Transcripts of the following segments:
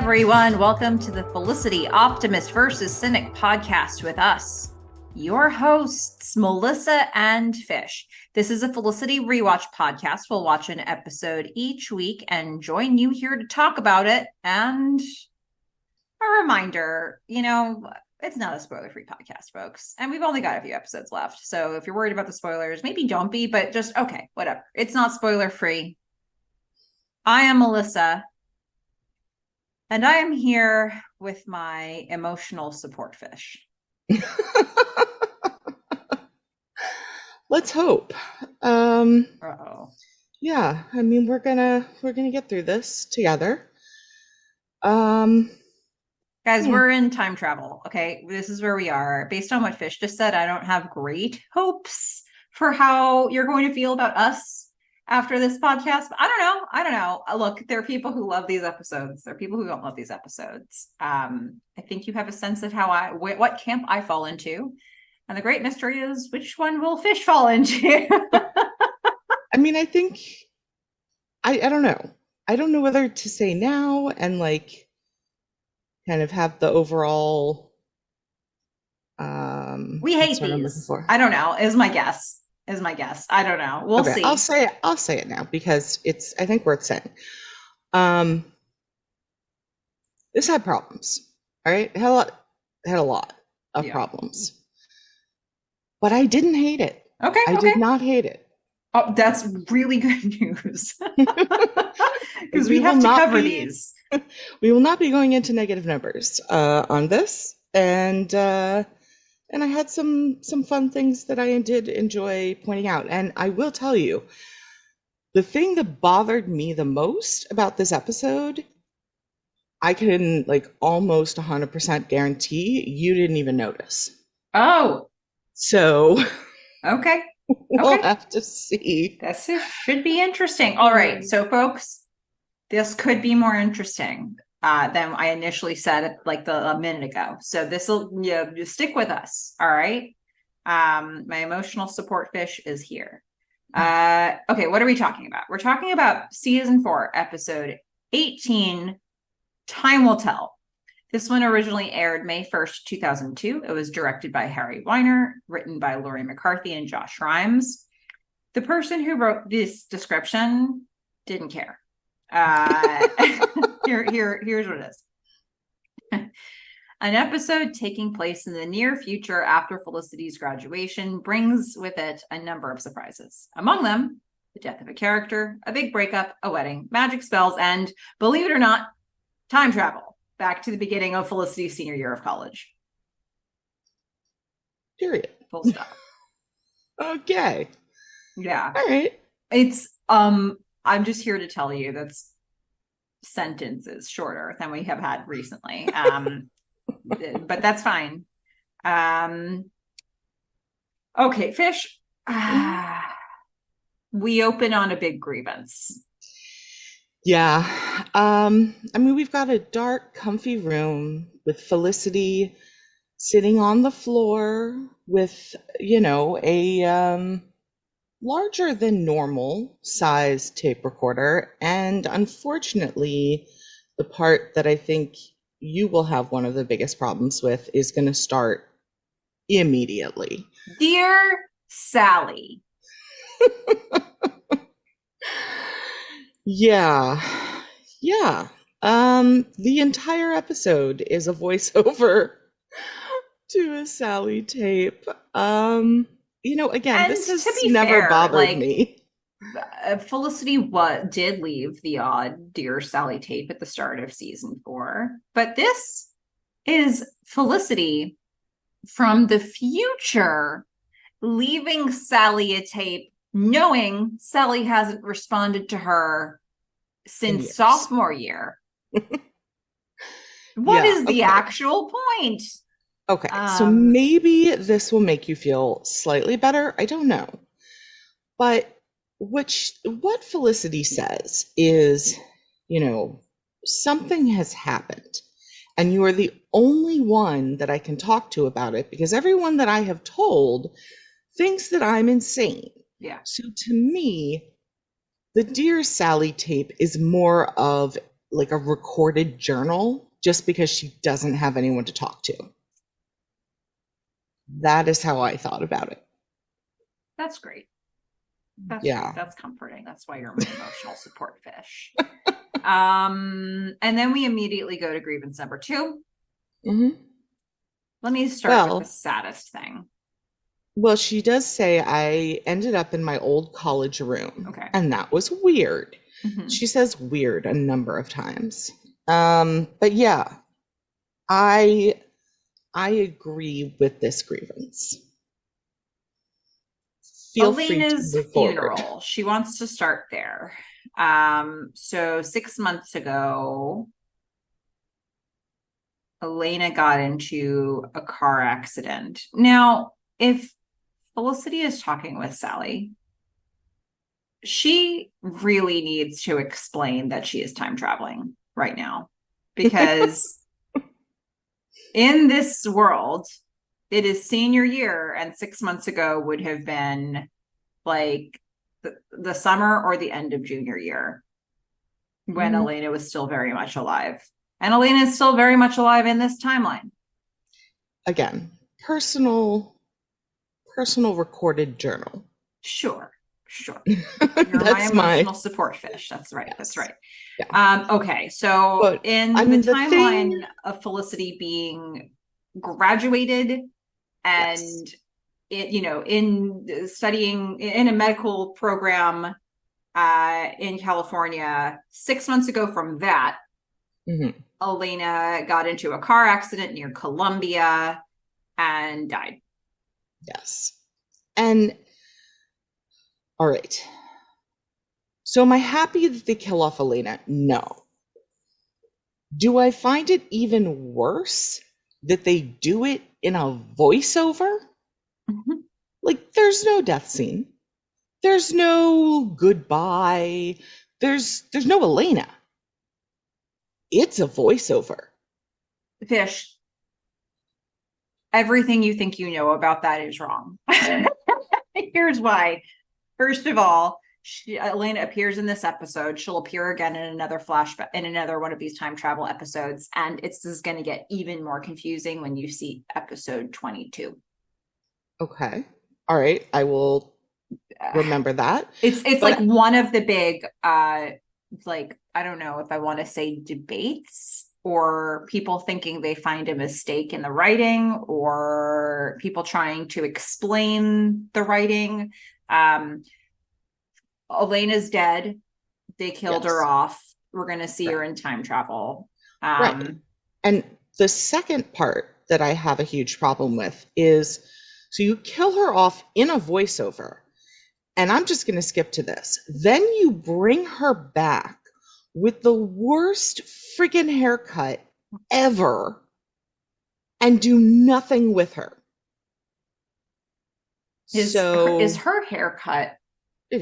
everyone. Welcome to the Felicity, Optimist versus Cynic podcast with us, your hosts, Melissa and Fish. This is a Felicity rewatch podcast. We'll watch an episode each week and join you here to talk about it. And a reminder, it's not a spoiler-free podcast, folks. And we've only got a few episodes left. So if you're worried about the spoilers, maybe don't be, but just, okay, whatever. It's not spoiler-free. I am Melissa. And I am here with my emotional support fish. Let's hope. Uh-oh. Yeah, I mean we're gonna get through this together. Guys, we're in time travel. Okay, this is where we are. Based on what Fish just said, I don't have great hopes for how you're going to feel about us after this podcast. But I don't know. Look, there are people who love these episodes. There are people who don't love these episodes. I think you have a sense of how what camp I fall into. And the great mystery is, which one will Fish fall into? I mean, I think, I don't know. I don't know whether to say now and kind of have the overall, we hate these. I don't know, is my guess. I don't know. We'll see. I'll say it now because it's, I think, worth saying. This had problems. All right. It had a lot of problems. But I didn't hate it. Okay. I did not hate it. Oh, that's really good news. Because we have to cover these. We will not be going into negative numbers on this. And I had some fun things that I did enjoy pointing out. And I will tell you, the thing that bothered me the most about this episode, I can almost 100% guarantee you didn't even notice. Oh. So okay. We'll have to see. This should be interesting. All right. So folks, this could be more interesting than I initially said a minute ago. So this will stick with us. All right. My emotional support fish is here. Okay, what are we talking about? We're talking about season 4, episode 18, Time Will Tell. This one originally aired May 1st, 2002. It was directed by Harry Weiner, written by Laurie McCarthy and Josh Rhimes. The person who wrote this description didn't care. Here's what it is. An episode taking place in the near future after Felicity's graduation brings with it a number of surprises. Among them, the death of a character, a big breakup, a wedding, magic spells, and, believe it or not, time travel back to the beginning of Felicity's senior year of college. Period. Full stop. Okay. Yeah. All right. It's I'm just here to tell you that's sentences shorter than we have had recently. But that's fine. Okay, Fish. We open on a big grievance. Yeah. I mean, we've got a dark, comfy room with Felicity sitting on the floor with, a larger than normal size tape recorder. And unfortunately, the part that I think you will have one of the biggest problems with is going to start immediately. Dear Sally. Yeah. The entire episode is a voiceover to a Sally tape. Again, and this has never bothered me. Felicity did leave the odd Dear Sally tape at the start of season 4, but this is Felicity from the future leaving Sally a tape, knowing Sally hasn't responded to her since sophomore year. What is the actual point? Okay, so maybe this will make you feel slightly better. I don't know. But what Felicity says is, something has happened. And you are the only one that I can talk to about it because everyone that I have told thinks that I'm insane. Yeah. So to me, the Dear Sally tape is more of like a recorded journal just because she doesn't have anyone to talk to. That is how I thought about it. That's great. That's Yeah. great. That's comforting. That's why you're my emotional support fish. And then we immediately go to grievance number 2. Mm-hmm. Let me start with the saddest thing. Well, she does say, I ended up in my old college room. Okay. And that was weird. Mm-hmm. She says weird a number of times. But yeah, I agree with this grievance. Feel Elena's free to move funeral. forward. She wants to start there. So 6 months ago, Elena got into a car accident. Now, if Felicity is talking with Sally, she really needs to explain that she is time traveling right now, because in this world, it is senior year, and 6 months ago would have been like the summer or the end of junior year when Elena was still very much alive. And Elena is still very much alive in this timeline. Again, personal recorded journal. Sure. You're my emotional support fish. That's right. Yes. That's right. Yeah. Okay. So but, in the timeline of Felicity being graduated and yes. In studying in a medical program in California, 6 months ago from that, Elena got into a car accident near Columbia and died. Yes. And all right. So am I happy that they kill off Elena? No. Do I find it even worse that they do it in a voiceover? Mm-hmm. Like, there's no death scene. There's no goodbye. There's no Elena. It's a voiceover. Fish. Everything you think you know about that is wrong. Here's why. First of all, Elena appears in this episode. She'll appear again in another flashback, in another one of these time travel episodes. And this is going to get even more confusing when you see episode 22. Okay. All right. I will remember that. It's like one of the big, like, I don't know if I want to say debates, or people thinking they find a mistake in the writing, or people trying to explain the writing. Elena's dead. They killed her off. We're going to see her in time travel. Right. And the second part that I have a huge problem with is, so you kill her off in a voiceover, and I'm just going to skip to this. Then you bring her back with the worst freaking haircut ever and do nothing with her. Is her haircut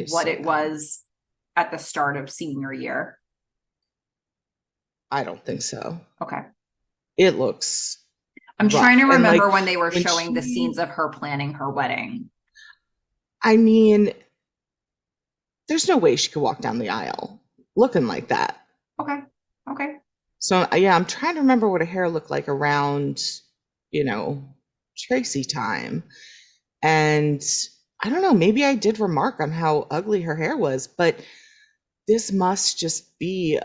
what it was at the start of senior year? I don't think so. Okay. It looks I'm rough. Trying to remember when they were showing the scenes of her planning her wedding. I mean, there's no way she could walk down the aisle looking like that. Okay. So yeah, I'm trying to remember what her hair looked like around, Tracy time. And I don't know, maybe I did remark on how ugly her hair was, but this must just be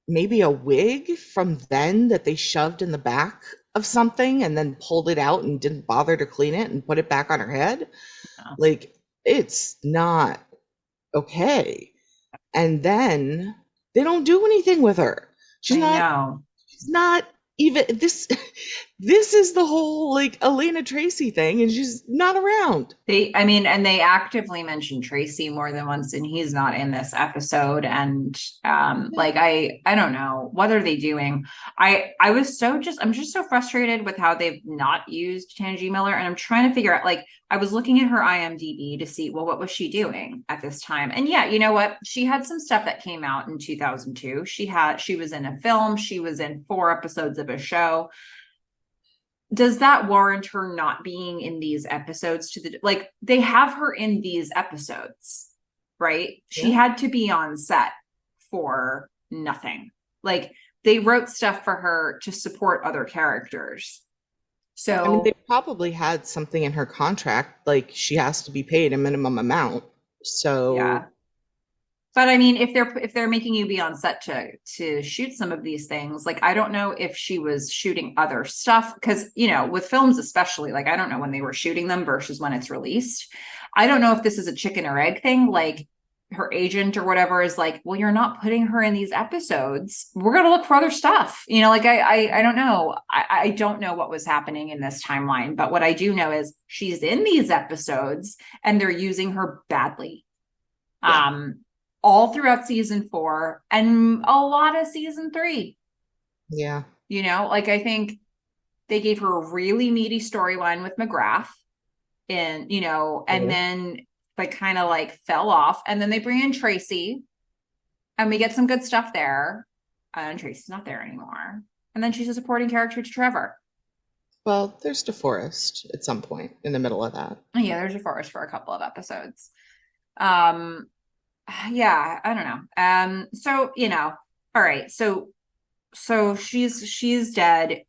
maybe a wig from then that they shoved in the back of something and then pulled it out and didn't bother to clean it and put it back on her head. No. Like, it's not okay. And then they don't do anything with her. She's not even this is the whole like Elena Tracy thing, and she's not around. They actively mention Tracy more than once, and he's not in this episode. And I don't know, what are they doing? I'm just so frustrated with how they've not used Tangi Miller, and I'm trying to figure out, like, I was looking at her IMDb to see, well, what was she doing at this time? And yeah, you know what? She had some stuff that came out in 2002. She was in a film. She was in 4 episodes of a show. Does that warrant her not being in these episodes? They have her in these episodes, right? Yeah. She had to be on set for nothing. Like they wrote stuff for her to support other characters. I mean, So they probably had something in her contract, like she has to be paid a minimum amount. yeah. So, But I mean, if they're making you be on set to shoot some of these things, like I don't know if she was shooting other stuff because with films especially, like I don't know when they were shooting them versus when it's released. I don't know if this is a chicken or egg thing. Like her agent or whatever is like, well, you're not putting her in these episodes. We're gonna look for other stuff. Like I don't know. I don't know what was happening in this timeline, but what I do know is she's in these episodes and they're using her badly. yeah, Um all throughout season 4 and a lot of season 3. yeah. Like I think they gave her a really meaty storyline with McGrath and True. then like kind of like fell off. And then they bring in Tracy and we get some good stuff there. And Tracy's not there anymore. And then she's a supporting character to Trevor. Well, there's DeForest at some point in the middle of that. Yeah, there's a forest for a couple of episodes. Um, yeah, I don't know. So all right, so she's dead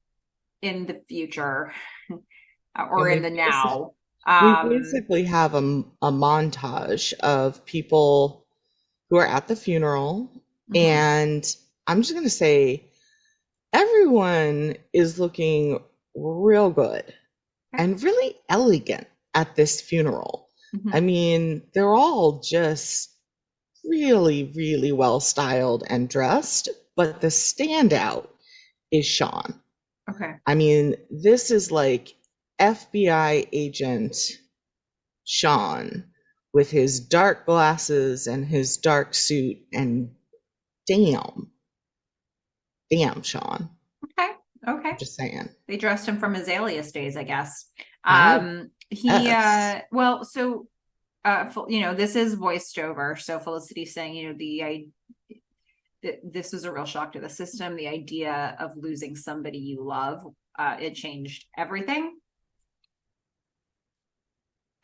in the future or And in we the basically, now. we Um, basically have a montage of people who are at the funeral. mhm, And I'm just going to say, everyone is looking real good okay, and really elegant at this funeral. I mhm, mean, they're all just really, really well styled and dressed, but the standout is Sean. okay. I mean, this is like FBI agent Sean with his dark glasses and his dark suit, and damn, damn, Sean. Okay. Okay. I'm just saying. They dressed him from his alias days, I guess. I He guess. well, so this is voiced over. So Felicity saying, this was a real shock to the system. The idea of losing somebody you love, it changed everything.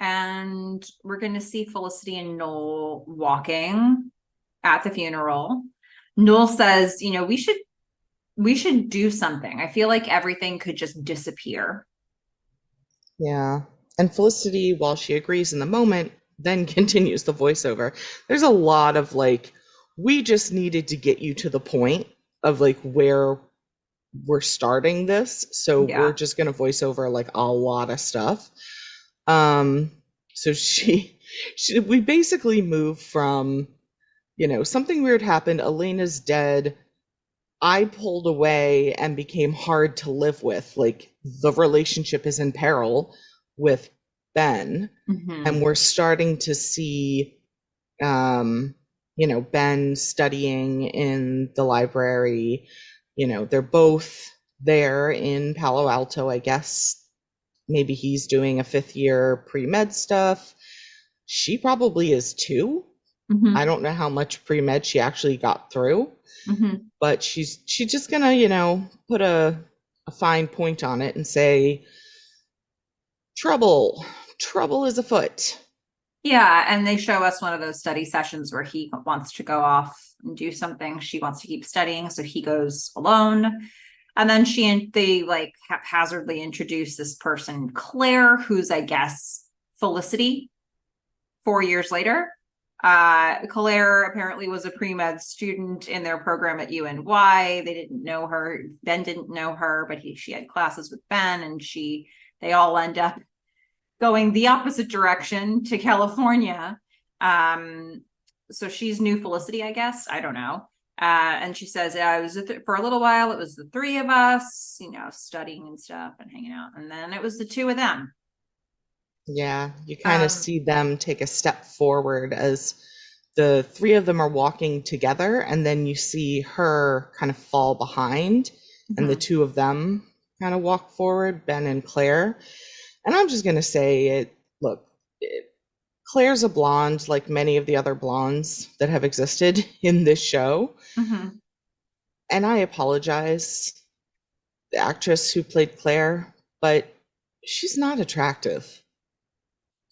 And we're going to see Felicity and Noel walking at the funeral. Noel says, we should do something. I feel like everything could just disappear. Yeah. And Felicity, while she agrees in the moment, then continues the voiceover. There's a lot of like, we just needed to get you to the point of like where we're starting this. So we're Yeah. just going to voice over like a lot of stuff. Um, so we basically move from, something weird happened. Elena's dead. I pulled away and became hard to live with. Like the relationship is in peril with Ben. And Hmm. we're starting to see, Ben studying in the library. They're both there in Palo Alto, I guess. Maybe he's doing a fifth year pre med stuff. She probably is too. I Hmm. don't know how much pre med she actually got through, Hmm. but she's just gonna, put a fine point on it and say, trouble is afoot. Yeah. And they show us one of those study sessions where he wants to go off and do something. She wants to keep studying. So he goes alone. And then they like haphazardly introduce this person, Claire, who's, I guess, Felicity 4 years later. Claire apparently was a pre-med student in their program at UNY. They didn't know her. Ben didn't know her, but she had classes with Ben, and they all end up going the opposite direction to California. Um, so she's new Felicity, I guess. I don't know. And she says, yeah, for a little while, it was the three of us, studying and stuff and hanging out. And then it was the two of them. Yeah, you kind of Um, see them take a step forward as the three of them are walking together, and then you see her kind of fall behind, and the mhm. two of them kind of walk forward, Ben and Claire. And I'm just going to say it, look, Claire's a blonde like many of the other blondes that have existed in this show. Mhm. And I apologize, the actress who played Claire, but she's not attractive.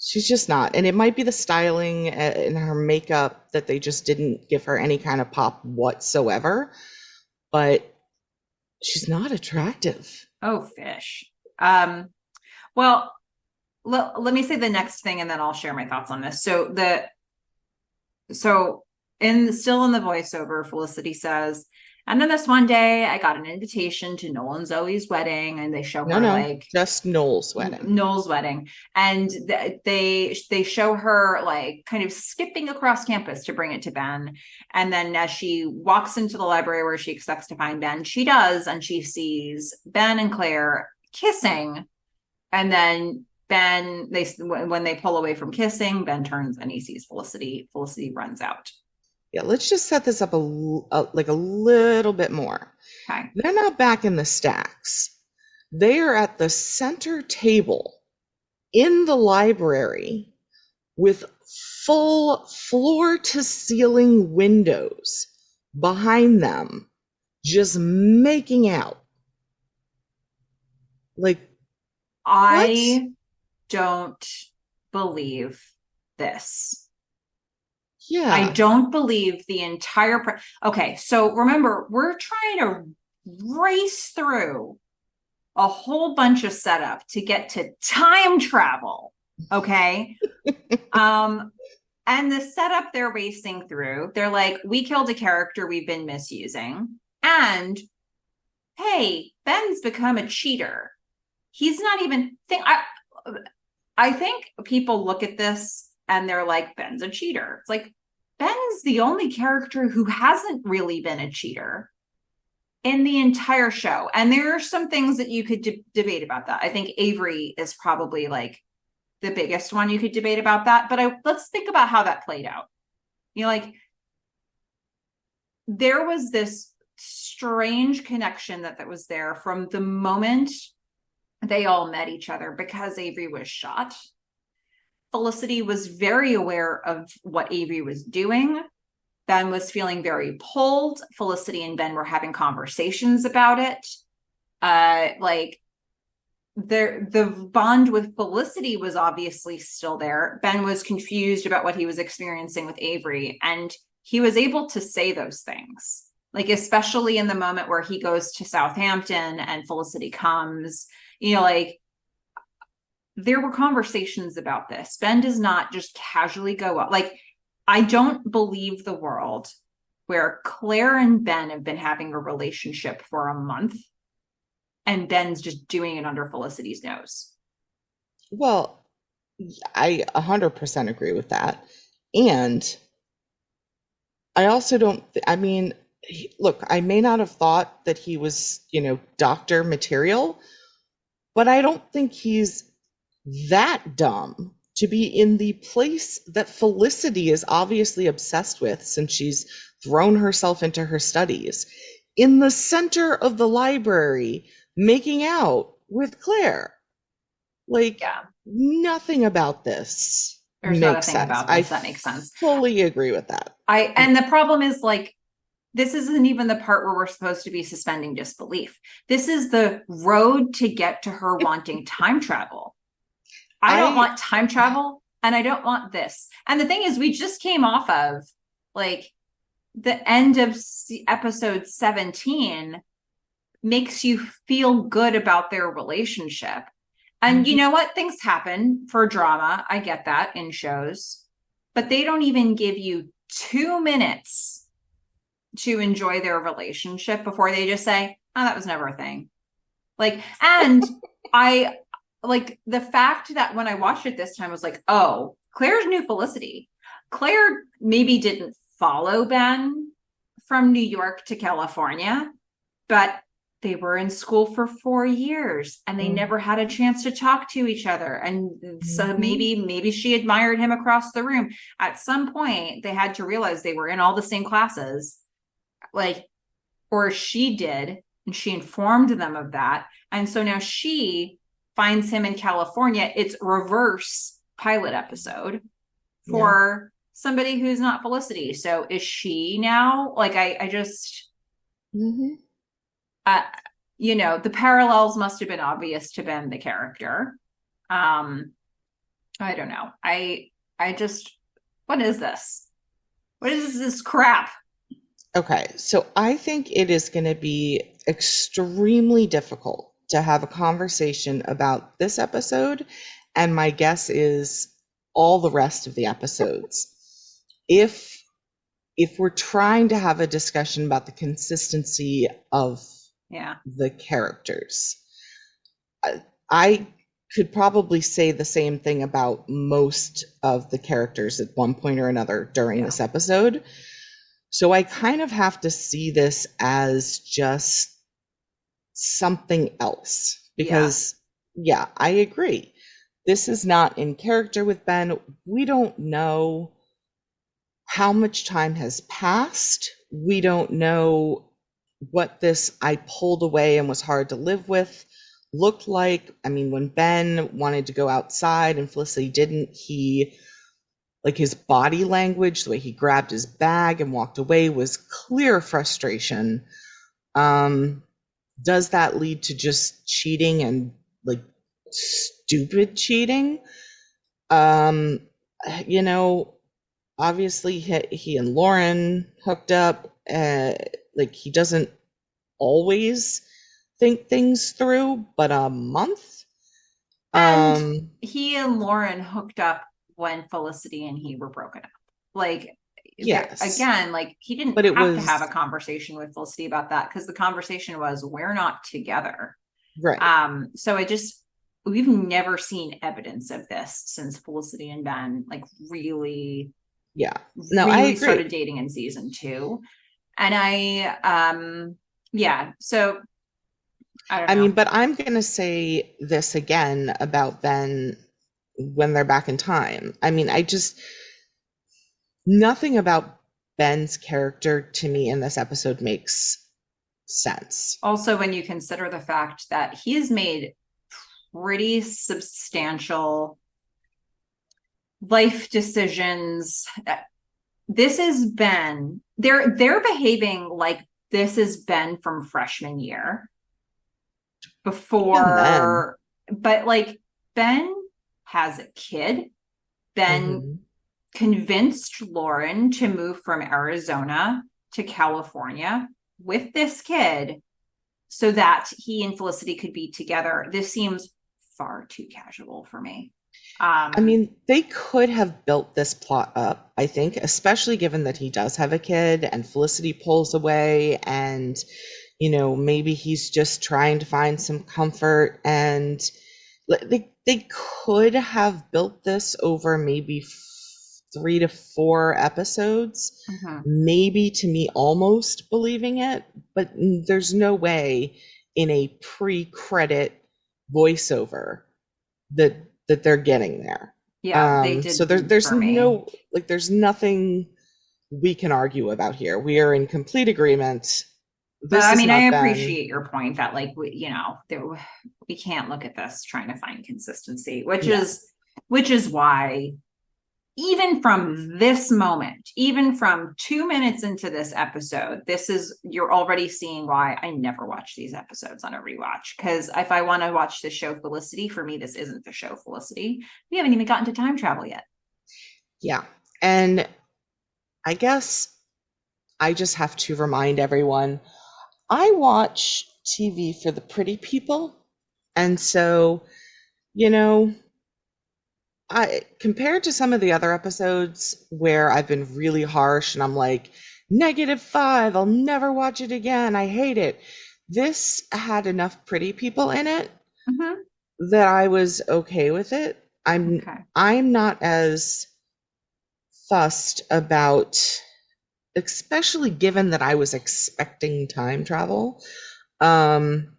She's just not. And it might be the styling and her makeup that they just didn't give her any kind of pop whatsoever, but she's not attractive. Oh, fish. Um, well, let me say the next thing and then I'll share my thoughts on this. So still in the voiceover, Felicity says, and then this one day I got an invitation to Noel and Zoe's wedding, and they show No, her no, like just Noel's wedding. Noel's wedding, and they show her like kind of skipping across campus to bring it to Ben, and then as she walks into the library where she expects to find Ben, she does, and she sees Ben and Claire kissing, and then when they pull away from kissing, Ben turns and he sees Felicity. Felicity runs out. Yeah, let's just set this up like a little bit more. Okay. They're not back in the stacks. They are at the center table in the library with full floor to ceiling windows behind them, just making out. Like, what? I don't believe this. I Yeah. don't believe the entire. Okay, so remember, we're trying to race through a whole bunch of setup to get to time travel. Okay. And the setup they're racing through, they're like, we killed a character we've been misusing. And hey, Ben's become a cheater. He's not even I think people look at this and they're like, Ben's a cheater. It's like, Ben's the only character who hasn't really been a cheater in the entire show. And there are some things that you could debate about that. I think Avery is probably like the biggest one you could debate about that. But let's think about how that played out. You know, like there was this strange connection that was there from the moment they all met each other because Avery was shot. Felicity was very aware of what Avery was doing. Ben was feeling very pulled. Felicity and Ben were having conversations about it. Like the bond with Felicity was obviously still there. Ben was confused about what he was experiencing with Avery, and he was able to say those things. Like, especially in the moment where he goes to Southampton and Felicity comes, you know, like there were conversations about this. Ben does not just casually go up. Like, I don't believe the world where Claire and Ben have been having a relationship for a month and Ben's just doing it under Felicity's nose. Well, I 100% agree with that. And I also don't, I mean, look, I may not have thought that he was, doctor material, but I don't think he's that dumb to be in the place that Felicity is obviously obsessed with since she's thrown herself into her studies, in the center of the library, making out with Claire. Like, Yeah. nothing about this There's not a makes thing sense. about this that makes sense. Fully agree with that. And the problem is, like, this isn't even the part where we're supposed to be suspending disbelief. This is the road to get to her wanting time travel. I don't want time travel and I don't want this. And the thing is, we just came off of like the end of episode 17 makes you feel good about their relationship. And you know what? Things happen for drama. I get that in shows, but they don't even give you 2 minutes to enjoy their relationship before they just say, oh, that was never a thing. Like, and I like the fact that when I watched it this time, I was like, oh, Claire's new Felicity. Claire maybe didn't follow Ben from New York to California, but they were in school for 4 years and they never had a chance to talk to each other. And so maybe she admired him across the room. At some point, they had to realize they were in all the same classes, like, or she did, and she informed them of that. And so now she finds him in California. It's reverse pilot episode for somebody who's not Felicity. So is she now like, I just, the parallels must have been obvious to Ben, the character. I don't know. I just, what is this? What is this crap? Okay, so I think it is going to be extremely difficult to have a conversation about this episode, and my guess is all the rest of the episodes. If we're trying to have a discussion about the consistency of Yeah. the characters, I could probably say the same thing about most of the characters at one point or another during this episode. So I kind of have to see this as just something else because, yeah, I agree. This is not in character with Ben. We don't know how much time has passed. We don't know what this I pulled away and was hard to live with looked like. I mean, when Ben wanted to go outside and Felicity didn't, he, like, his body language, the way he grabbed his bag and walked away was clear frustration. Does that lead to just cheating and, like, stupid cheating? Um, you know, obviously he and Lauren hooked up. Like, he doesn't always think things through, but a month. And he and Lauren hooked up when Felicity and he were broken up. Like, there Yes, again, like he didn't but it have to have a was conversation with Felicity about that because the conversation was, we're not together. right. So we've never seen evidence of this since Felicity and Ben like really, Yeah. No, I really agree. started dating in season 2. And yeah, so I don't I mean, know. but I'm going to say this again about Ben when they're back in time. I mean, nothing about Ben's character to me in this episode makes sense. Also, when you consider the fact that he has made pretty substantial life decisions. This is Ben. They're behaving like this is Ben from freshman year Even then. before, but like Ben has a kid. Ben Hmm. convinced Lauren to move from Arizona to California with this kid so that he and Felicity could be together. This seems far too casual for me. I mean, they could have built this plot up, I think, especially given that he does have a kid and Felicity pulls away and, maybe he's just trying to find some comfort, and they could have built this over maybe 3 to 4 episodes, maybe to me almost believing it, but there's no way in a pre-credit voiceover that they're getting there. Yeah, they So did there's for me. no, like, there's nothing we can argue about here. We are in complete agreement. But This I has mean, I not been, appreciate your point that like we can't look at this trying to find consistency, no. which is why even from this moment, even from 2 minutes into this episode, you're already seeing why I never watch these episodes on a rewatch. Because if I want to watch the show Felicity, for me, this isn't the show Felicity. We haven't even gotten to time travel yet. Yeah. And I guess I just have to remind everyone, I watch TV for the pretty people. And so, you know, I compared to some of the other episodes where I've been really harsh and I'm like, -5, I'll never watch it again, I hate it. This had enough pretty people in it Mm-hmm. that I was okay with it. Okay. I'm not as fussed about, especially given that I was expecting time travel. Um,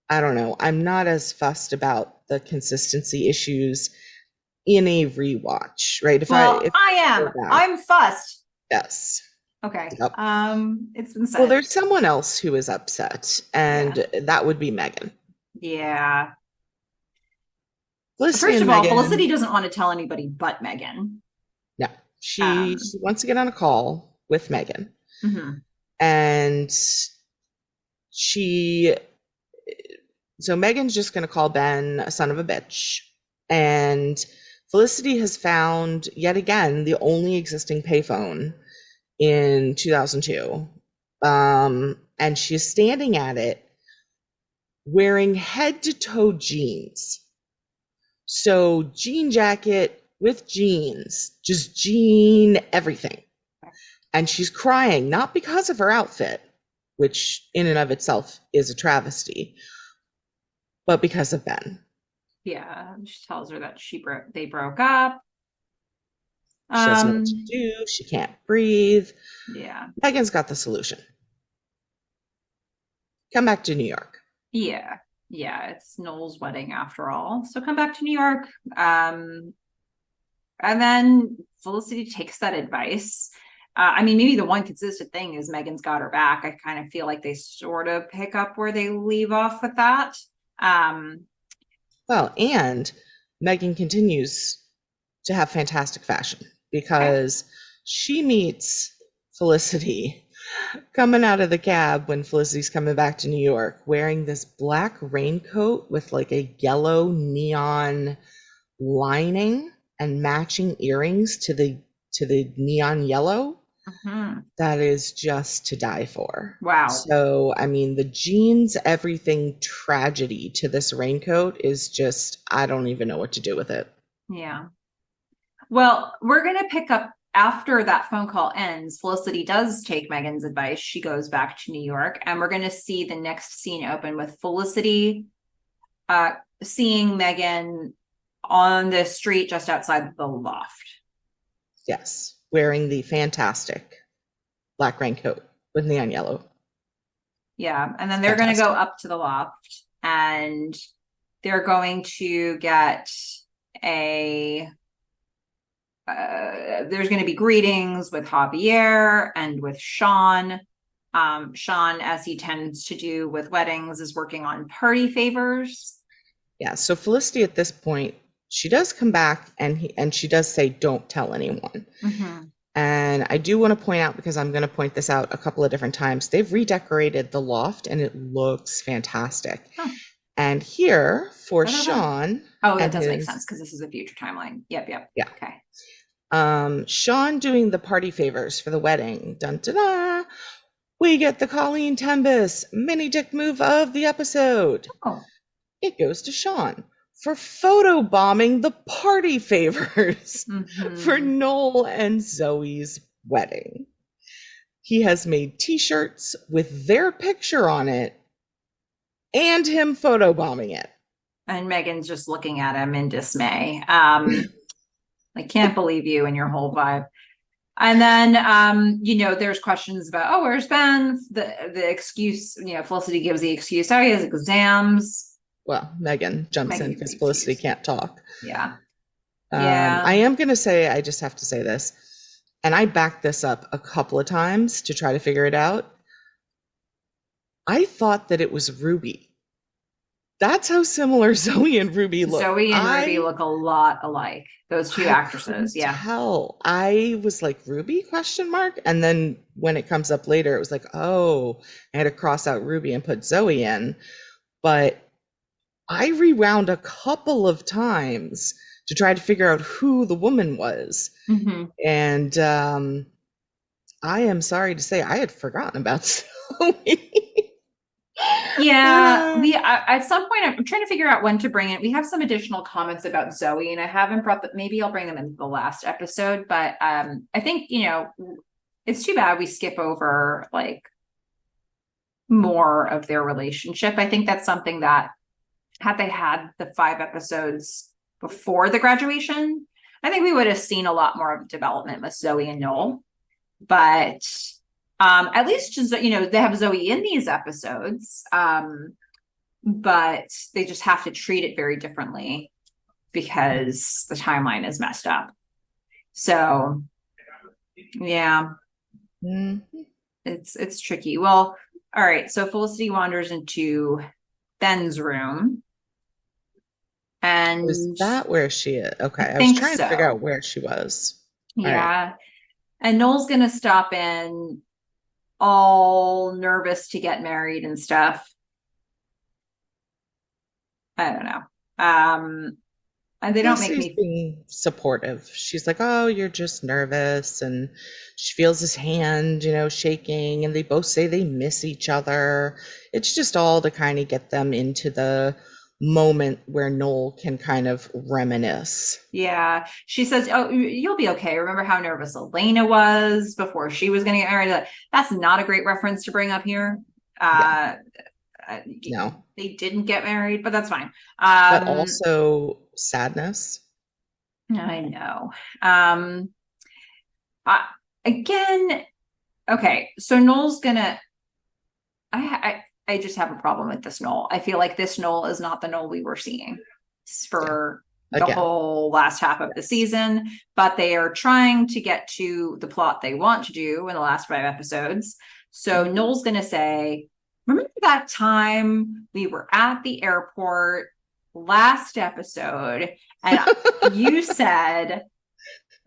I don't know. I'm not as fussed about the consistency issues in a rewatch, right? Well, If I I go am. back, I'm fussed. yes. Okay. Yep. It's been Well, said. there's someone else who is upset, Yeah. and that would be Meghan. Yeah. Felicity First and of all, Felicity Meghan, doesn't want to tell anybody but Meghan. no, she Um, wants to get on a call with Meghan, mhm. and she so Megan's just going to call Ben a son of a bitch, and Felicity has found, yet again, the only existing payphone in 2002. And she's standing at it wearing head to toe jeans. So, jean jacket with jeans, just jean everything. And she's crying, not because of her outfit, which in and of itself is a travesty, but because of Ben. Yeah, she tells her that they broke up. She doesn't know what to do. She can't breathe. Yeah. Meghan's got the solution. Come back to New York. Yeah. Yeah, it's Noel's wedding after all. So come back to New York. And then Felicity takes that advice. I mean, maybe the one consistent thing is Meghan's got her back. I kind of feel like they sort of pick up where they leave off with that. Well, and Meghan continues to have fantastic fashion because she meets Felicity coming out of the cab when Felicity's coming back to New York wearing this black raincoat with like a yellow neon lining and matching earrings to the neon yellow. That is just to die for. Wow. So, I mean, the jeans, everything tragedy to this raincoat is just, I don't even know what to do with it. Yeah. Well, we're going to pick up after that phone call ends. Felicity does take Meghan's advice. She goes back to New York, and we're going to see the next scene open with Felicity seeing Meghan on the street just outside the loft. Yes, wearing the fantastic black raincoat with neon yellow. Yeah, and then they're going to go up to the loft, and they're going to get there's going to be greetings with Javier and with Sean. Sean, as he tends to do with weddings, is working on party favors. Yeah, so Felicity at this point, she does come back and she does say, don't tell anyone. And I do want to point out, because I'm going to point this out a couple of different times, they've redecorated the loft and it looks fantastic. And here for Sean. Oh, that does make sense because this is a future timeline. Yep. Yeah. Okay. Sean doing the party favors for the wedding. Dun da da. We get the Colleen Tembus mini dick move of the episode. Oh. It goes to Sean for photo bombing the party favors for Noel and Zoe's wedding. He has made t-shirts with their picture on it and him photo bombing it. And Meghan's just looking at him in dismay. I can't believe you and your whole vibe. And then, there's questions about, where's Ben? The excuse, Felicity gives the excuse, he has exams. Well, Meghan jumps in because Felicity can't talk. Yeah. I am going to say, I just have to say this, and I backed this up a couple of times to try to figure it out. I thought that it was Ruby. That's how similar Zoe and Ruby look. Zoe and Ruby look a lot alike. Those two actresses. Yeah. Hell, I was like, Ruby ? And then when it comes up later, it was like, oh, I had to cross out Ruby and put Zoe in. But I rewound a couple of times to try to figure out who the woman was. And I am sorry to say I had forgotten about Zoe. At some point I'm trying to figure out when to bring it. We have some additional comments about Zoe, and I haven't brought that. Maybe I'll bring them in the last episode, but I think it's too bad we skip over like more of their relationship. I think that's something that, had they had the 5 episodes before the graduation, I think we would have seen a lot more of development with Zoe and Noel. But at least just, they have Zoe in these episodes, but they just have to treat it very differently because the timeline is messed up. So yeah, it's tricky. Well, all right. So Felicity wanders into Ben's room. And is that where she is? Okay. I was trying to figure out where she was. Yeah. Right. And Noel's going to stop in all nervous to get married and stuff. I don't know. And they don't make Felicity's me. being supportive. She's like, "Oh, you're just nervous," and she feels his hand, shaking, and they both say they miss each other. It's just all to kind of get them into the moment where Noel can kind of reminisce. Yeah. She says, "Oh, you'll be okay. Remember how nervous Elena was before she was going to get married?" Like, that's not a great reference to bring up here. Yeah, Uh, no. they didn't get married, but that's fine. But also sadness. I know. Um, I, again, okay. So Noel's gonna. I just have a problem with this Noel. I feel like this Noel is not the Noel we were seeing Yeah, for the again. whole last half of the season, but they are trying to get to the plot they want to do in the last 5 episodes. So Mhm. Noel's going to say, "Remember that time we were at the airport last episode and you said,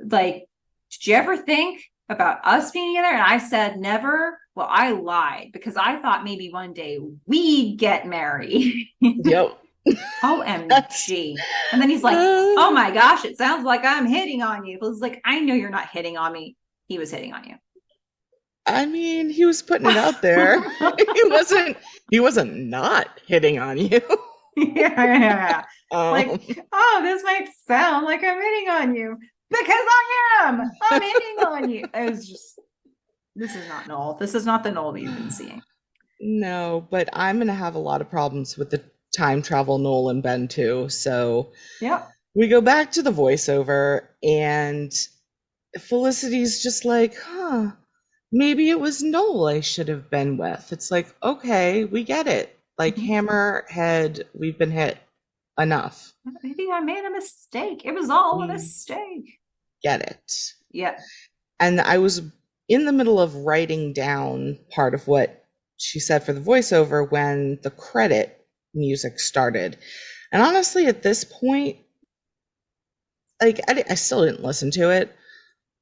like, did you ever think about us being together?" And I said, "Never." Well, I lied because I thought maybe one day we'd get married. Yep. That's OMG. And then he's like, "Oh my gosh, it sounds like I'm hitting on you." It's like, I know you're not hitting on me. He was hitting on you. I mean, he was putting it out there. He wasn't not hitting on you. Yeah. Um, Like, oh, this might sound like I'm hitting on you because I am. I'm hitting on you. It was just, this is not Noel. This is not the Noel that you've been seeing. no, but I'm gonna have a lot of problems with the time travel Noel and Ben too. So Yep. we go back to the voiceover, and Felicity's just like, huh, maybe it was Noel I should have been with. It's like, okay, we get it. Like, Mhm. hammerhead, we've been hit enough. Maybe I made a mistake. It was all a We mistake. get it. Yeah. And I was in the middle of writing down part of what she said for the voiceover when the credit music started. And honestly, at this point, like, I still didn't listen to it,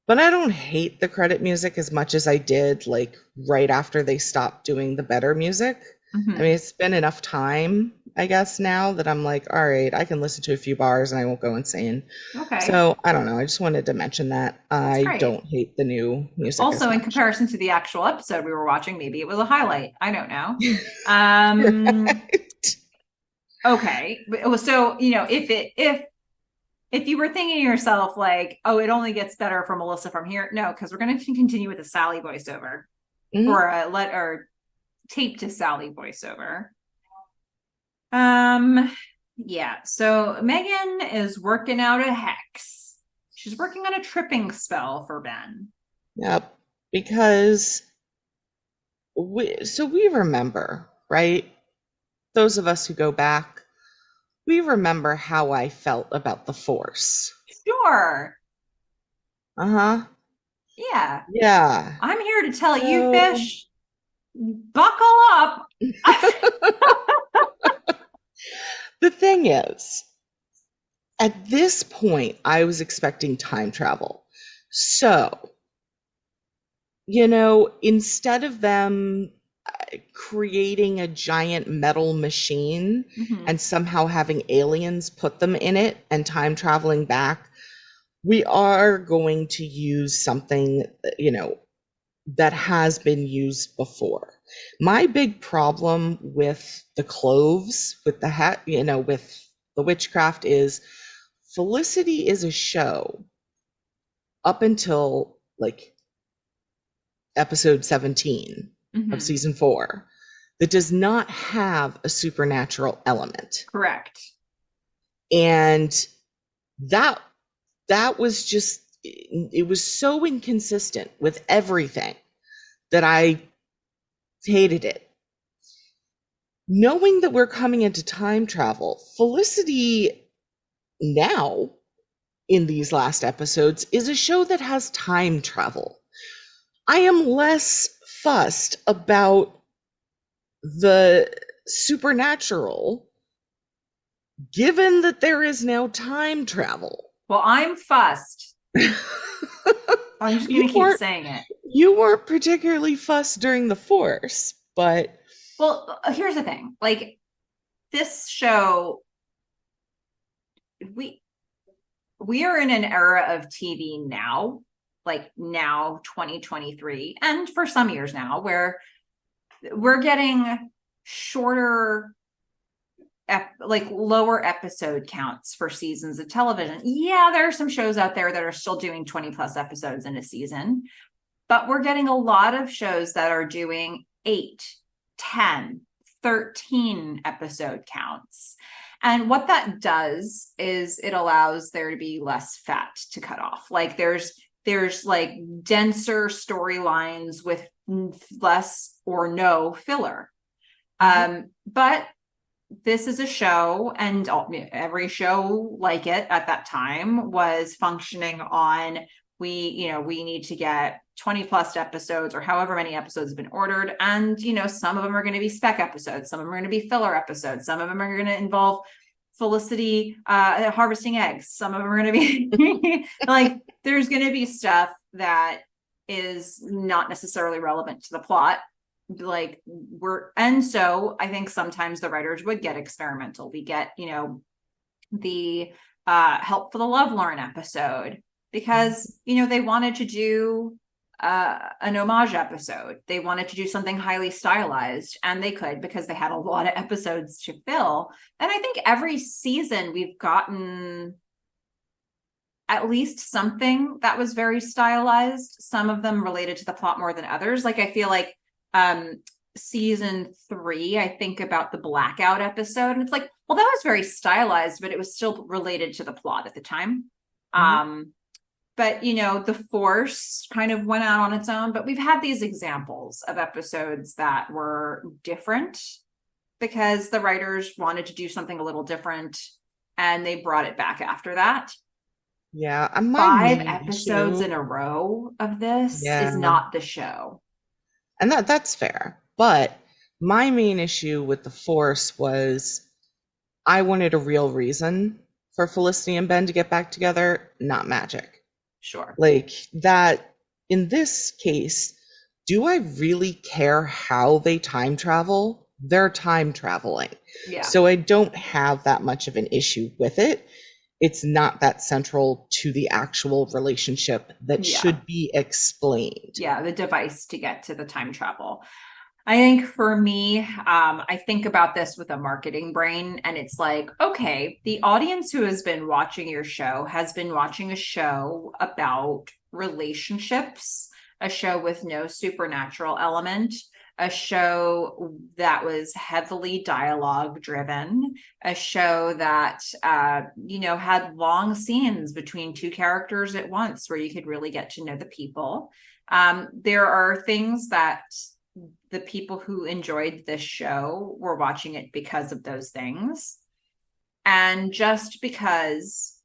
but I don't hate the credit music as much as I did, like, right after they stopped doing the better music. I mean, Mm-hmm. it's been enough time, I guess, now that I'm like, all right, I can listen to a few bars and I won't go insane. Okay. So I don't know. I just wanted to mention that That's I great. don't hate the new music as Also, in much. comparison to the actual episode we were watching, maybe it was a highlight. I don't know. Right. Okay. So, if you were thinking to yourself like, "Oh, it only gets better for Melissa from here," no, because we're going to continue with a Sally voiceover Mhm. or a let or tape to Sally voiceover. Um, yeah. So Meghan is working out a hex. She's working on a tripping spell for Ben. Yep. Because we remember, right? Those of us who go back, we remember how I felt about the Force. Sure. Uh-huh. Yeah. Yeah. I'm here to tell you, So Fish, buckle up. the thing is, at this point, I was expecting time travel. So, instead of them creating a giant metal machine Mhm. and somehow having aliens put them in it and time traveling back, we are going to use something, that has been used before. My big problem with the cloves, with the hat, with the witchcraft is Felicity is a show up until like episode 17 of Mhm. season 4 that does not have a supernatural element. Correct. And that that was just, it was so inconsistent with everything that I hated it. Knowing that we're coming into time travel, Felicity now in these last episodes is a show that has time travel. I am less fussed about the supernatural given that there is now time travel. Well, I'm fussed. I'm just you going to keep weren't saying it. you weren't particularly fussed during the Force, but Well, here's the thing. Like, this show, we we are in an era of TV now, like now 2023, and for some years now, where we're getting shorter like lower episode counts for seasons of television. Yeah, there are some shows out there that are still doing 20 plus episodes in a season, but we're getting a lot of shows that are doing 8, 10, 13 episode counts. And what that does is it allows there to be less fat to cut off. Like there's like denser storylines with less or no filler. But this is a show, and every show like it at that time was functioning on we need to get 20 plus episodes or however many episodes have been ordered, and some of them are going to be spec episodes, some of them are going to be filler episodes, some of them are going to involve Felicity harvesting eggs, some of them are going to be like there's going to be stuff that is not necessarily relevant to the plot. So I think sometimes the writers would get experimental. We get the Help for the Lovelorn episode because they wanted to do an homage episode. They wanted to do something highly stylized, and they could because they had a lot of episodes to fill. And I think every season we've gotten at least something that was very stylized, some of them related to the plot more than others. Like I feel like season 3, I think about the blackout episode, and it's like, well, that was very stylized, but it was still related to the plot at the time. But the Force kind of went out on its own, but we've had these examples of episodes that were different because the writers wanted to do something a little different, and they brought it back after that. Yeah, 5 episodes in a row of this is not the show. And that's fair. But my main issue with The Force was I wanted a real reason for Felicity and Ben to get back together, not magic. Sure. Like that, in this case, do I really care how they time travel? They're time traveling. Yeah. So I don't have that much of an issue with it. It's not that central to the actual relationship that should be explained. Yeah, the device to get to the time travel. I think for me, I think about this with a marketing brain, and it's like, okay, the audience who has been watching your show has been watching a show about relationships, a show with no supernatural element, a show that was heavily dialogue driven, a show that had long scenes between 2 characters at once where you could really get to know the people. There are things that the people who enjoyed this show were watching it because of those things. And just because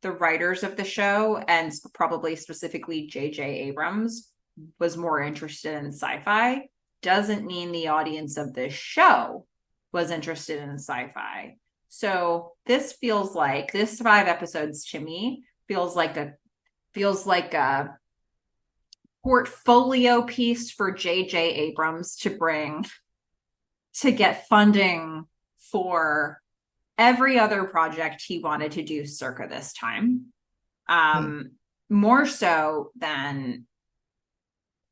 the writers of the show, and probably specifically J.J. Abrams, was more interested in sci-fi doesn't mean the audience of this show was interested in sci-fi. So this 5 episodes to me feels like a portfolio piece for J.J. Abrams to bring to get funding for every other project he wanted to do circa this time. More so than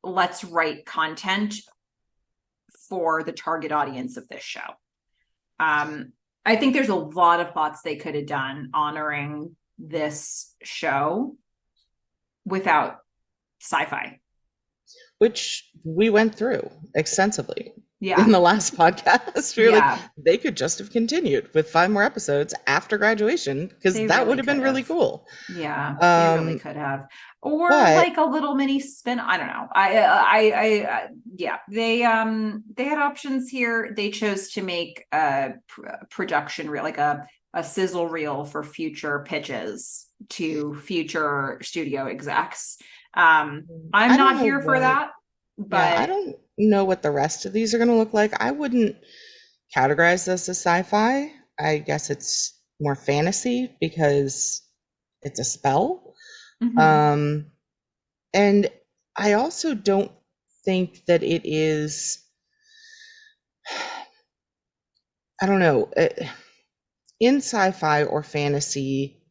let's write content for the target audience of this show. I think there's a lot of thoughts they could have done honoring this show without sci-fi, which we went through extensively in the last podcast. We were like, they could just have continued with 5 more episodes after graduation because that really would have been really cool. Yeah, they really could have. Or like a little mini spin. I don't know. They had options here. They chose to make a production reel, like a sizzle reel for future pitches to future studio execs. I'm not here for that. But I don't know what the rest of these are going to look like. I wouldn't categorize this as sci-fi. I guess it's more fantasy because it's a spell. And I also don't think that it is, I don't know, in sci-fi or fantasy,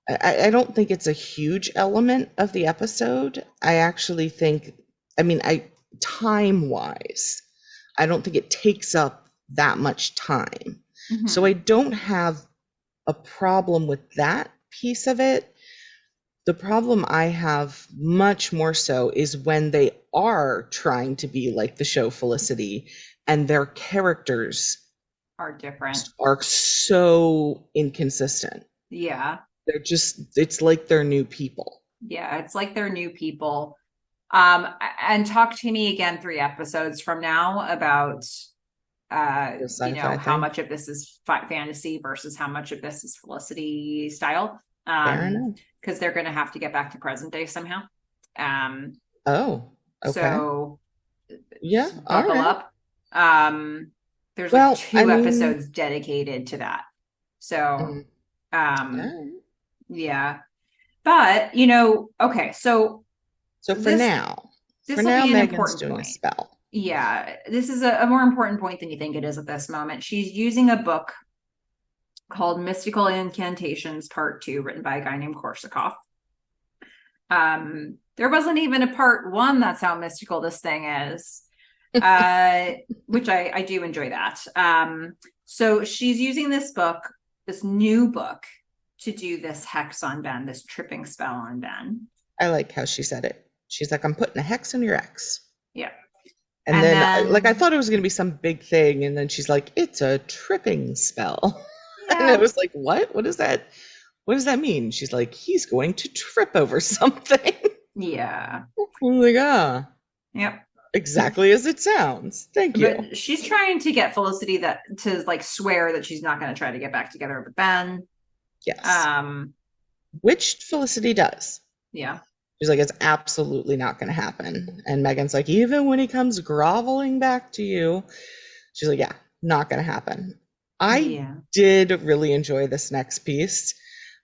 I don't think it's a huge element of the episode. I actually think, I mean, time wise, I don't think it takes up that much time. So I Mhm. don't have a problem with that piece of it. The problem I have much more so is when they are trying to be like the show Felicity and their characters Are different. are so inconsistent. Yeah. They're just, it's like they're new people. Yeah, it's like they're new people. And talk to me again 3 episodes from now about The sci-fi how thing. much of this is fantasy versus how much of this is Felicity style. Fair enough. Because they're going to have to get back to present day somehow. Um, Oh, okay. so Yeah, all buckle right. up. Um, there's like Well, I two mean, episodes dedicated to that. So, mm, all um, right. yeah. But, okay, so So this for this will now, be an Megan's important doing a point. spell. Yeah, this is a more important point than you think it is at this moment. She's using a book called Mystical Incantations Part 2, written by a guy named Korsakoff. There wasn't even a part 1. That's how mystical this thing is. Which I do enjoy that. So she's using this new book, to do this hex on Ben, this tripping spell on Ben. I like how she said it. She's like, I'm putting a hex on your ex. Yeah. And And then, like, I then, thought it was going to be some big thing. And then she's like, it's a tripping spell. And I yeah, was like, what? What is that? What does that mean? She's like, he's going to trip over something. yeah, I'm like, ah, yep. exactly as it sounds. Thank you. But she's trying to get Felicity that to like swear that she's not going to try to get back together with Ben. Yes. Um, Which Felicity does. yeah, She's like, it's absolutely not going to happen. And Megan's like, even when he comes groveling back to you, she's like, yeah, not going to happen. I yeah. did really enjoy this next piece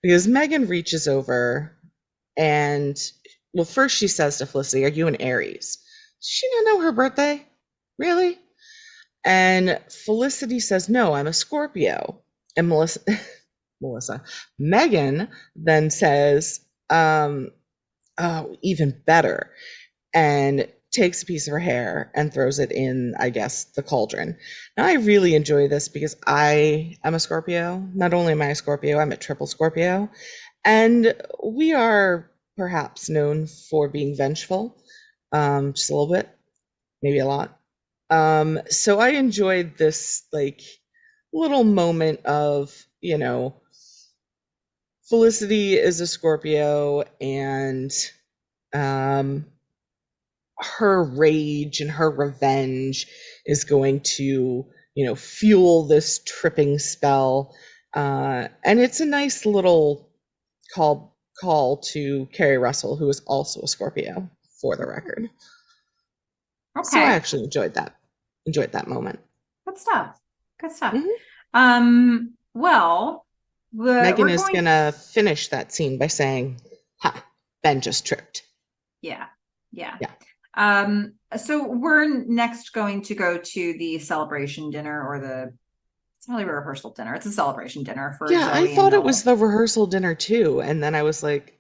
because Megan reaches over and, well, first she says to Felicity, are you an Aries? Does she not know her birthday? Really? And Felicity says, no, I'm a Scorpio. And Melissa, Megan then says, oh, even better, and takes a piece of her hair and throws it in, I guess, the cauldron. Now, I really enjoy this because I am a Scorpio. Not only am I a Scorpio, I'm a triple Scorpio. And we are perhaps known for being vengeful, just a little bit, maybe a lot. So I enjoyed this, like, little moment of, Felicity is a Scorpio and um, her rage and her revenge is going to, fuel this tripping spell. And it's a nice little call to Carrie Russell, who is also a Scorpio, for the record. So I Okay, actually enjoyed that moment. good stuff. Good stuff. Mhm. Well, Megan we're is going. gonna finish that scene by saying, "Ha, Ben just tripped." Yeah, yeah. Yeah. So we're next going to go to the celebration dinner, or it's not really a rehearsal dinner. It's a celebration dinner for Yeah, I Zoe and thought it was Noel. the rehearsal dinner too, and then I was like,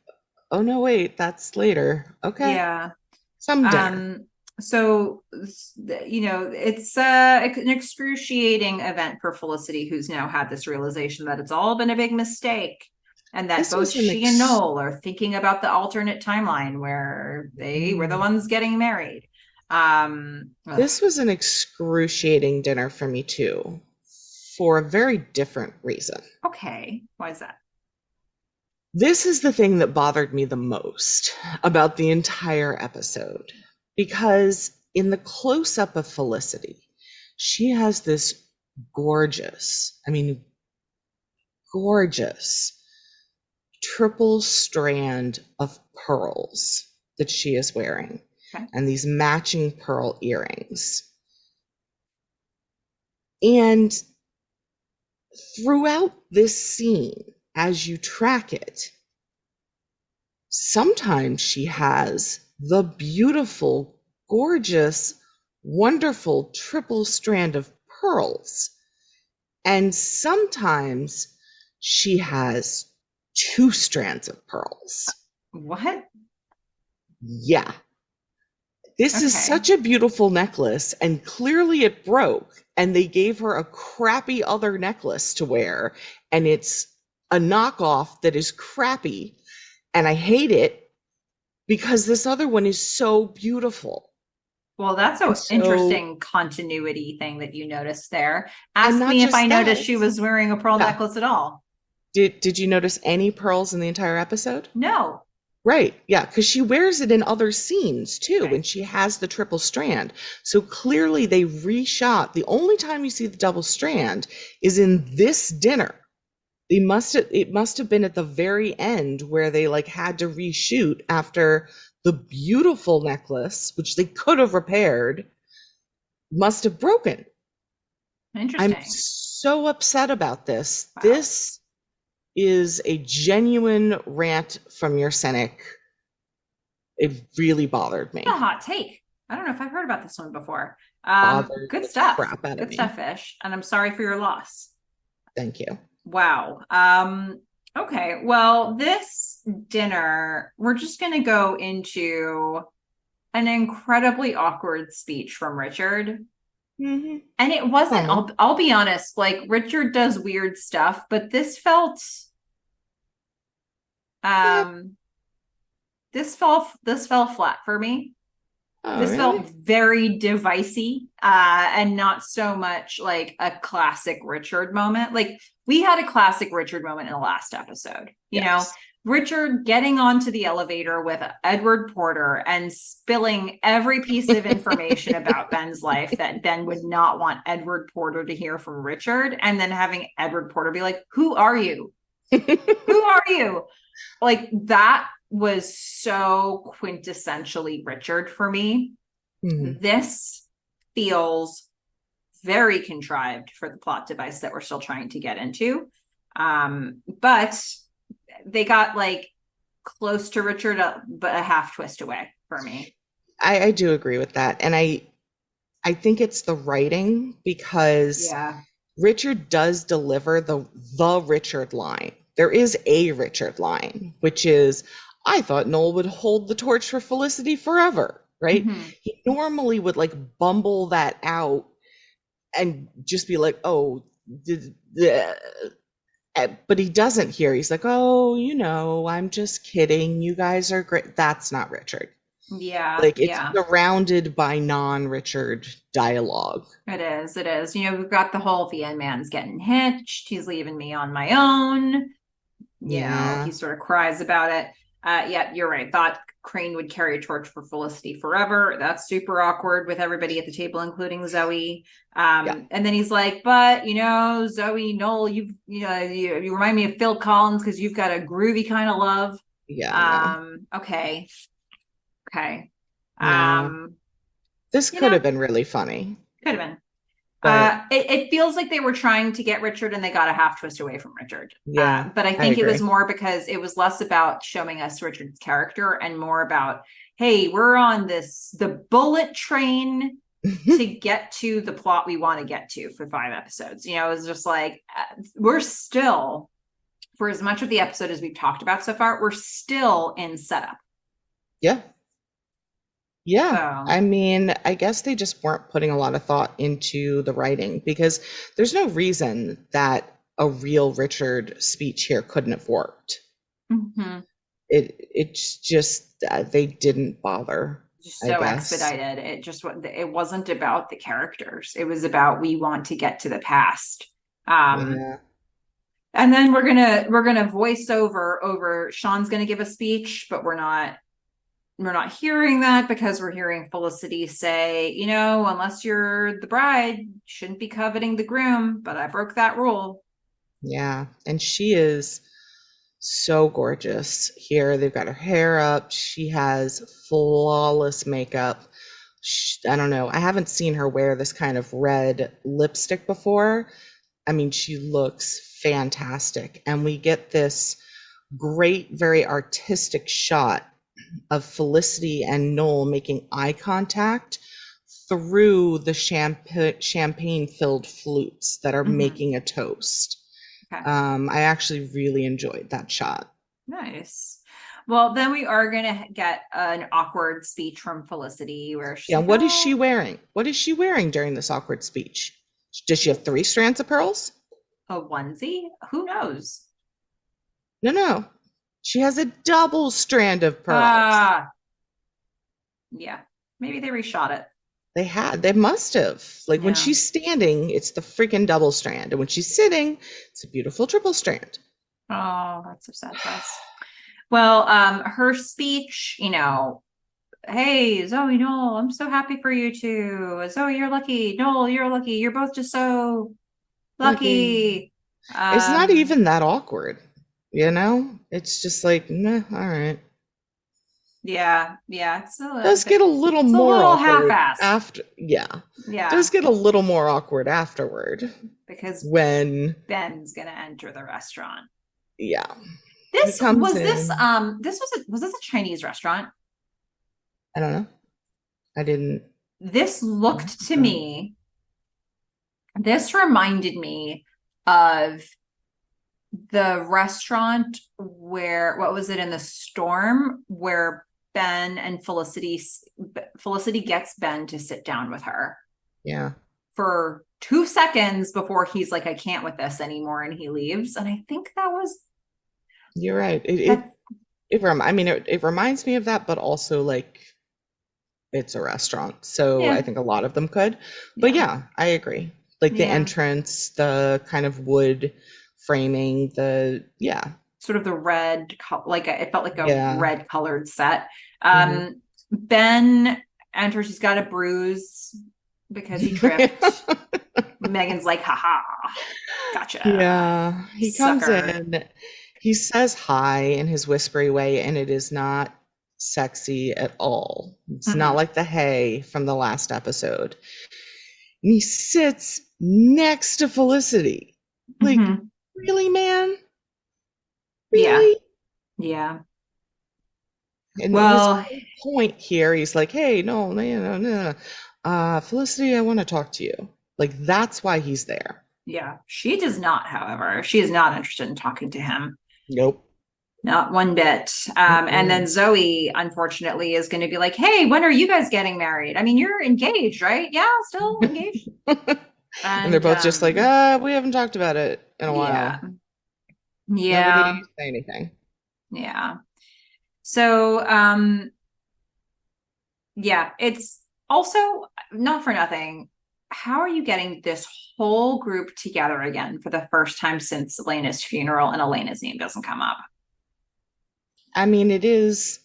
"Oh no, wait, that's later." Okay. Yeah. Some dinner. Um, so it's an excruciating event for Felicity, who's now had this realization that it's all been a big mistake, and that This both was an she and Noel are thinking about the alternate timeline where they were the mm, ones getting married. Ugh, this was an excruciating dinner for me too, for a very different reason. okay, why is that? This is the thing that bothered me the most about the entire episode. Because in the close up of Felicity, she has this gorgeous, I mean, gorgeous triple strand of pearls that she is wearing Okay. and these matching pearl earrings. And throughout this scene, as you track it, sometimes she has the beautiful, gorgeous, wonderful triple strand of pearls. And sometimes she has 2 strands of pearls. What? Yeah. This is Okay. such a beautiful necklace, and clearly it broke, and they gave her a crappy other necklace to wear, and it's a knockoff that is crappy, and I hate it because this other one is so beautiful. Well, that's And an so, interesting continuity thing that you noticed there. and Ask not me if I just noticed that. she was wearing a pearl Yeah. necklace at all. Did you notice any pearls in the entire episode? No. Right. Yeah, because she wears it in other scenes too, Right. when she has the triple strand. So clearly they reshot. The only time you see the double strand is in this dinner. It must have been at the very end where they like had to reshoot after the beautiful necklace, which they could have repaired, must have broken. I'm Interesting. so upset about this. Wow. This is a genuine rant from your cynic. It really bothered A me. hot take. I don't know if I've heard about this one before. Bothered Good the stuff. crap out of Good me. stuff, Fish. And I'm sorry for your loss. Thank you. Wow. Okay. Well, this dinner, we're just going to go into an incredibly awkward speech from Richard. Hmm. And it wasn't, Common. I'll be honest, like Richard does weird stuff, but Yeah. um this fell flat for me. Oh, This really? felt very devicey, and not so much like a classic Richard moment. Like we had a classic Richard moment in the last episode, Yes. Richard getting onto the elevator with Edward Porter and spilling every piece of information about Ben's life that Ben would not want Edward Porter to hear from Richard, and then having Edward Porter be like, "Who are you? Who are you?" Like that was so quintessentially Richard for me. Hmm. This feels very contrived for the plot device that we're still trying to get into. But they got like close to Richard, but a half twist away for me. I do agree with that. And I think it's the writing because Yeah. Richard does deliver the Richard line. There is a Richard line, which is, I thought Noel would hold the torch for Felicity forever, right? Mm-hmm. He normally would like bumble that out and just be like, oh, but he doesn't here. He's like, oh, I'm just kidding. You guys are great. That's not Richard. Yeah. Like it's Yeah. surrounded by non-Richard dialogue. It is. It is. We've got the whole the end man's getting hitched. He's leaving me on my own. He Yeah. sort of cries about it. Yeah, you're right. Thought Crane would carry a torch for Felicity forever. That's super awkward with everybody at the table, including Zoe. Yeah. And then he's like, but Zoe, Noel, you remind me of Phil Collins because you've got a groovy kind of love. Yeah, I know. Okay. Okay. Yeah. This You could know, have been really funny, could have been. but It feels like they were trying to get Richard and they got a half twist away from Richard. yeah, But I I think it was agree. more because it was less about showing us Richard's character and more about, hey, we're on the bullet train to get to the plot we want to get to for 5 episodes. It was just like, we're still, for as much of the episode as we've talked about so far, we're still in setup. Yeah. Yeah. So, I mean, I guess they just weren't putting a lot of thought into the writing because there's no reason that a real Richard speech here couldn't have worked. mhm. It's just they didn't bother, Just I so guess. expedited. It wasn't about the characters. It was about we want to get to the past. Um, Yeah. and then we're gonna voice over Sean's gonna give a speech, but we're not hearing that because we're hearing Felicity say, unless you're the bride, you shouldn't be coveting the groom, but I broke that rule. Yeah. And she is so gorgeous here. They've got her hair up. She has flawless makeup. I don't know. I haven't seen her wear this kind of red lipstick before. I mean, she looks fantastic. And we get this great, very artistic shot of Felicity and Noel making eye contact through the champagne filled flutes that are Mm-hmm. making a toast. Okay. I actually really enjoyed that shot. Nice. Well, then we are going to get an awkward speech from Felicity where she's Yeah, like, what is she oh, wearing? What is she wearing during this awkward speech? Does she have 3 strands of pearls? a onesie? Who knows? No, no. She has a double strand of pearls. Ah, yeah. Maybe they reshot it. They must have. Like when Yeah. she's standing, it's the freaking double strand. And when she's sitting, it's a beautiful triple strand. Oh, that's so sad for us. Well, her speech, hey, Zoe, Noel, I'm so happy for you two. Zoe, you're lucky. Noel, you're lucky. You're both just so Lucky. lucky. It's not Um, even that awkward, you know? It's just like, meh, all right. yeah, Does get a little it's a more little awkward half-assed. after, yeah. Does Yeah, get a little more awkward afterward because when, Ben's gonna enter the restaurant. yeah, he This comes was this in. this was this a Chinese restaurant? I don't know. I didn't. This looked to me, this reminded me of the restaurant where what was it in the storm where Ben and Felicity gets Ben to sit down with her Yeah, for 2 seconds before he's like, I can't with this anymore, and he leaves. And I think that was you're right. that. I mean, it reminds me of that, but also like it's a restaurant. So I Yeah, think a lot of them could. But yeah, yeah, I agree. Like the yeah. entrance, the kind of wood framing, yeah, Sort of the red, like it felt like a yeah. red colored set. Hmm. Ben enters. He's got a bruise because he tripped. Meghan's like, haha, gotcha, Yeah, he comes sucker. in, he says hi in his whispery way, and it is not sexy at all. It's not Mm-mm. like the hey from the last episode. And he sits next to Felicity. Like, Mm-hmm. really, man? Yeah, Really? yeah. And his Well, whole point here, he's like, hey, no, no, no, no. Felicity, I want to talk to you. Like, that's why he's there. yeah. She does not, however. She is not interested in talking to him. Nope. Not one bit. And then Mm-mm. Zoe, unfortunately, is going to be like, hey, when are you guys getting married? I mean, you're engaged, right? Yeah, still engaged. And they're And both just like, we haven't talked about it in a yeah, while. yeah, Nobody say anything. yeah. So, yeah, it's also not for nothing. How are you getting this whole group together again for the first time since Elena's funeral and Elena's name doesn't come up? I mean, it is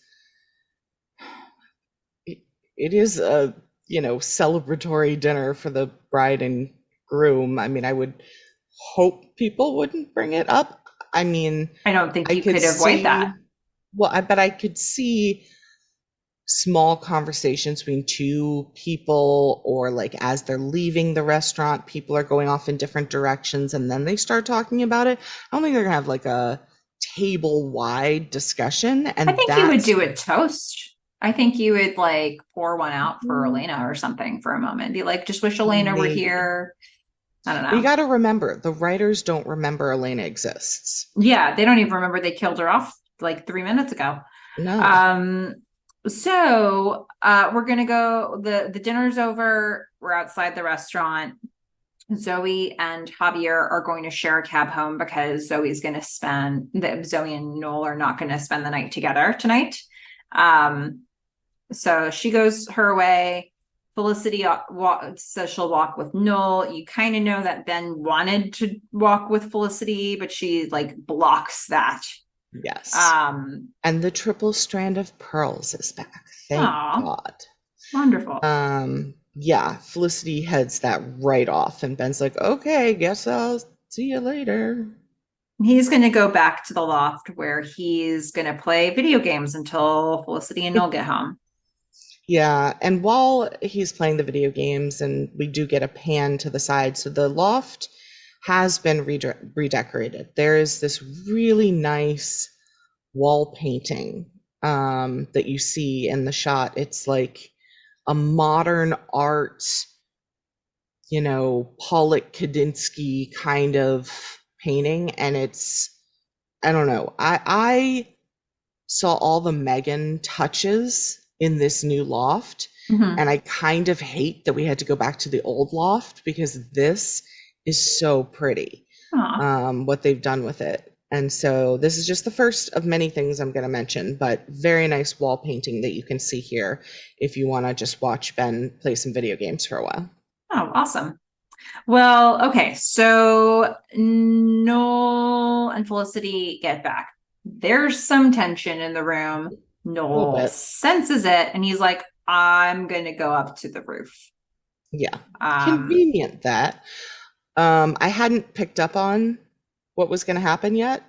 a, celebratory dinner for the bride and groom. I mean, I would hope people wouldn't bring it up. I mean, I don't think I you could could avoid see, that. well, I bet I could see small conversations between two people, or like as they're leaving the restaurant, people are going off in different directions and then they start talking about it. I don't think they're gonna have like a table wide discussion, I and think you would that's do a toast. I think you would like pour one out for Elena or something for a moment. Be like, just wish Elena were maybe. here. I don't But you know. got to remember, the writers don't remember Elena exists. Yeah, they don't even remember they killed her off like 3 minutes ago. No. Um, so we're gonna go. The dinner's over. We're outside the restaurant. Zoe and Javier are going to share a cab home because Zoe and Noel are not going to spend the night together tonight. Um, so she goes her way. Felicity says she'll walk with Noel. You kind of know that Ben wanted to walk with Felicity, but she like blocks that. Yes. Um, And the triple strand of pearls is back. Thank aw, God. wonderful. Yeah, Felicity heads that right off, and Ben's like, okay, guess I'll see you later. He's going to go back to the loft where he's going to play video games until Felicity and Noel get home. Yeah, and while he's playing the video games, and we do get a pan to the side, so the loft has been redecorated. There is this really nice wall painting that you see in the shot. It's like a modern art, Pollock Kandinsky kind of painting, and I don't know. I saw all the Meghan touches in this new loft, Mm-hmm. and I kind of hate that we had to go back to the old loft because this is so pretty, Aw. what they've done with it. And so this is just the first of many things I'm going to mention, but very nice wall painting that you can see here if you want to just watch Ben play some video games for a while. Oh, awesome. Well, okay. So Noel and Felicity get back. There's some tension in the room. A little Noel bit. senses it and he's like, I'm going to go up to the roof. Yeah. Um, Convenient that. I hadn't picked up on what was going to happen yet,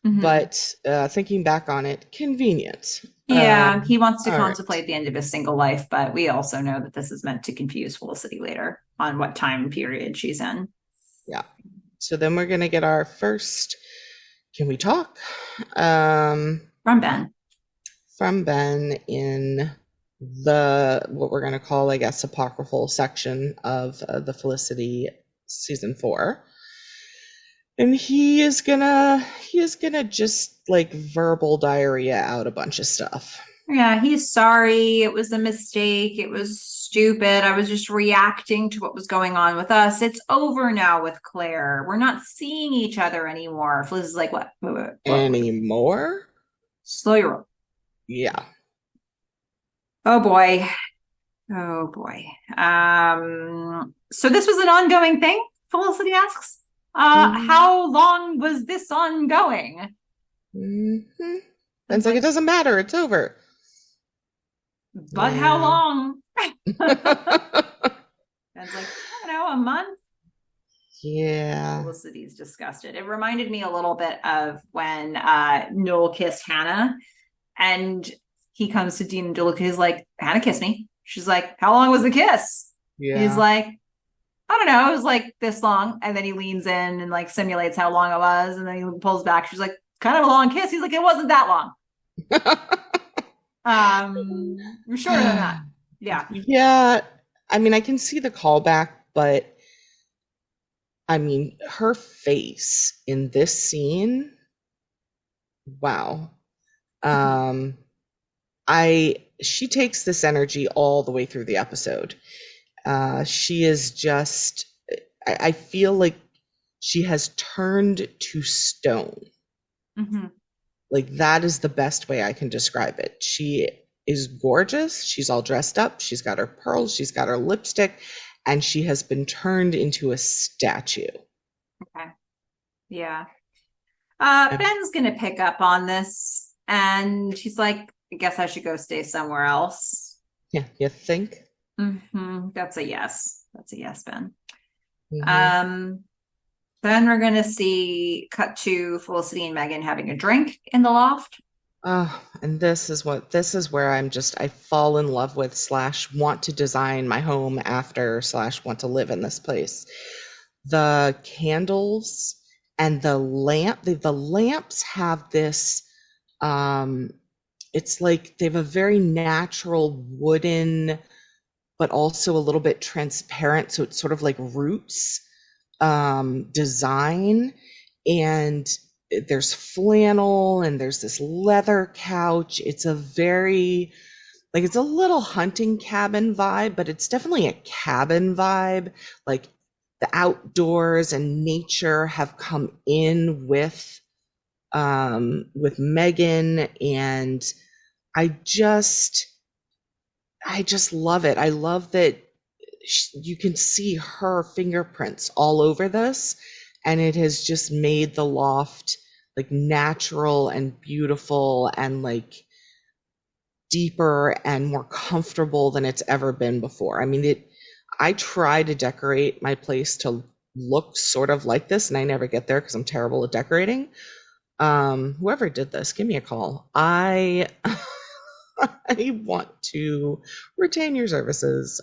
mhm. but thinking back on it, convenient. Yeah, he wants to All right. contemplate the end of his single life, but we also know that this is meant to confuse Felicity later on what time period she's in. Yeah. So then we're going to get our first, can we talk? Um, From Ben. from Ben in what we're going to call, I guess, apocryphal section of the Felicity season 4. And he is gonna just like verbal diarrhea out a bunch of stuff. Yeah, he's sorry. It was a mistake. It was stupid. I was just reacting to what was going on with us. It's over now with Claire. We're not seeing each other anymore. Fliz is like, what? What? Anymore? Slow your roll. Yeah. Oh boy. Oh boy. So this was an ongoing thing, Felicity asks. Mm-hmm. How long was this ongoing? Mm-hmm. Ben's Ben's like, like, it doesn't matter, it's over. but how Yeah. long? Ben's like, I don't know, a month. Yeah. Felicity's disgusted. It reminded me a little bit of when Noel kissed Hannah and he comes to Dean and Deluca. He's like, Hannah kissed me. She's like, how long was the kiss? He's Yeah. like, I don't know. It was like this long. And then he leans in and like simulates how long it was. And then he pulls back. She's like, kind of a long kiss. He's like, it wasn't that long. Shorter than that. Yeah. Yeah. I mean, I can see the callback, but I mean, her face in this scene, wow. Mhm. Um, I she takes this energy all the way through the episode. She is just, I feel like she has turned to stone. Mhm. Like that is the best way I can describe it. She is gorgeous. She's all dressed up. She's got her pearls. She's got her lipstick, and she has been turned into a statue. Okay. Yeah. And Ben's gonna pick up on this, and she's like, "I guess I should go stay somewhere else." yeah, you think? That's a yes. That's a yes, Ben. Hmm. Um, then we're gonna see cut to Felicity and Meghan having a drink in the loft. And this is where I fall in love with slash want to design my home after slash want to live in this place. The candles and the lamps have this, um, it's like they have a very natural wooden, but also a little bit transparent. So it's sort of like roots, design. And there's flannel and there's this leather couch. It's a very, like, it's a little hunting cabin vibe, but it's definitely a cabin vibe. Like the outdoors and nature have come in with Meghan, and I just I just love it. I love that you can see her fingerprints all over this, and it has just made the loft like natural and beautiful and like deeper and more comfortable than it's ever been before. I mean, I try to decorate my place to look sort of like this, and I never get there because I'm terrible at decorating. Whoever did this, give me a call. I want to retain your services.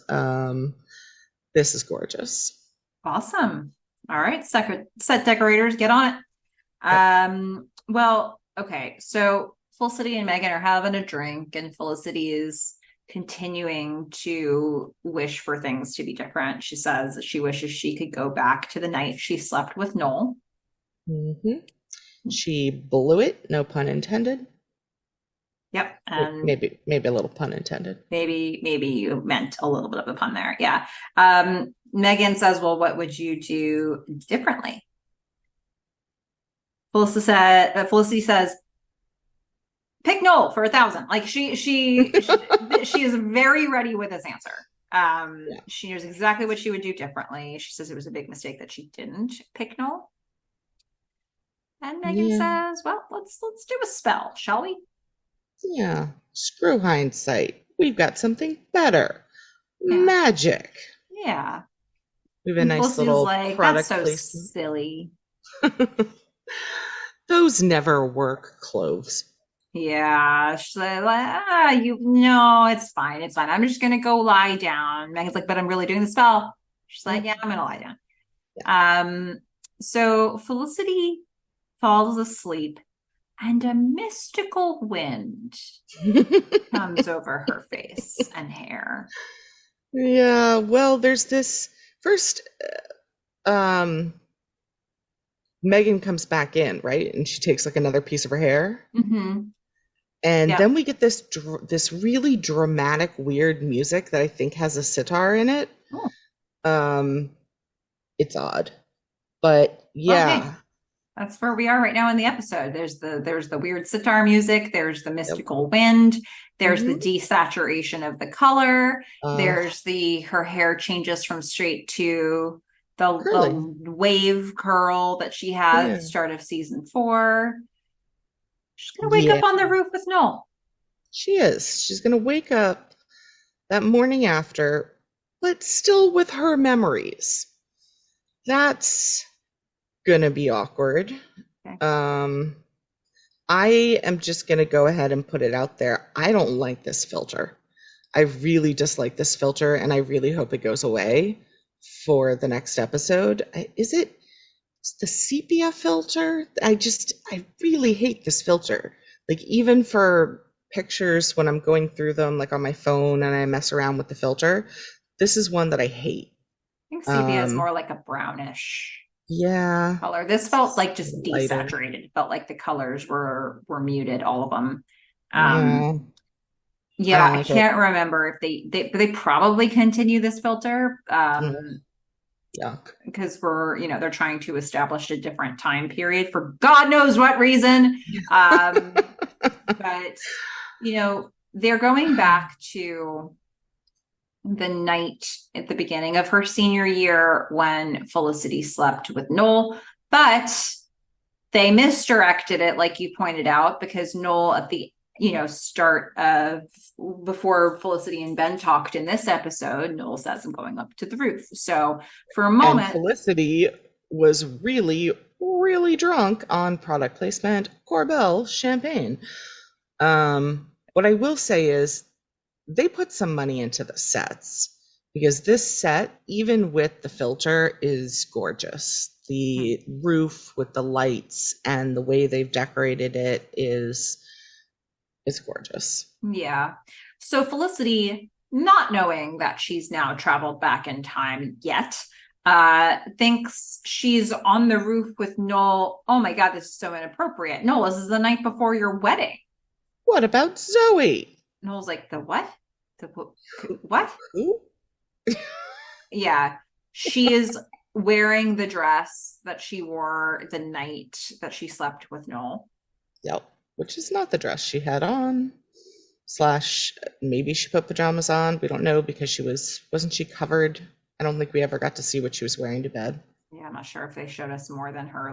This is gorgeous. Awesome. All right, set decorators, get on it. Yep. Well, okay. So Felicity and Meghan are having a drink, and Felicity is continuing to wish for things to be different. She says that she wishes she could go back to the night she slept with Noel. Hmm. She blew it, no pun intended. Yep. And Maybe a little pun intended. maybe you meant a little bit of a pun there. Yeah. Meghan says, well, what would you do differently? Felicity says, pick Noel for 1,000. Like she is very ready with this answer. Yeah. She knows exactly what she would do differently. She says it was a big mistake that she didn't pick Noel. And Meghan Yeah. says, well, let's do a spell, shall we? Yeah. Screw hindsight. We've got something better. Yeah. Magic. Yeah. We have a And nice Felicity's little like, that's product so placement. silly. Those never work, cloves. Yeah, she's like, you no, it's fine, it's fine. I'm just gonna go lie down. Megan's like, but I'm really doing the spell. She's like, yeah, I'm gonna lie down. So Felicity falls asleep, and a mystical wind comes over her face and hair. Yeah, well, there's this first Megan comes back in, right? And she takes like another piece of her hair. Mm-hmm. And Yeah. then we get this really dramatic, weird music that I think has a sitar in it. Oh. Um, it's odd, but Well, hey, yeah. that's where we are right now in the episode. There's the weird sitar music, there's the Yep. mystical wind, there's the Hmm. desaturation of the color, Uh, there's her hair changes from straight to Curly. the wave curl that she had at Yeah. the start of season 4. She's gonna wake Yeah, up on the roof with Noel. she is. She's gonna wake up that morning after, but still with her memories. That's gonna be awkward. Okay. Um, I am just gonna go ahead and put it out there. I don't like this filter. I really dislike this filter, and I really hope it goes away for the next episode. Is it the sepia filter? I really hate this filter. Like, even for pictures when I'm going through them, like on my phone, and I mess around with the filter, this is one that I hate. I think sepia is more like a brownish Yeah, color. This felt like just lighter. desaturated. It felt like the colors were muted, all of them. Yeah, I Yeah, don't I like it. can't remember if they probably continue this filter Ugh, yuck. because they're trying to establish a different time period for God knows what reason. But they're going back to the night at the beginning of her senior year when Felicity slept with Noel, but they misdirected it, like you pointed out, because Noel at the start of before Felicity and Ben talked in this episode, Noel says I'm going up to the roof. So for a And moment, Felicity was really, really drunk on product placement Corbel champagne. What I will say is they put some money into the sets because this set, even with the filter, is gorgeous. The roof with the lights and the way they've decorated it is gorgeous. yeah. So Felicity, not knowing that she's now traveled back in time yet, thinks she's on the roof with Noel. Oh my God, this is so inappropriate. Noel, this is the night before your wedding. What about Zoe? Noel's like, the what? What? Who? Yeah. She is wearing the dress that she wore the night that she slept with Noel. Yep, which is not the dress she had on. Slash, maybe she put pajamas on. We don't know because wasn't she covered? I don't think we ever got to see what she was wearing to bed. Yeah, I'm not sure if they showed us more than her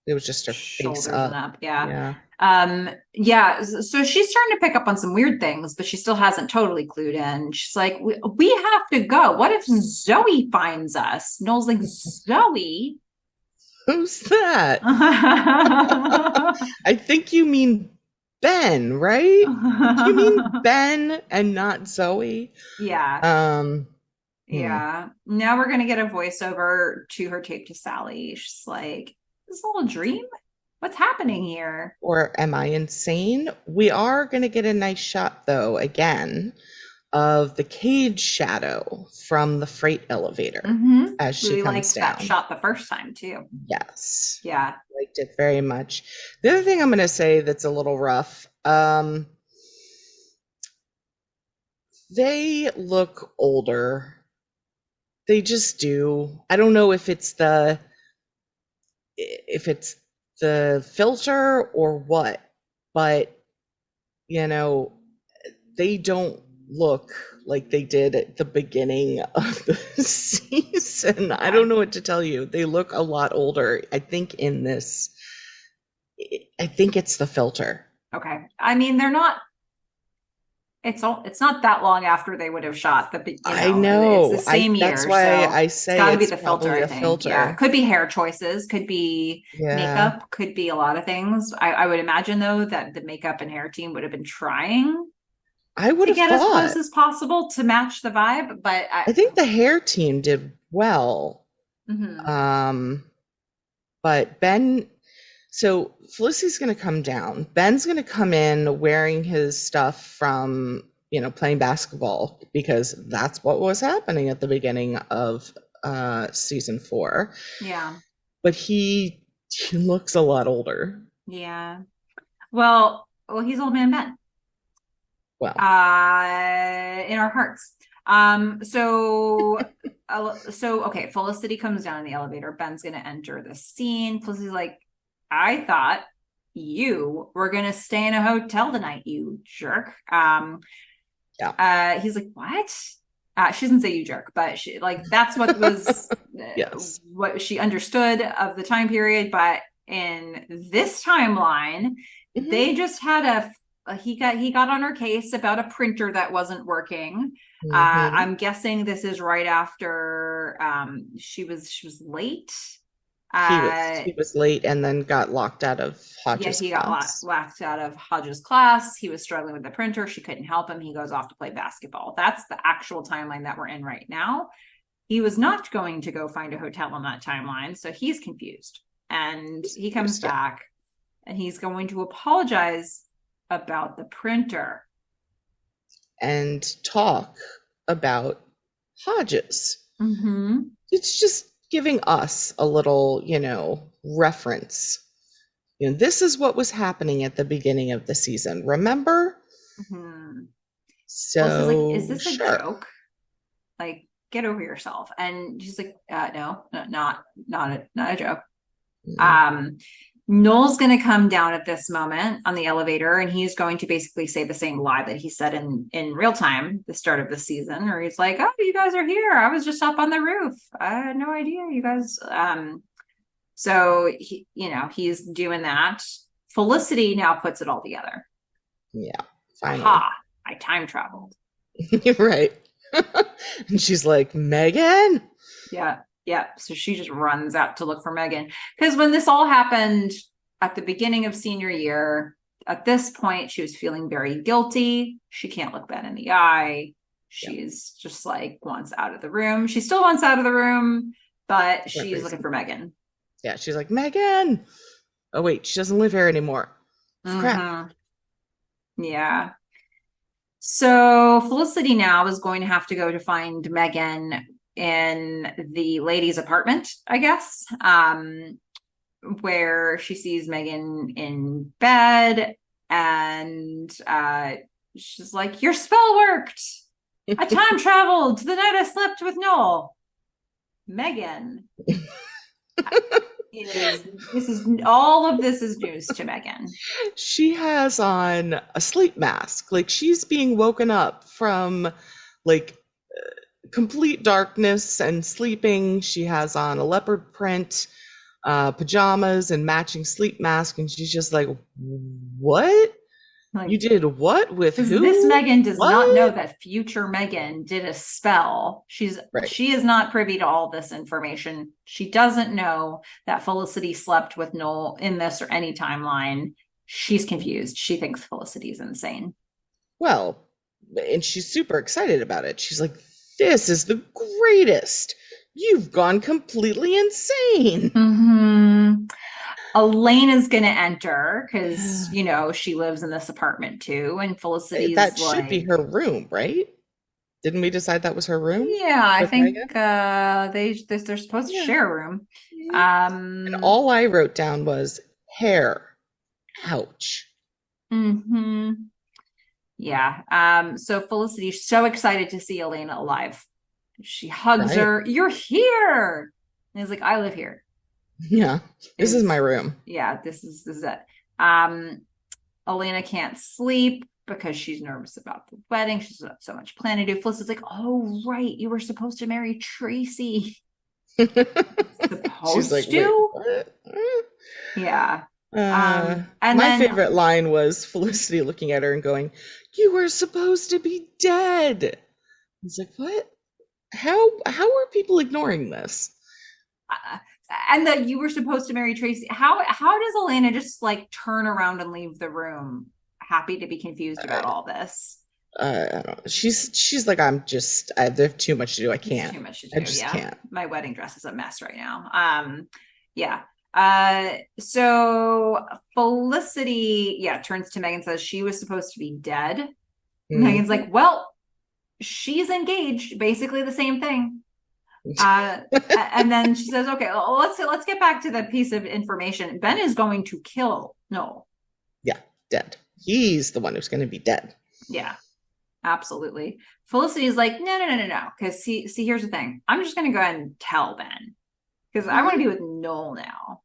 It was just her shoulders face and up. up. Yeah. Yeah. Yeah. So she's starting to pick up on some weird things, but she still hasn't totally clued in. She's like, we have to go. What if Zoe finds us? Noel's like, Zoe? Who's that? I think you mean Ben, right? You mean Ben and not Zoe? Yeah. Yeah. Now we're gonna get a voiceover to her tape to Sally. She's like, "Is this a little dream? What's happening here?" Or am I insane? We are going to get a nice shot, though, again, of the cage shadow from the freight elevator as she Really comes liked that down. shot the first time too. Yes. Yeah. liked it very much. The other thing I'm going to say that's a little rough, they look older. They just do. I don't know if it's the filter or what, but you know, they don't look like they did at the beginning of the season. I Okay. don't know what to tell you. They look a lot older. I think it's the filter. Okay. I mean, they're not, it's not that long after they would have shot I it's the know. I same That's year. why So I it's say got to be it's the filter, probably I a think. Yeah. filter. Could be hair choices, could be Yeah. makeup, could be a lot of things. I would imagine though that the makeup and hair team would have been trying I would to have get as close thought. as possible to match the vibe, but I think the hair team did well. mhm. Um, but Ben, so Felicity's going to come down. Ben's going to come in wearing his stuff from, playing basketball because that's what was happening at the beginning of season 4. Yeah. But he looks a lot older. Yeah. Well, he's old man Ben. Well, In our hearts. So okay, Felicity comes down in the elevator. Ben's gonna enter the scene. Felicity's like, I thought you were gonna stay in a hotel tonight, you jerk. yeah. He's like, what? She doesn't say you jerk, but she like that's what was Yes. what she understood of the time period. But in this timeline, Hmm. they just had he got on her case about a printer that wasn't working. Hmm. I'm guessing this is right after she was late. He was Uh, he was late and then got locked out of yeah, Hodges' he got class. laughed out of Hodge's class. He was struggling with the printer. She couldn't help him. He goes off to play basketball. That's the actual timeline that we're in right now. He was not going to go find a hotel on that timeline, so he's confused. And he comes Yeah. back and he's going to apologize about the printer. And talk about Hodges. Mm-hmm. It's just giving us a little, reference. This is what was happening at the beginning of the season. Remember? Mm-hmm. Felicity's like, is So, this a sure. joke? Like, get over yourself. And she's like, no, not a joke. Mm. Um, Noel's going to come down at this moment on the elevator, and he's going to basically say the same lie that he said in real time, the start of the season, where he's like, "Oh, you guys are here. I was just up on the roof. I had no idea you guys." So he's doing that. Felicity now puts it all together. Yeah, finally. Aha! I time traveled. You're right. And she's like, Meghan? Yeah, yeah. So she just runs out to look for Meghan. Because when this all happened at the beginning of senior year, at this point, she was feeling very guilty. She can't look Ben in the eye. Yeah, She's just like wants out of the room. She still wants out of the room, but different she's looking reason. for Meghan. Yeah, she's like, Meghan! Oh, wait, she doesn't live here anymore. Crap. Mm-hmm. Yeah. So Felicity now is going to have to go to find Meghan in the ladies' apartment, I guess, where she sees Meghan in bed, and she's like, "Your spell worked. I time traveled to the night I slept with Noel." Meghan is this is all of this is news to Meghan. She has on a sleep mask. Like she's being woken up from like complete darkness and sleeping. She has on a leopard print pajamas and matching sleep mask, and she's just like, "What? Like, You did what with because this who? Meghan does not know What?" that future Meghan did a spell. Right. She is not privy to all this information. She doesn't know that Felicity slept with Noel in this or any timeline. She's confused. She thinks Felicity's insane. Well, and she's super excited about it. She's like, "This is the greatest. You've gone completely insane." Mm-hmm. Elena's gonna enter because she lives in this apartment too, and Felicity's That should be like, her room, right? Didn't we decide that was her room Yeah, I with think Meghan? they're supposed to Yeah. share a room. Mhm. And Um, all I wrote down was hair. Ouch. mhm. Yeah. So Felicity's so excited to see Elena alive. She hugs Right. her. You're here. And he's like, I live here. Yeah. This is my Is room. yeah, this is it. Um, Elena can't sleep because she's nervous about the wedding. She's got so much planning to do. Felicity's like, oh right, you were supposed to marry Tracy. She's like, Supposed wait, to? what? Yeah. And My then favorite line was Felicity looking at her and going, "You were supposed to be dead." He's like, "What? How are people ignoring this?" uh, and that you were supposed to marry Tracy. How does Elena just like turn around and leave the room, happy to be confused I, about all this? I don't know. She's like, I have too much to do. I It's can't. too much to I do. just Yeah. can't. My wedding dress is a mess right now. Yeah. So Felicity, yeah, turns to Meghan and says she was supposed to be dead. Meghan's Mhm. like, well, she's engaged, basically the same thing. Uh, and then she says, okay, well, let's get back to the piece of information. Ben is going to kill Noel. Yeah, dead. He's the one who's going to be dead. Yeah, absolutely. Felicity is like, no. Because see, here's the thing. I'm just going to go ahead and tell Ben because I want to Mhm. be with Noel now.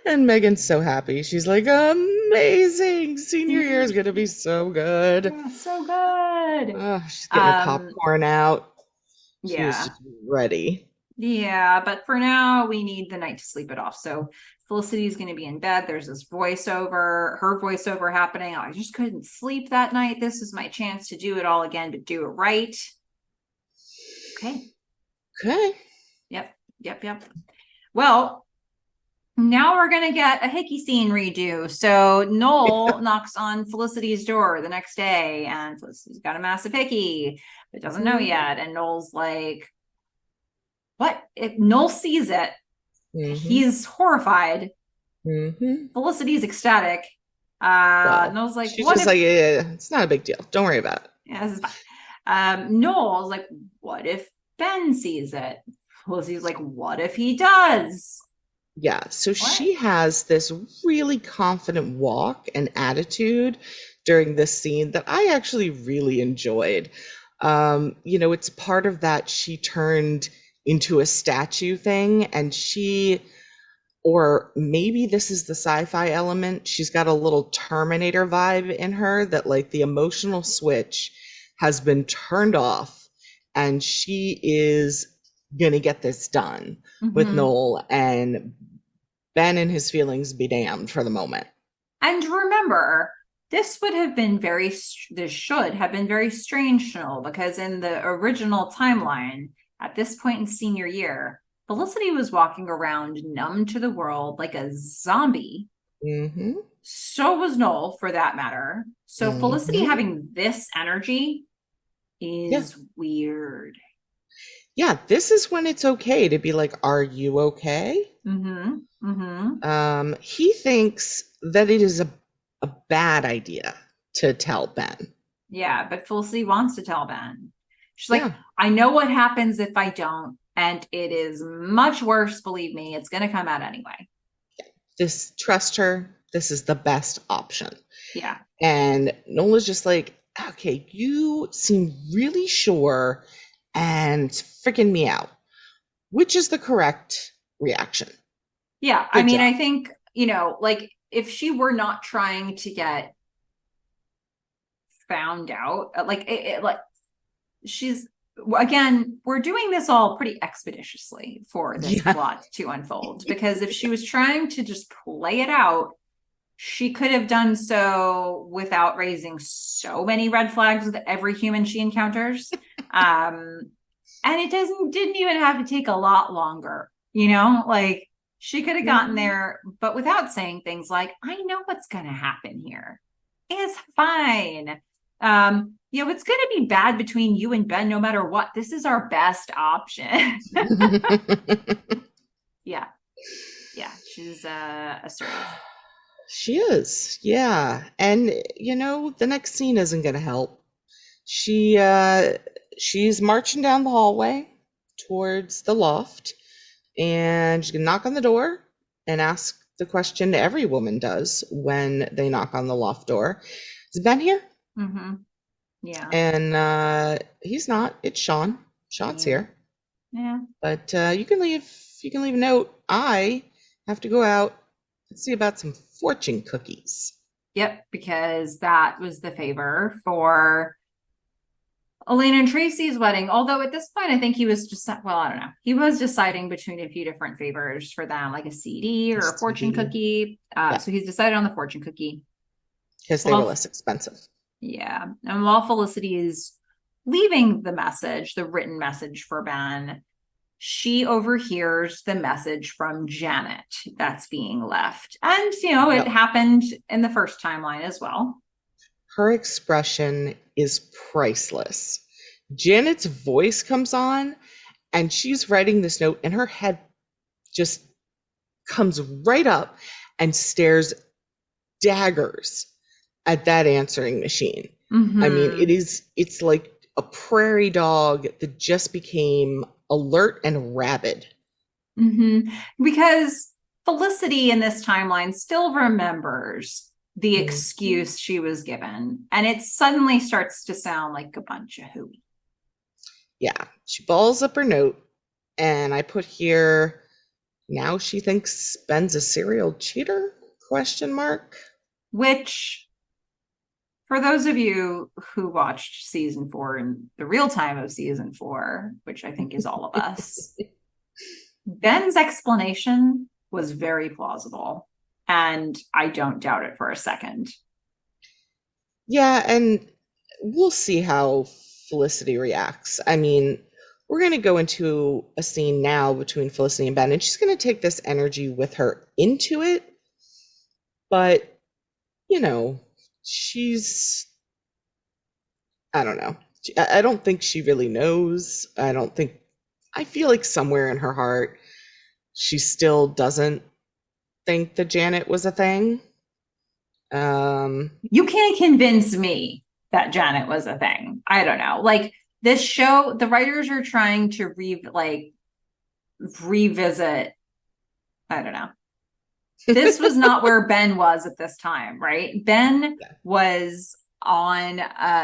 And Megan's so happy. She's like, amazing. Senior year is going to be so good. Yeah, so good. Oh, she's getting her Um, popcorn out. She is yeah, just ready. yeah. But for now, we need the night to sleep it off. So Felicity is going to be in bed. There's this voiceover, her voiceover happening. I just couldn't sleep that night. This is my chance to do it all again, but do it right. Okay. Okay. Yep. Well, now we're gonna get a hickey scene redo. So Noel knocks on Felicity's door the next day, and Felicity's got a massive hickey, but doesn't know yet. And Noel's like, "What?" If Noel sees it, Mm-hmm. he's horrified. Mm-hmm. Felicity's ecstatic. Well, Noel's like, she's "What just like, if?" yeah, it's not a big deal. Don't worry about it. Yeah, this is fine. Noel's like, "What if Ben sees it?" Felicity's like, "What if he does?" Yeah. So What? she has this really confident walk and attitude during this scene that I actually really enjoyed. It's part of that she turned into a statue thing, and or maybe this is the sci-fi element. She's got a little Terminator vibe in her that like the emotional switch has been turned off and she is gonna get this done with Mm-hmm. Noel and Ben and his feelings be damned for the moment. And remember, this should have been very strange to Noel because in the original timeline, at this point in senior year, Felicity was walking around numb to the world like a zombie. Mm-hmm. So was Noel, for that matter. So Felicity Mm-hmm. having this energy Yeah. is weird. Yeah, this is when it's okay to be like, are you okay? Mm-hmm. Mm-hmm. He thinks that it is a bad idea to tell Ben. Yeah, but Felicity wants to tell Ben. She's like, Yeah. I know what happens if I don't, and it is much worse, believe me. It's going to come out anyway. This trust her. This is the best option. Yeah. And Nola's just like, okay, you seem really sure and freaking me out, which is the correct reaction. Yeah. I Good mean, job. I think, like if she were not trying to get found out, like she's, again, we're doing this all pretty expeditiously for this Yeah. plot to unfold because if she was trying to just play it out, she could have done so without raising so many red flags with every human she encounters. And it didn't even have to take a lot longer, like she could have gotten Mhm. there, but without saying things like, I know what's gonna happen here. It's fine. It's gonna be bad between you and Ben no matter what. This is our best option. Yeah, yeah, she's assertive. She is. Yeah. And the next scene isn't going to help. She she's marching down the hallway towards the loft, and she's gonna knock on the door and ask the question every woman does when they knock on the loft door. Is Ben here? Mm-hmm. Yeah. And he's not. It's Sean. Sean's Yeah. here. Yeah. But you can leave a note. I have to go out and see about some fortune cookies. Yep, because that was the favor for Elena and Tracy's wedding. Although at this point, I think he was just, well, I don't know. He was deciding between a few different favors for them, like a CD or a fortune CD. cookie. Yeah, So he's decided on the fortune cookie. because they were Well, less expensive. yeah. And while Felicity is leaving the message, the written message for Ben, she overhears the message from Janet that's being left. And, it Yep. happened in the first timeline as well. Her expression is priceless. Janet's voice comes on, and she's writing this note, and her head just comes right up and stares daggers at that answering machine. I mean, Mm-hmm. it's like a prairie dog that just became alert and rabid. Mm-hmm. Because Felicity in this timeline still remembers the Mhm. excuse she was given, and it suddenly starts to sound like a bunch of hooey. Yeah, she balls up her note, and I put here, now she thinks Ben's a serial cheater? Question mark. Which, for those of you who watched season 4 in the real time of season 4, which I think is all of us, Ben's explanation was very plausible. And I don't doubt it for a second. Yeah, and we'll see how Felicity reacts. I mean, we're going to go into a scene now between Felicity and Ben, and she's going to take this energy with her into it. But, you know, she's, I don't know. I don't think she really knows. I feel like somewhere in her heart, she still doesn't think that Janet was a thing. Um, You can't convince me that Janet was a thing. I don't know. Like this show, the writers are trying to revisit. I don't know. This was not where Ben was at this time, right? Ben yeah. was on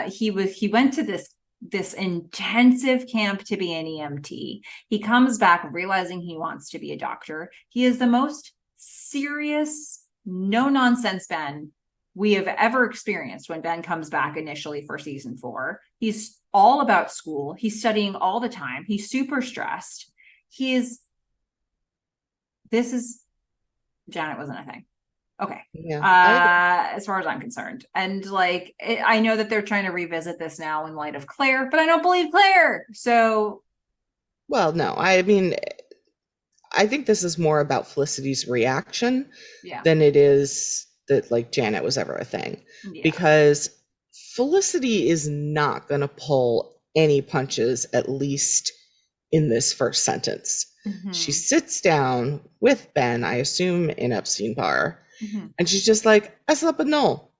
he went to this intensive camp to be an EMT. He comes back realizing he wants to be a doctor. He is the most serious, no nonsense Ben we have ever experienced when Ben comes back initially for season 4. He's all about school. He's studying all the time. He's super stressed. He is this is Janet wasn't a thing. Okay. Yeah, I agree. As far as I'm concerned. And I know that they're trying to revisit this now in light of Claire, but I don't believe Claire. So, Well, no, I mean, I think this is more about Felicity's reaction yeah. than it is that like Janet was ever a thing. Yeah. Because Felicity is not going to pull any punches, at least in this first sentence. She Mm-hmm. sits down with Ben, I assume in Epstein Bar, Mm-hmm. and she's just like, I slept with Noel,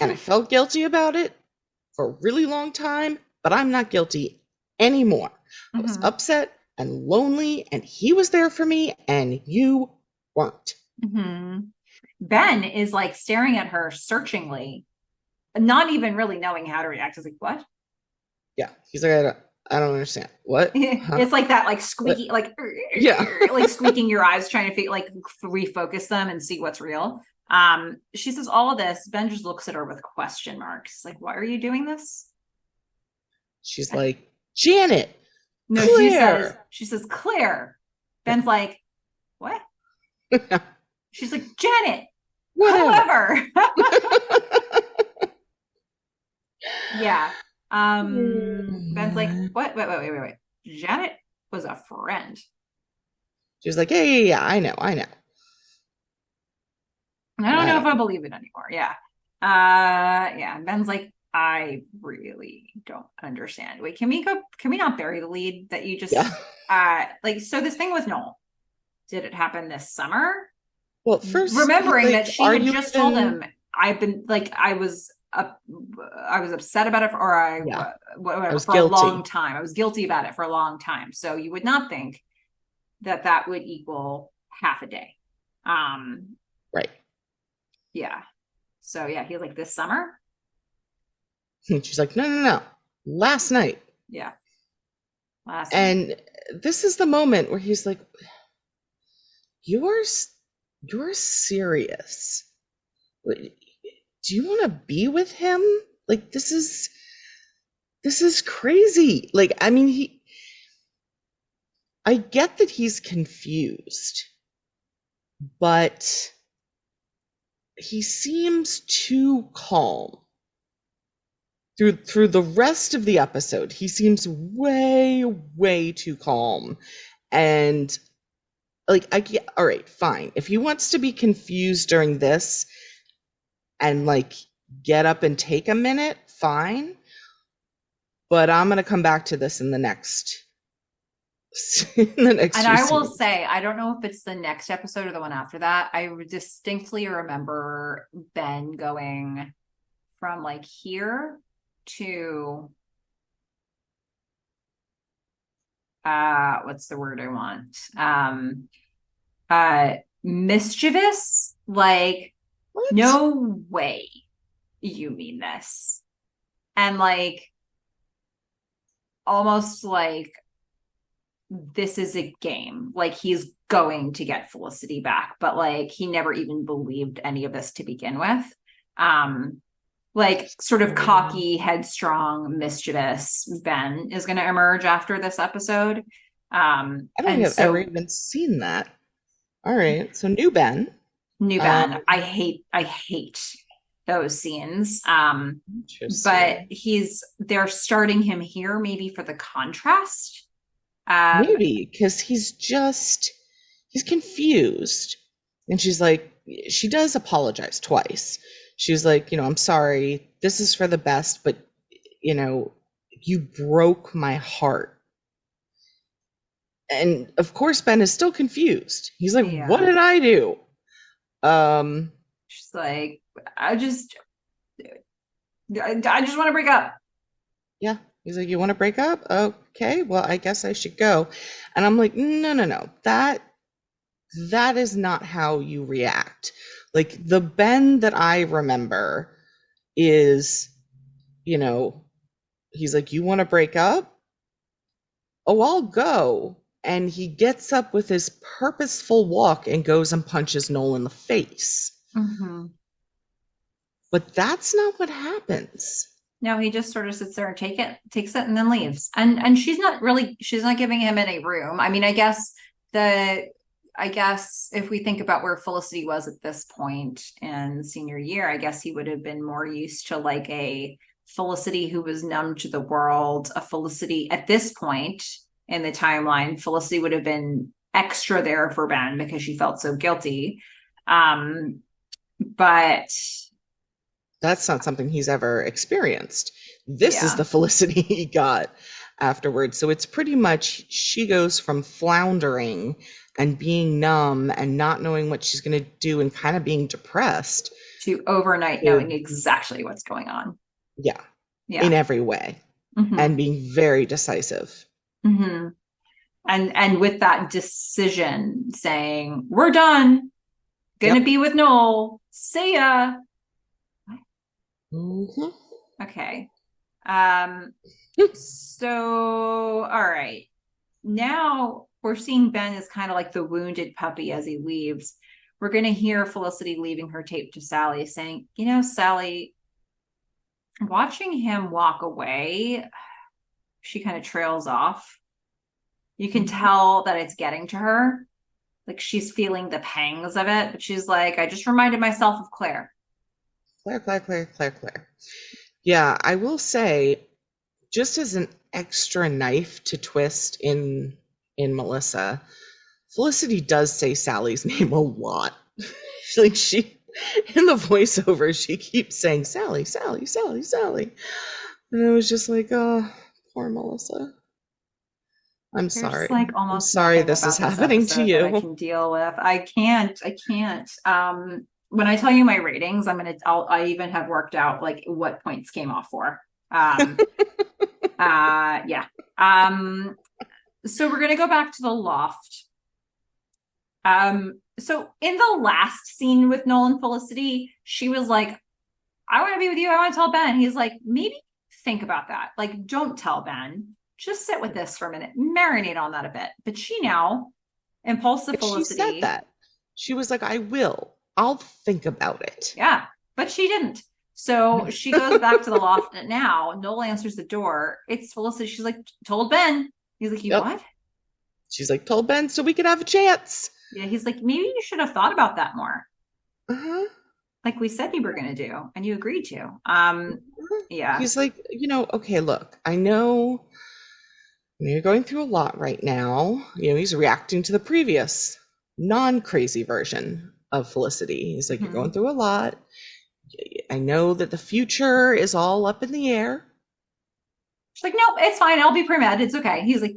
and I felt guilty about it for a really long time, but I'm not guilty anymore. I was Mm-hmm. upset and lonely, and he was there for me, and you weren't. Mm-hmm. Ben is like staring at her searchingly, not even really knowing how to react. He's like, what? Yeah, he's like, I don't understand. What? Huh? It's like that, like What? squeaky, like Yeah. like squeaking your eyes, trying to like refocus them and see what's real. She says all of this. Ben just looks at her with question marks. Like, why are you doing this? She's like, Janet, No, Claire. she says, Claire. Yeah. Ben's like, what? She's like, Janet, Whatever. whoever. Yeah. Ben's like, what? Wait. Janet was a friend. She's like, yeah, I know. I don't I know if don't I know. believe it anymore. Yeah. Yeah. Ben's like, I really don't understand. Wait, can we not bury the lead that you Yeah. just so this thing with Noel, did it happen this summer? Well, first, Remembering that like, she are had you just told even? him I've been like I was I was upset about it, or Yeah, I whatever, was for a long guilty. time. I was guilty about it for a long time. So you would not think that that would equal half a day. Um, Right. yeah. So yeah, he's like this summer. And she's like, no, no, no. Last night. Yeah, last night. And this is the moment where he's like, you're you're serious. Do you want to be with him? Like this is crazy. Like, I mean, I get that he's confused, but he seems too calm. Through the rest of the episode, he seems way, way too calm. And like, I get, all right, fine. If he wants to be confused during this and like get up and take a minute, fine. But I'm gonna come back to this in the next in the next And few I will scenes. say, I don't know if it's the next episode or the one after that. I distinctly remember Ben going from like here to what's the word I want? Uh mischievous, like What? no way you mean this. And like almost like this is a game. Like he's going to get Felicity back, but like he never even believed any of this to begin with. Um, like sort of Um, cocky, headstrong, mischievous Ben is going to emerge after this episode. I don't think And I've ever so even seen that. All right, so new Ben. new Um, Ben, I hate those scenes. But Interesting. they're starting him here maybe for the contrast. Um, Maybe because he's confused. And she's like, she does apologize twice. She's like, I'm sorry. This is for the best, but you know, you broke my heart. And of course, Ben is still confused. He's like, what yeah. did I do? Um, She's like, I just I just want to break up. yeah. He's like, you want to break up? Okay, well, I guess I should go. And I'm like, no, no, no. That is not how you react. Like the Ben that I remember is, you know, he's like, you want to break up? Oh, I'll go. And he gets up with his purposeful walk and goes and punches Noel in the face. Mm-hmm. But that's not what happens. No, he just sort of sits there and takes it, and then leaves. And she's not giving him any room. I mean, the I guess if we think about where Felicity was at this point in senior year, I guess he would have been more used to like a Felicity who was numb to the world, a Felicity at this point in the timeline. Felicity would have been extra there for Ben because she felt so guilty. Um, but That's not something he's ever experienced. This is yeah. the Felicity he got afterwards. So it's pretty much she goes from floundering and being numb and not knowing what she's going to do and kind of being depressed To overnight to, knowing exactly what's going on. yeah, in Yeah. every way Mm-hmm. and being very decisive. Mm-hmm. And with that decision saying, we're done, gonna Yep. be with Noel. See ya. Hmm. Okay. So all right. Now we're seeing Ben as kind of like the wounded puppy as he leaves. We're gonna hear Felicity leaving her tape to Sally saying, Sally, watching him walk away, she kind of trails off. You can tell that it's getting to her. Like she's feeling the pangs of it, but she's like, I just reminded myself of Claire. Claire, Claire, Claire, Claire, Claire. Yeah, I will say, just as an extra knife to twist in Melissa, Felicity does say Sally's name a lot. Like she in the voiceover, she keeps saying Sally, Sally, Sally, Sally. And I was just like, oh, poor Melissa. I'm There's sorry. like I'm almost sorry nothing this is about this happening to episode that I you. can deal with. I can't. when I tell you my ratings, I even have worked out like what points came off for. Yeah. So we're gonna go back to the loft. So in the last scene with Noel and Felicity, she was like, I want to be with you. I want to tell Ben. He's like, maybe think about that. Like, don't tell Ben. Just sit with this for a minute, marinate on that a bit. But she now, impulsive But she said Felicity, that. She was like, I will. I'll think about it. yeah, but she didn't. So she goes back to the loft. And now Noel answers the door. It's Felicity. She's like, told Ben. He's like, you Yep. what? She's like, told Ben so we could have a chance. Yeah, he's like, maybe you should have thought about that more. Uh-huh. Like we said you were going to do, and you agreed to. Yeah. He's like, okay, look, I know you're going through a lot right now. He's reacting to the previous non-crazy version of Felicity. He's like, you're going through a lot. I know that the future is all up in the air. She's like, nope, it's fine. I'll be pre-med. It's okay. He's like,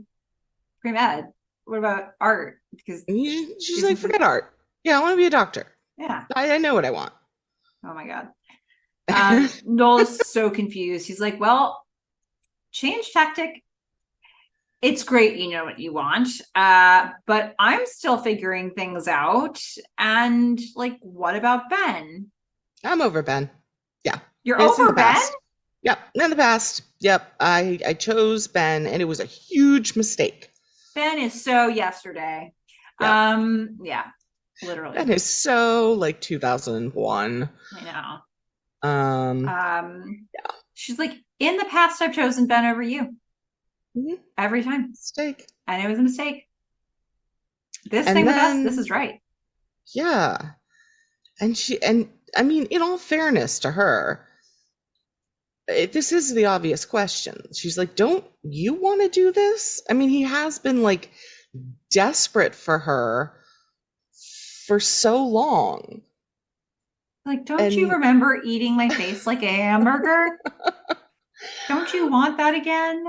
pre-med? What about art? Because she's like, forget art. Yeah, I want to be a doctor. Yeah. I know what I want. Oh my God. Noel is so confused. He's like, well, change tactic. It's great, you know what you want. But I'm still figuring things out. And like, what about Ben? I'm over Ben. Yeah. You're over Ben? Yep. In the past. Yep. I chose Ben and it was a huge mistake. Ben is so yesterday. Yep. Yeah. Literally. Ben is so like 2001. I know. Yeah. She's like, in the past, I've chosen Ben over you. Mm-hmm. Every time. Mistake. And it was a mistake. This thing with us, this is right. Yeah. And I mean, in all fairness to her, this is the obvious question. She's like, don't you want to do this? I mean, he has been like desperate for her for so long. Like, don't you remember eating my face like a hamburger? Don't you want that again?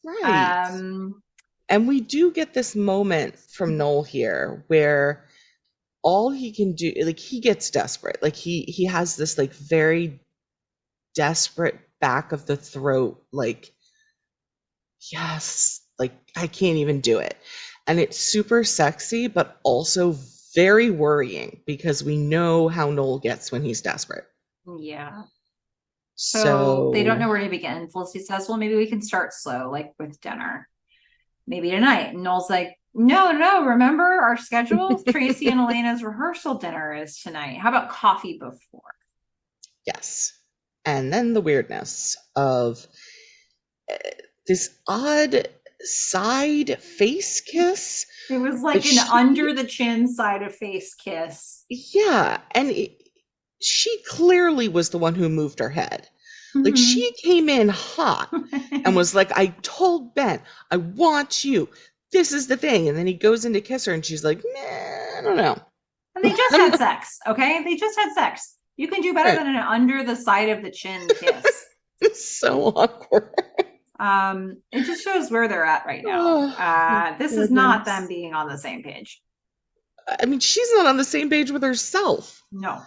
Right. And we do get this moment from Noel here where all he can do, like he gets desperate. Like he has this like very desperate back of the throat, like, yes, like I can't even do it. And it's super sexy, but also very worrying because we know how Noel gets when he's desperate. Yeah. So they don't know where to begin. Felicity says, well, maybe we can start slow, like with dinner. Maybe tonight. And Noel's like, no, remember our schedule? Tracy and Elena's rehearsal dinner is tonight. How about coffee before? Yes. And then the weirdness of this odd side face kiss. It was like an under the chin side of face kiss. Yeah. And she clearly was the one who moved her head. Mm-hmm. Like she came in hot and was like, I told Ben, I want you. This is the thing. And then he goes in to kiss her and she's like, nah, I don't know. And they just had sex. Okay. They just had sex. You can do better than an under the side of the chin kiss. It's so awkward. It just shows where they're at right now. This is not them being on the same page. I mean, she's not on the same page with herself. No.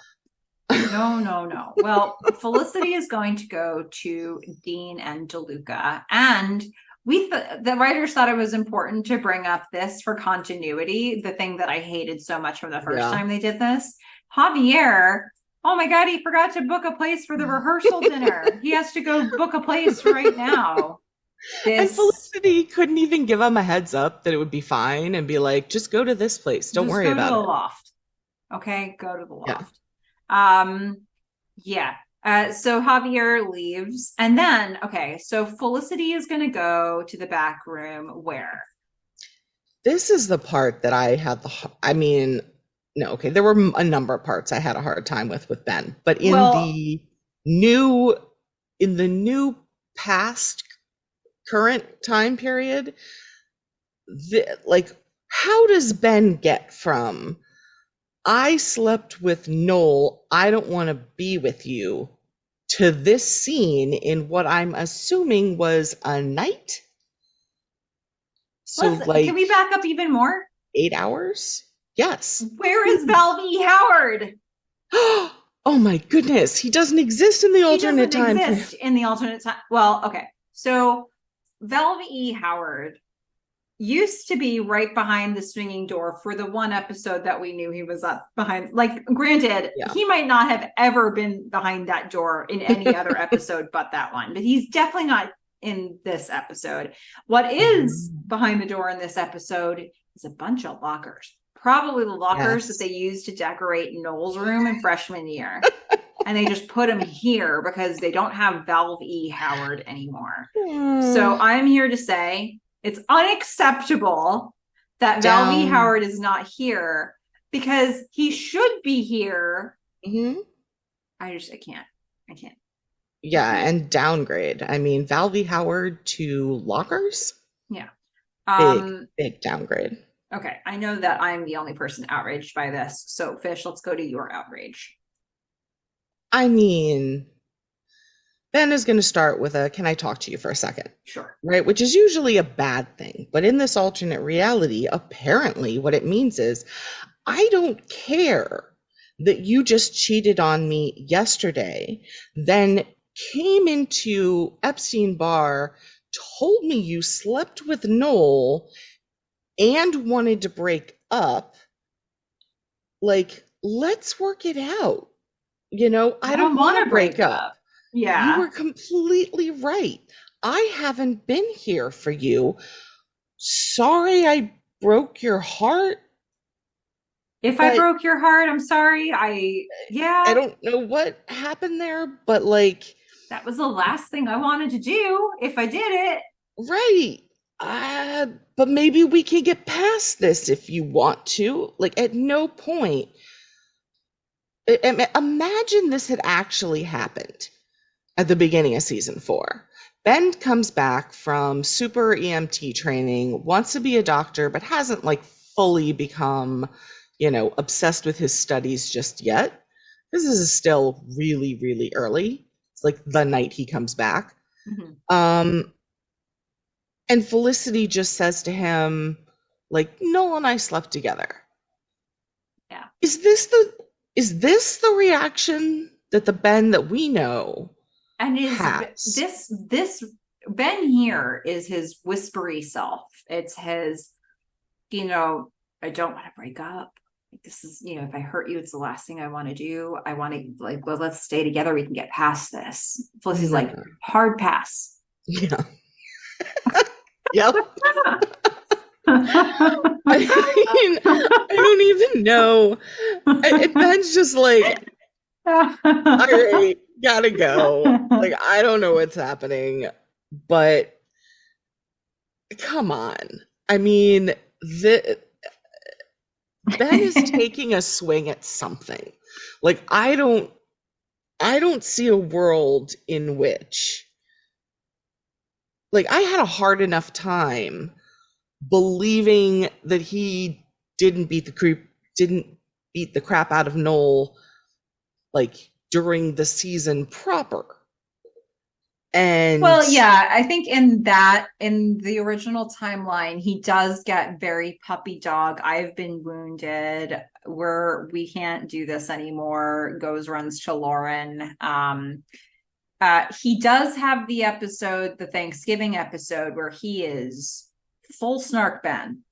Well, Felicity is going to go to Dean and DeLuca. And the writers thought it was important to bring up this for continuity, the thing that I hated so much from the first time they did this. Javier, oh my God, he forgot to book a place for the rehearsal dinner. He has to go book a place right now. And Felicity couldn't even give him a heads up that it would be fine and be like, just go to this place. Don't worry about it. Go to the loft. Okay, go to the loft. Yeah. So Javier leaves. And then, okay, so Felicity is going to go to the back room where? This is the part that I had there were a number of parts I had a hard time with Ben. But in the new past current time period, how does Ben get from I slept with Noel, I don't want to be with you, to this scene in what I'm assuming was a night? So can we back up even more? 8 hours? Yes. Where is Val V. Howard? Oh my goodness, he doesn't exist in the He alternate doesn't time frame. exist in the alternate time. Well, okay. So Velvet E. Howard used to be right behind the swinging door for the one episode that we knew he was up behind. Like, granted, Yeah. he might not have ever been behind that door in any other episode but that one, but he's definitely not in this episode. What is behind the door in this episode is a bunch of lockers. Probably the lockers that Yes. they used to decorate Noel's room in freshman year. And they just put him here because they don't have Valve E. Howard anymore. So I'm here to say it's unacceptable that Valve E. Down. Howard is not here because he should be here. Hmm. I can't. Yeah, and downgrade. I mean, Valvey Howard to lockers? Yeah. Big downgrade. Okay. I know that I'm the only person outraged by this. So, Fish, let's go to your outrage. I mean, Ben is going to start with a, can I talk to you for a second? Sure. Right? Which is usually a bad thing. But in this alternate reality, apparently what it means is, I don't care that you just cheated on me yesterday, then came into Epstein Bar, told me you slept with Noel and wanted to break up. Like, let's work it out. I don't want to break up. Yeah. You were completely right. I haven't been here for you. Sorry I broke your heart. If I broke your heart, I'm sorry. I Yeah, don't know what happened there, but like, that was the last thing I wanted to do if I did it. right. But maybe we can get past this if you want to. Like, at no point. Imagine this had actually happened at the beginning of season 4. Ben comes back from super EMT training, wants to be a doctor, but hasn't like fully become, obsessed with his studies just yet. This is still really, really early. It's like the night he comes back. Mm-hmm. And Felicity just says to him, like, Noel and I slept together. Yeah. Is this the reaction that the Ben that we know and has? This Ben here is his whispery self. It's his, I don't want to break up. This is, if I hurt you, it's the last thing I want to do. I want to, like, well, let's stay together. We can get past this. Felicity's like, hard pass. Yeah. Yep. I mean, I don't even know. Ben's just like, all right, gotta go. Like, I don't know what's happening, but come on. I mean, Ben is taking a swing at something. Like, I don't see a world in which, like, I had a hard enough time believing that he didn't beat the crap out of Noel, like, during the season proper. And well, yeah, I think in the original timeline, he does get very puppy dog. I've been wounded. We can't do this anymore. Runs to Lauren. He does have the Thanksgiving episode where he is full snark Ben.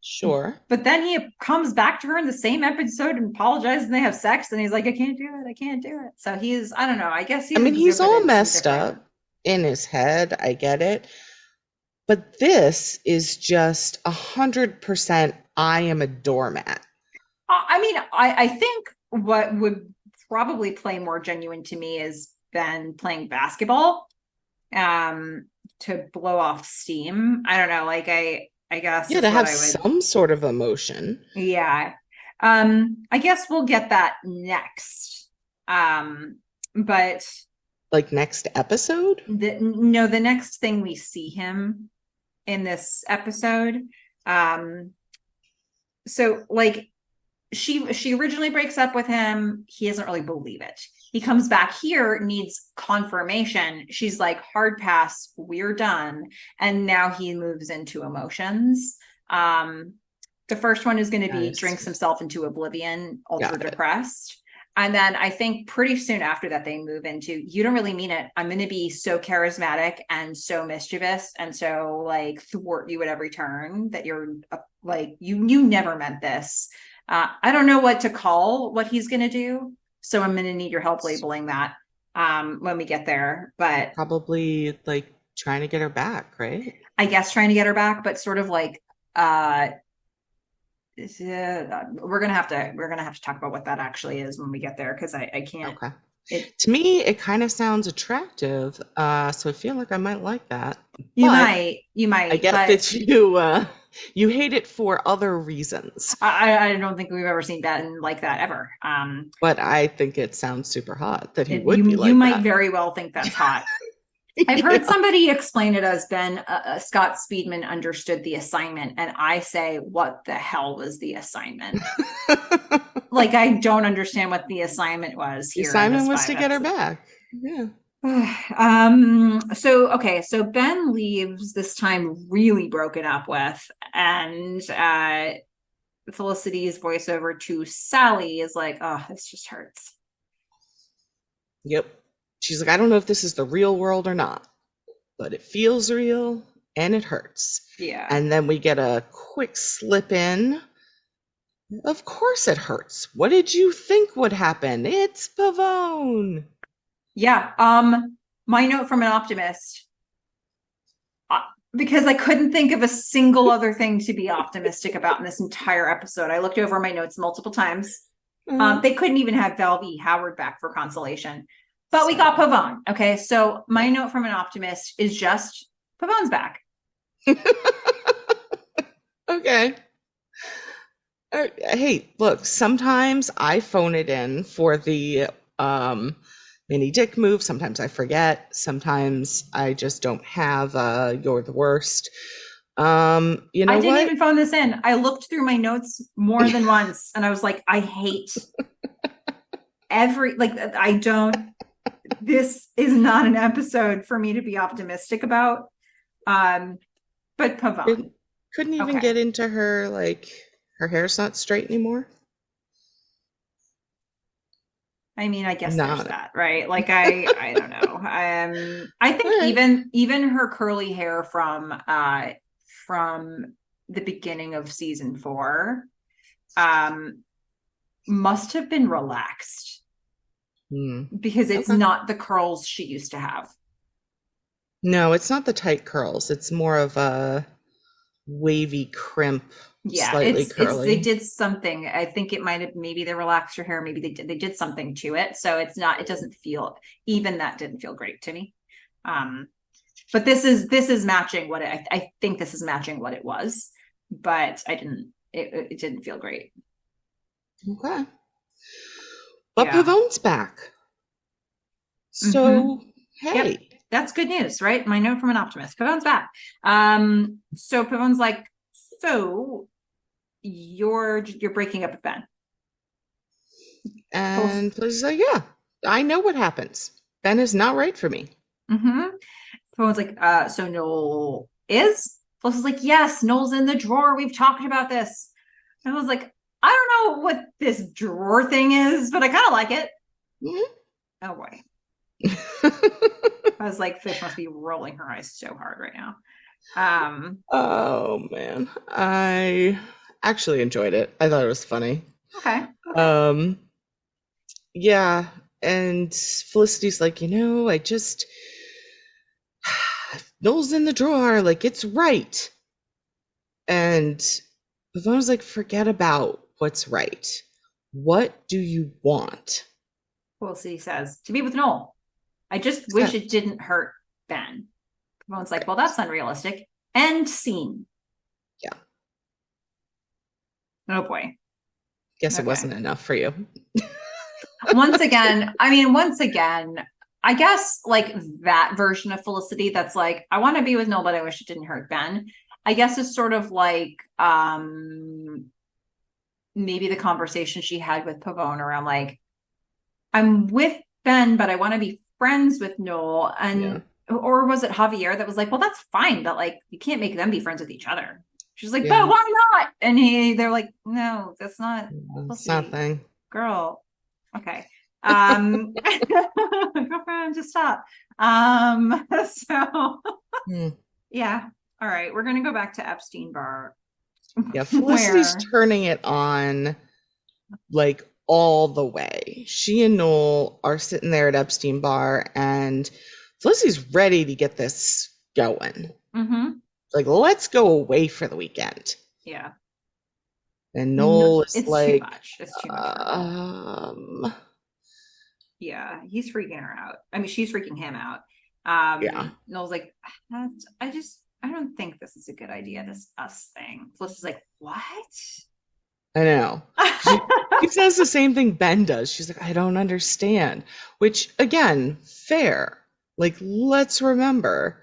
Sure. But then he comes back to her in the same episode and apologizes, and they have sex, and he's like, I can't do it. So he's, I don't know, I guess he's all messed up in his head. I get it. But this is 100% I am a doormat. I think what would probably play more genuine to me is Ben playing basketball to blow off steam. I don't know, like I guess. Yeah, to have some sort of emotion. Yeah. I guess we'll get that next. But like next episode? The next thing we see him in this episode. So like she originally breaks up with him. He doesn't really believe it. He comes back here, needs confirmation. She's like, hard pass, we're done. And now he moves into emotions. The first one is going to be Nice. drinks himself into oblivion, ultra Got it. depressed. And then I think pretty soon after that, they move into, you don't really mean it. I'm going to be so charismatic and so mischievous and so like thwart you at every turn that you're like, you never meant this. I don't know what to call what he's going to do. So I'm going to need your help labeling that when we get there. But Probably like trying to get her back, right? I guess trying to get her back, but sort of like, we're gonna have to talk about what that actually is when we get there because I can't. Okay. It To me, it kind of sounds attractive, so I feel like I might like that. you But I might, get but that you hate it for other reasons. I don't think we've ever seen Ben like that ever. But I think it sounds super hot that he would be You like might that. very well think that's hot. I've heard Yeah. somebody explain it as Ben Scott Speedman understood the assignment, and I say, what the hell was the assignment? Like I don't understand what the assignment was The here in assignment this was to five get her episodes. back. Yeah. So Ben leaves this time really broken up with, and Felicity's voiceover to Sally is like, oh, this just hurts. Yep. She's like, I don't know if this is the real world or not, but it feels real and it hurts. Yeah. And then we get a quick slip in. Of course it hurts. What did you think would happen? It's Pavone. Yeah. My note from an optimist, uh, because I couldn't think of a single other thing to be optimistic about in this entire episode. I looked over my notes multiple times. Uh, They couldn't even have Val V. Howard back for consolation. But we got Pavone. Okay. So my note from an optimist is just Pavone's back. okay. Hey, look, sometimes I phone it in for the mini dick move. Sometimes I forget. Sometimes I just don't have you're the worst. You I know didn't what? even phone this in. I looked through my notes more than once and I was like, I hate I don't, this is not an episode for me to be optimistic about. But Pavone. Couldn't even Okay. get into her, like, her hair's not straight anymore. I mean, I guess there's Not. that, right? Like I don't know. I All think right. even her curly hair from the beginning of season 4 um must have been relaxed Hmm. because it's Okay. not the curls she used to have. No, it's not the tight curls. It's more of a wavy crimp, Yeah, slightly it's they curly. did something. I think it might have maybe they relaxed her hair, maybe they did something to it. So it's not it doesn't feel even that didn't feel great to me. Um but this is matching what I think this is matching what it was, but it didn't feel great. Okay. But Yeah. Pavone's back. Mm-hmm. So, Yep. hey. That's good news, right? My note from an optimist. Pavone's back. So Pavone's like, so you're breaking up with Ben. And Felicity's like, yeah, I know what happens. Ben is not right for me. Mm-hmm. Pavone's like, so Noel is? Felicity's like, yes, Noel's in the drawer. We've talked about this. And I was like, I don't know what this drawer thing is, but I kind of like it. Mhm. Oh boy. I was like, Fish must be rolling her eyes so hard right now. Oh man, I actually enjoyed it. I thought it was funny. Okay. Um, yeah, and Felicity's like, I just Noel's in the drawer, like it's right. And Pavone's like, forget about what's right. What do you want? Felicity says, to be with Noel. I just wish it didn't hurt Ben. Pavone's like, well, that's unrealistic. End scene. Yeah, Oh boy. guess it Okay. wasn't enough for you. Once again, I guess like that version of Felicity that's like, I want to be with Noel, but I wish it didn't hurt Ben. I guess is sort of like maybe the conversation she had with Pavone around like, I'm with Ben, but I want to be friends with Noel. Yeah. And or was it Javier that was like, well, that's fine, but like you can't make them be friends with each other. She's like, but Yeah. why not? And they're like, no, that's not It's Felicity, nothing. girl. Okay. Girlfriend, just stop. So Hmm. yeah. All right. We're gonna go back to Epstein Bar Yeah, Felicity's where turning it on like all the way. She and Noel are sitting there at Epstein Bar, and Felicity's ready to get this going. mm-hmm. Like, let's go away for the weekend. Yeah. And No, Noel is it's too like, much. It's too much for Noel. um, Yeah, he's freaking her out. I mean, she's freaking him out. yeah, Noel's like, I don't think this is a good idea, this us thing. Felicity's like, what? I know. She says the same thing Ben does. She's like, I don't understand. Which, again, fair. Like, let's remember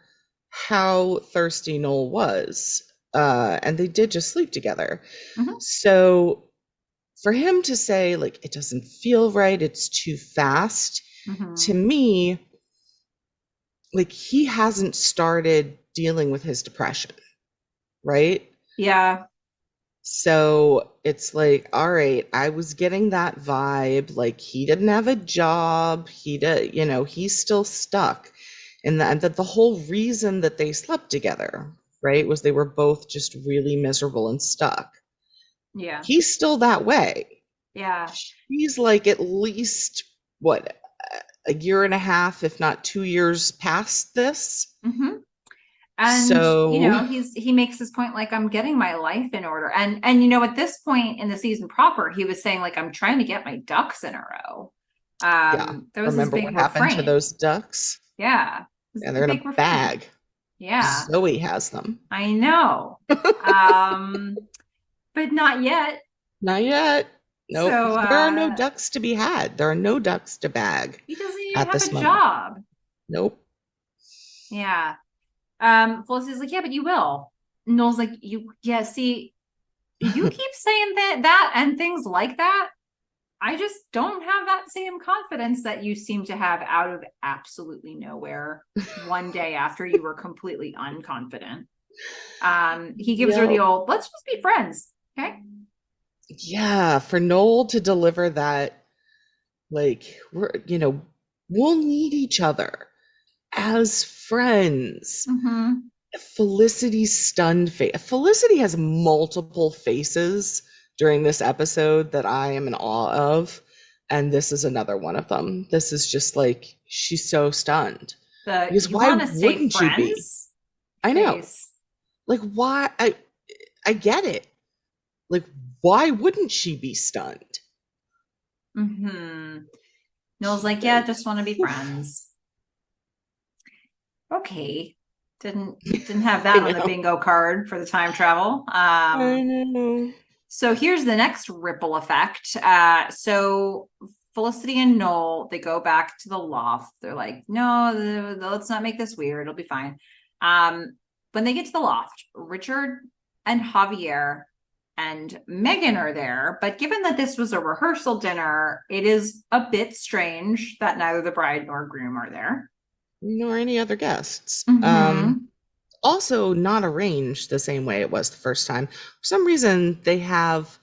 how thirsty Noel was. And they did just sleep together. Mhm. So for him to say, like, it doesn't feel right, it's too fast, to Mhm. me, like, he hasn't started dealing with his depression, right? Yeah, So it's like, all right, I was getting that vibe. Like, he didn't have a job. He did, he's still stuck. And that the whole reason that they slept together, right, was they were both just really miserable and stuck. yeah, He's still that way. yeah. He's like at least, what, a year and a half, if not 2 years past this. Hmm. And So, he makes this point like, I'm getting my life in order. And at this point in the season proper, he was saying like, I'm trying to get my ducks in a row. yeah, That was his remember big what happened to refrain. those ducks? Yeah, this Yeah, is the they're in big a refrain. bag. Yeah, Zoe has them. I know. Um, but not yet. Not yet. Nope. So There are no ducks to be had. There are no ducks to bag he doesn't even at have this a moment. job. Nope. Yeah. Felicity's like, yeah, but you will. Noel's like, yeah, see, you keep saying that and things like that. I just don't have that same confidence that you seem to have out of absolutely nowhere one day after you were completely unconfident. He gives her the Yep. old, let's just be friends. Okay. Yeah, for Noel to deliver that, like, we'll need each other as friends. Mm-hmm. Felicity's stunned face. Felicity has multiple faces during this episode that I am in awe of, and this is another one of them. This is just like, she's so stunned. The Because you why want to stay wouldn't you be? friends I know. face. Like, why? I get it. Like, why wouldn't she be stunned? Mm-hmm. Noel's like, yeah, just want to be friends. Okay. Didn't have I that on the know. bingo card for the time travel. I know. So here's the next ripple effect. So Felicity and Noel, they go back to the loft. They're like, no, let's not make this weird. It'll be fine. When they get to the loft, Richard and Javier and Meghan are there. But given that this was a rehearsal dinner, it is a bit strange that neither the bride nor groom are there. Nor any other guests. Mm-hmm. Also not arranged the same way it was the first time. For some reason, they have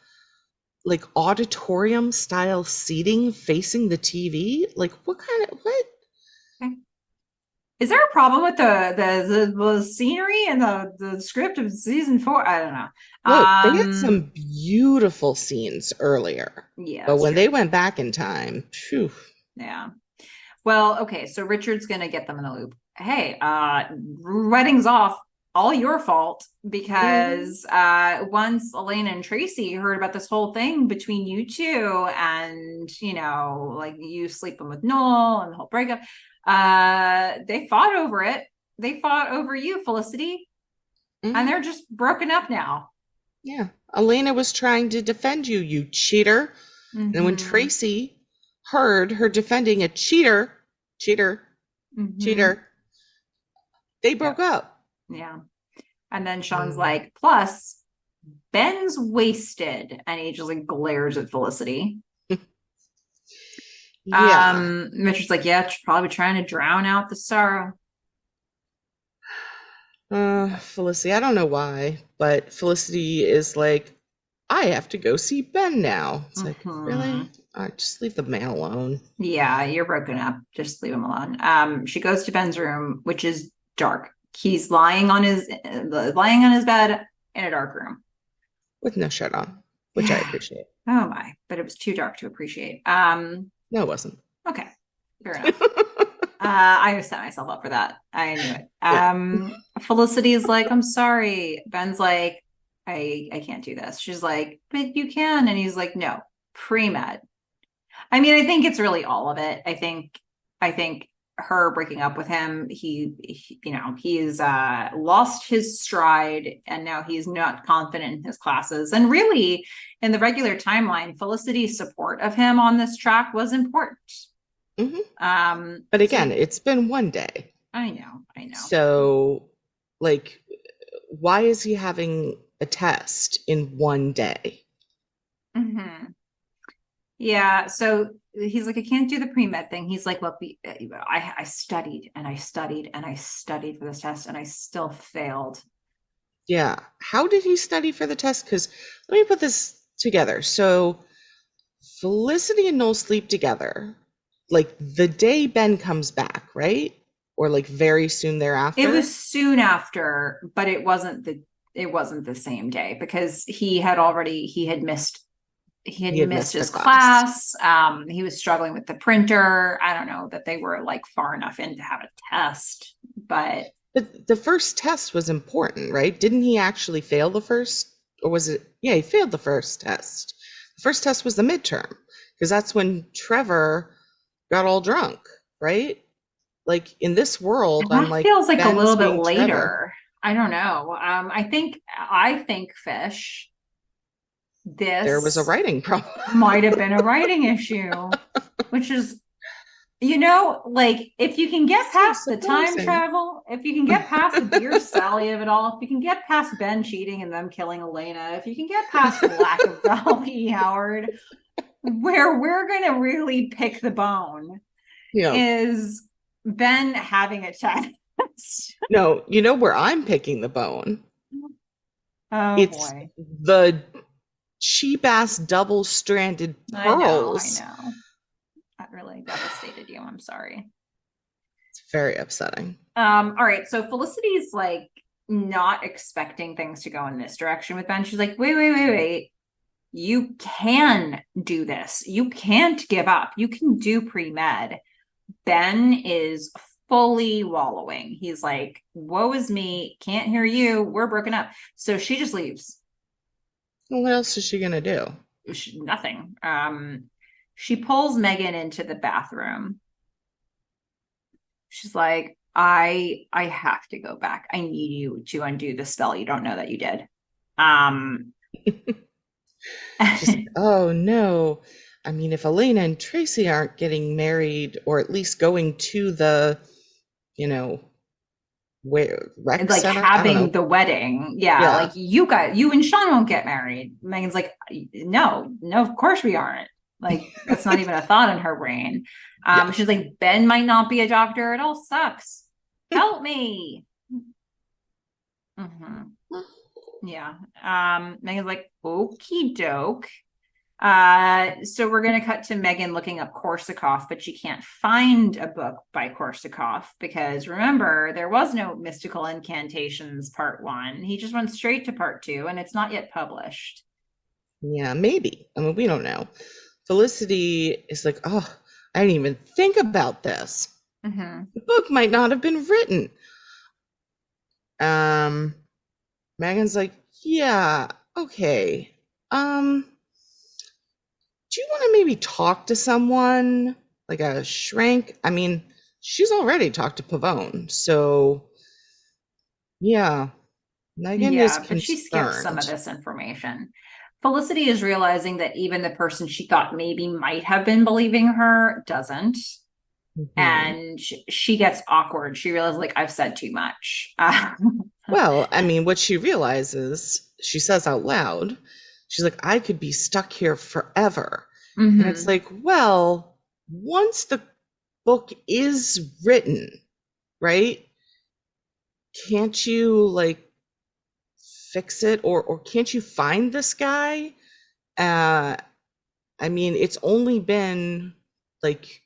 like auditorium style seating facing the TV. Like, what? Okay. Is there a problem with the scenery and the script of season 4? I don't know. Look, they had some beautiful scenes earlier, Yeah, but that's when true. they went back in time, phew, Yeah. Well, okay, so Richard's gonna get them in the loop. Hey, wedding's off, all your fault mhm, because once Elena and Tracy heard about this whole thing between you two and like you sleeping with Noel and the whole breakup, they fought over it. They fought over you, Felicity, and mhm, they're just broken up now. yeah. Elena was trying to defend you, you cheater. And when Mm-hmm. Tracy heard her defending a cheater, cheater, Mm-hmm. cheater, they Yep. broke up. Yeah. And then Sean's Mm. like, plus, Ben's wasted. And he just like glares at Felicity. Yeah. Richard's like, yeah, probably trying to drown out the sorrow. Felicity, I don't know why, but Felicity is like, I have to go see Ben now. It's like, Hmm. really? All right, just leave the man alone. Yeah, you're broken up. Just leave him alone. She goes to Ben's room, which is dark. He's lying on his bed in a dark room. With no shirt on, which I Yeah. appreciate. Oh my, but it was too dark to appreciate. No, it wasn't. Okay, fair enough. I set myself up for that. I knew it. Yeah. Felicity's like, I'm sorry. Ben's like, I can't do this. She's like, but you can. And he's like, no, pre-med. I mean, I think it's really all of it. I think her breaking up with him, he's lost his stride and now he's not confident in his classes. And really, in the regular timeline, Felicity's support of him on this track was important. Hmm. But So again, it's been one day. I know. So, like, why is he having a test in one day? Hmm. Yeah. So he's like, I can't do the pre-med thing. He's like, look, I studied and I studied and I studied for this test and I still failed. Yeah. How did he study for the test? Because let me put this together. So, Felicity and Noel sleep together, like the day Ben comes back, right? Or like very soon It thereafter? was soon after, but it wasn't the same day because he had He had missed missed the his class. class. He was struggling with the printer. I don't know that they were like far enough in to have a test, but But the first test was important, right? Didn't he actually fail the first? Or was it? Yeah, he failed the first test. The first test was the midterm, because that's when Trevor got all drunk, right? Like in this world, I'm that like, feels like a little Ben's bit being Trevor. later. I don't know. I think Fish, There was a this writing problem. might have been a writing issue, which is, like if you can get So past the time surprising. travel, if you can get past the dear Sally of it all, if you can get past Ben cheating and them killing Elena, if you can get past the lack of Donald E. Howard, where we're going to really pick the bone Yeah. is Ben having a test. No, you know where I'm picking the bone? Oh It's boy. the cheap ass double stranded I pearls. know. That really devastated you. I'm sorry. It's very upsetting. All right. So Felicity's like not expecting things to go in this direction with Ben. She's like, wait. You can do this. You can't give up. You can do pre-med. Ben is fully wallowing. He's like, woe is me. Can't hear you. We're broken up. So she just leaves. Well, what else is she gonna do? Nothing. She pulls Meghan into the bathroom. She's like, I have to go back. I need you to undo the spell you don't know that you did. Um She's like, oh no. I mean, if Elena and Tracy aren't getting married, or at least going to the, you know, where rec like center? I don't having know. the wedding. Yeah, Yeah. like you and Sean won't get married. Megan's like, no, of course we aren't. Like that's not even a thought in her brain. Yeah. She's like, Ben might not be a doctor. It all sucks. Help me. Hmm. Yeah. Megan's like, okie doke. So we're going to cut to Meghan looking up Korsakov, but she can't find a book by Korsakov because remember, there was no Mystical Incantations part one. He just went straight to part two, and it's not yet published. Yeah, maybe. I mean, we don't know. Felicity is like, oh, I didn't even think about this. Mm-hmm. The book might not have been written. Um, Megan's like, yeah, okay. Do you want to maybe talk to someone like a shrink? I mean, she's already talked to Pavone, so yeah, Megan is Yeah, but she skips some of concerned. this information. Felicity is realizing that even the person she thought maybe might have been believing her doesn't. Hmm. And she gets awkward. She realizes, like, I've said too much. Well, I mean, what she realizes, she says out loud, she's like, I could be stuck here forever. And it's Mm-hmm. like, well, once the book is written, right? can't you like fix it, or can't you find this guy? Uh, I mean, it's only been like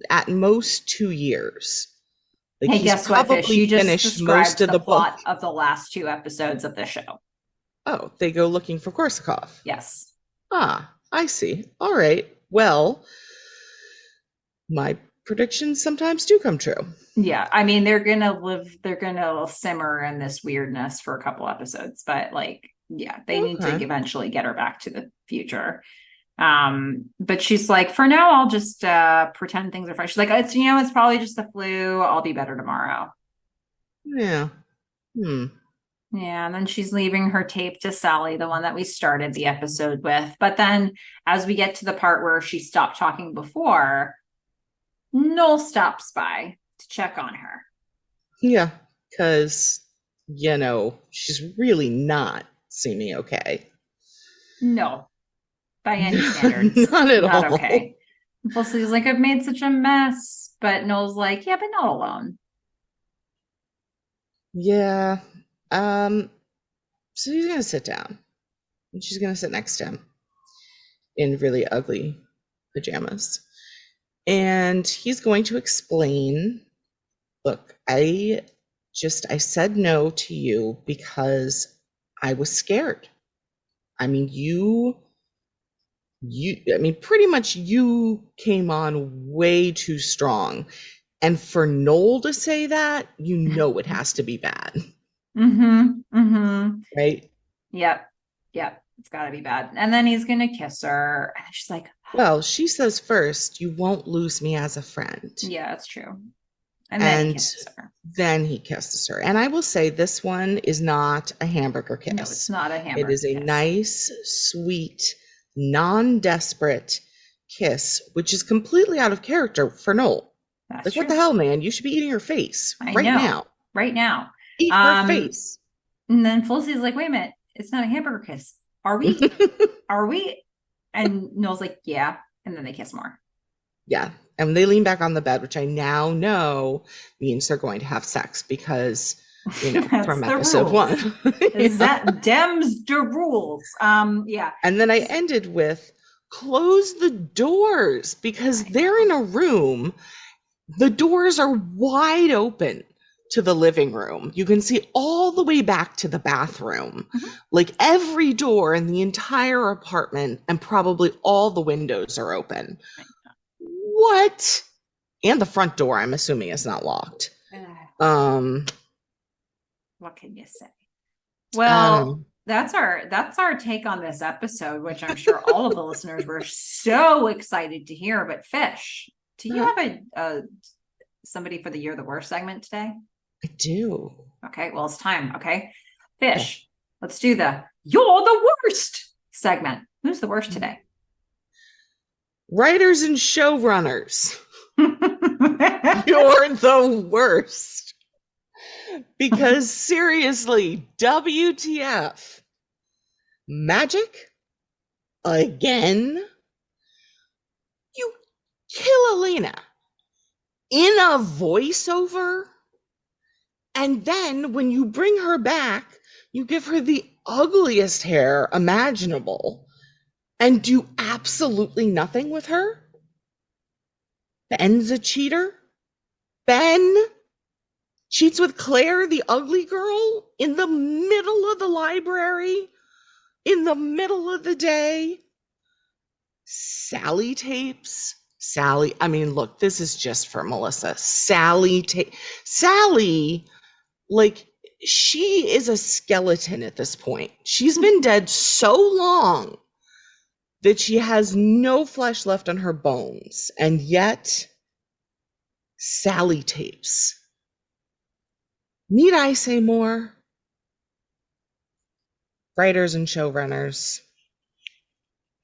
at most 2 years. Like Hey, he's guess what, Fish? probably You just finished most described of the the book. plot of the last 2 episodes of the show. Oh, they go looking for Korsakov. Yes. Ah, I see. All right. Well, my predictions sometimes do come true. Yeah. I mean, they're gonna simmer in this weirdness for a couple episodes, but like, yeah, they need to Okay. eventually get her back to the future. But she's like, for now, I'll just pretend things are fine. She's like, it's probably just the flu. I'll be better tomorrow. Yeah. Hmm. Yeah, and then she's leaving her tape to Sally, the one that we started the episode with. But then as we get to the part where she stopped talking before, Noel stops by to check on her. Yeah. Because, she's really not seeming okay. No, by any standards, Not at not all. okay. And Felicity's like, I've made such a mess. But Noel's like, yeah, but not alone. Yeah. Um, so he's gonna sit down, and she's gonna sit next to him in really ugly pajamas. And he's going to explain, look, I said no to you because I was scared. I mean, I mean, pretty much you came on way too strong. And for Noel to say that, it has to be bad, Mm-hmm. Mm-hmm. right? Yep. Yep. It's gotta be bad. And then he's gonna kiss her. And she's like, Well, she says first, you won't lose me as a friend. yeah, it's true. And then he And kisses her. then he kisses her. And I will say this one is not a hamburger kiss. No, it's not a It hamburger is a kiss. nice, sweet, non-desperate kiss, which is completely out of character for Noel. That's Like, true. what the hell, man? You should be eating her face I right know. now. Right now. Eat her face. And then Felicity's like, wait a minute, it's not a hamburger kiss. Are we? Are we? And Noel's like, yeah. And then they kiss more. Yeah. And they lean back on the bed, which I now know means they're going to have sex because, from episode one. Is that Dems the rules? Yeah. And then I ended with close the doors because they're in a room. The doors are wide open to the living room. You can see all the way back to the bathroom. Mm-hmm. Like every door in the entire apartment and probably all the windows are open. What? And the front door, I'm assuming, is not locked. What can you say? Well, that's our take on this episode, which I'm sure all of the listeners were so excited to hear. But Fish, do you have a somebody for the Year the Worst segment today? I do. Okay, well, it's time. Okay, Fish, let's do the You're the Worst segment. Who's the worst today? Writers and showrunners. You're the worst. Because seriously, WTF? Magic? Again? You kill Elena in a voiceover? And then when you bring her back, you give her the ugliest hair imaginable and do absolutely nothing with her? Ben's a cheater? Ben cheats with Claire, the ugly girl, in the middle of the library, in the middle of the day. Sally tapes. Sally, I mean, look, this is just for Melissa. Sally, like, she is a skeleton at this point. She's been dead so long that she has no flesh left on her bones. And yet, Sally tapes. Need I say more? Writers and showrunners,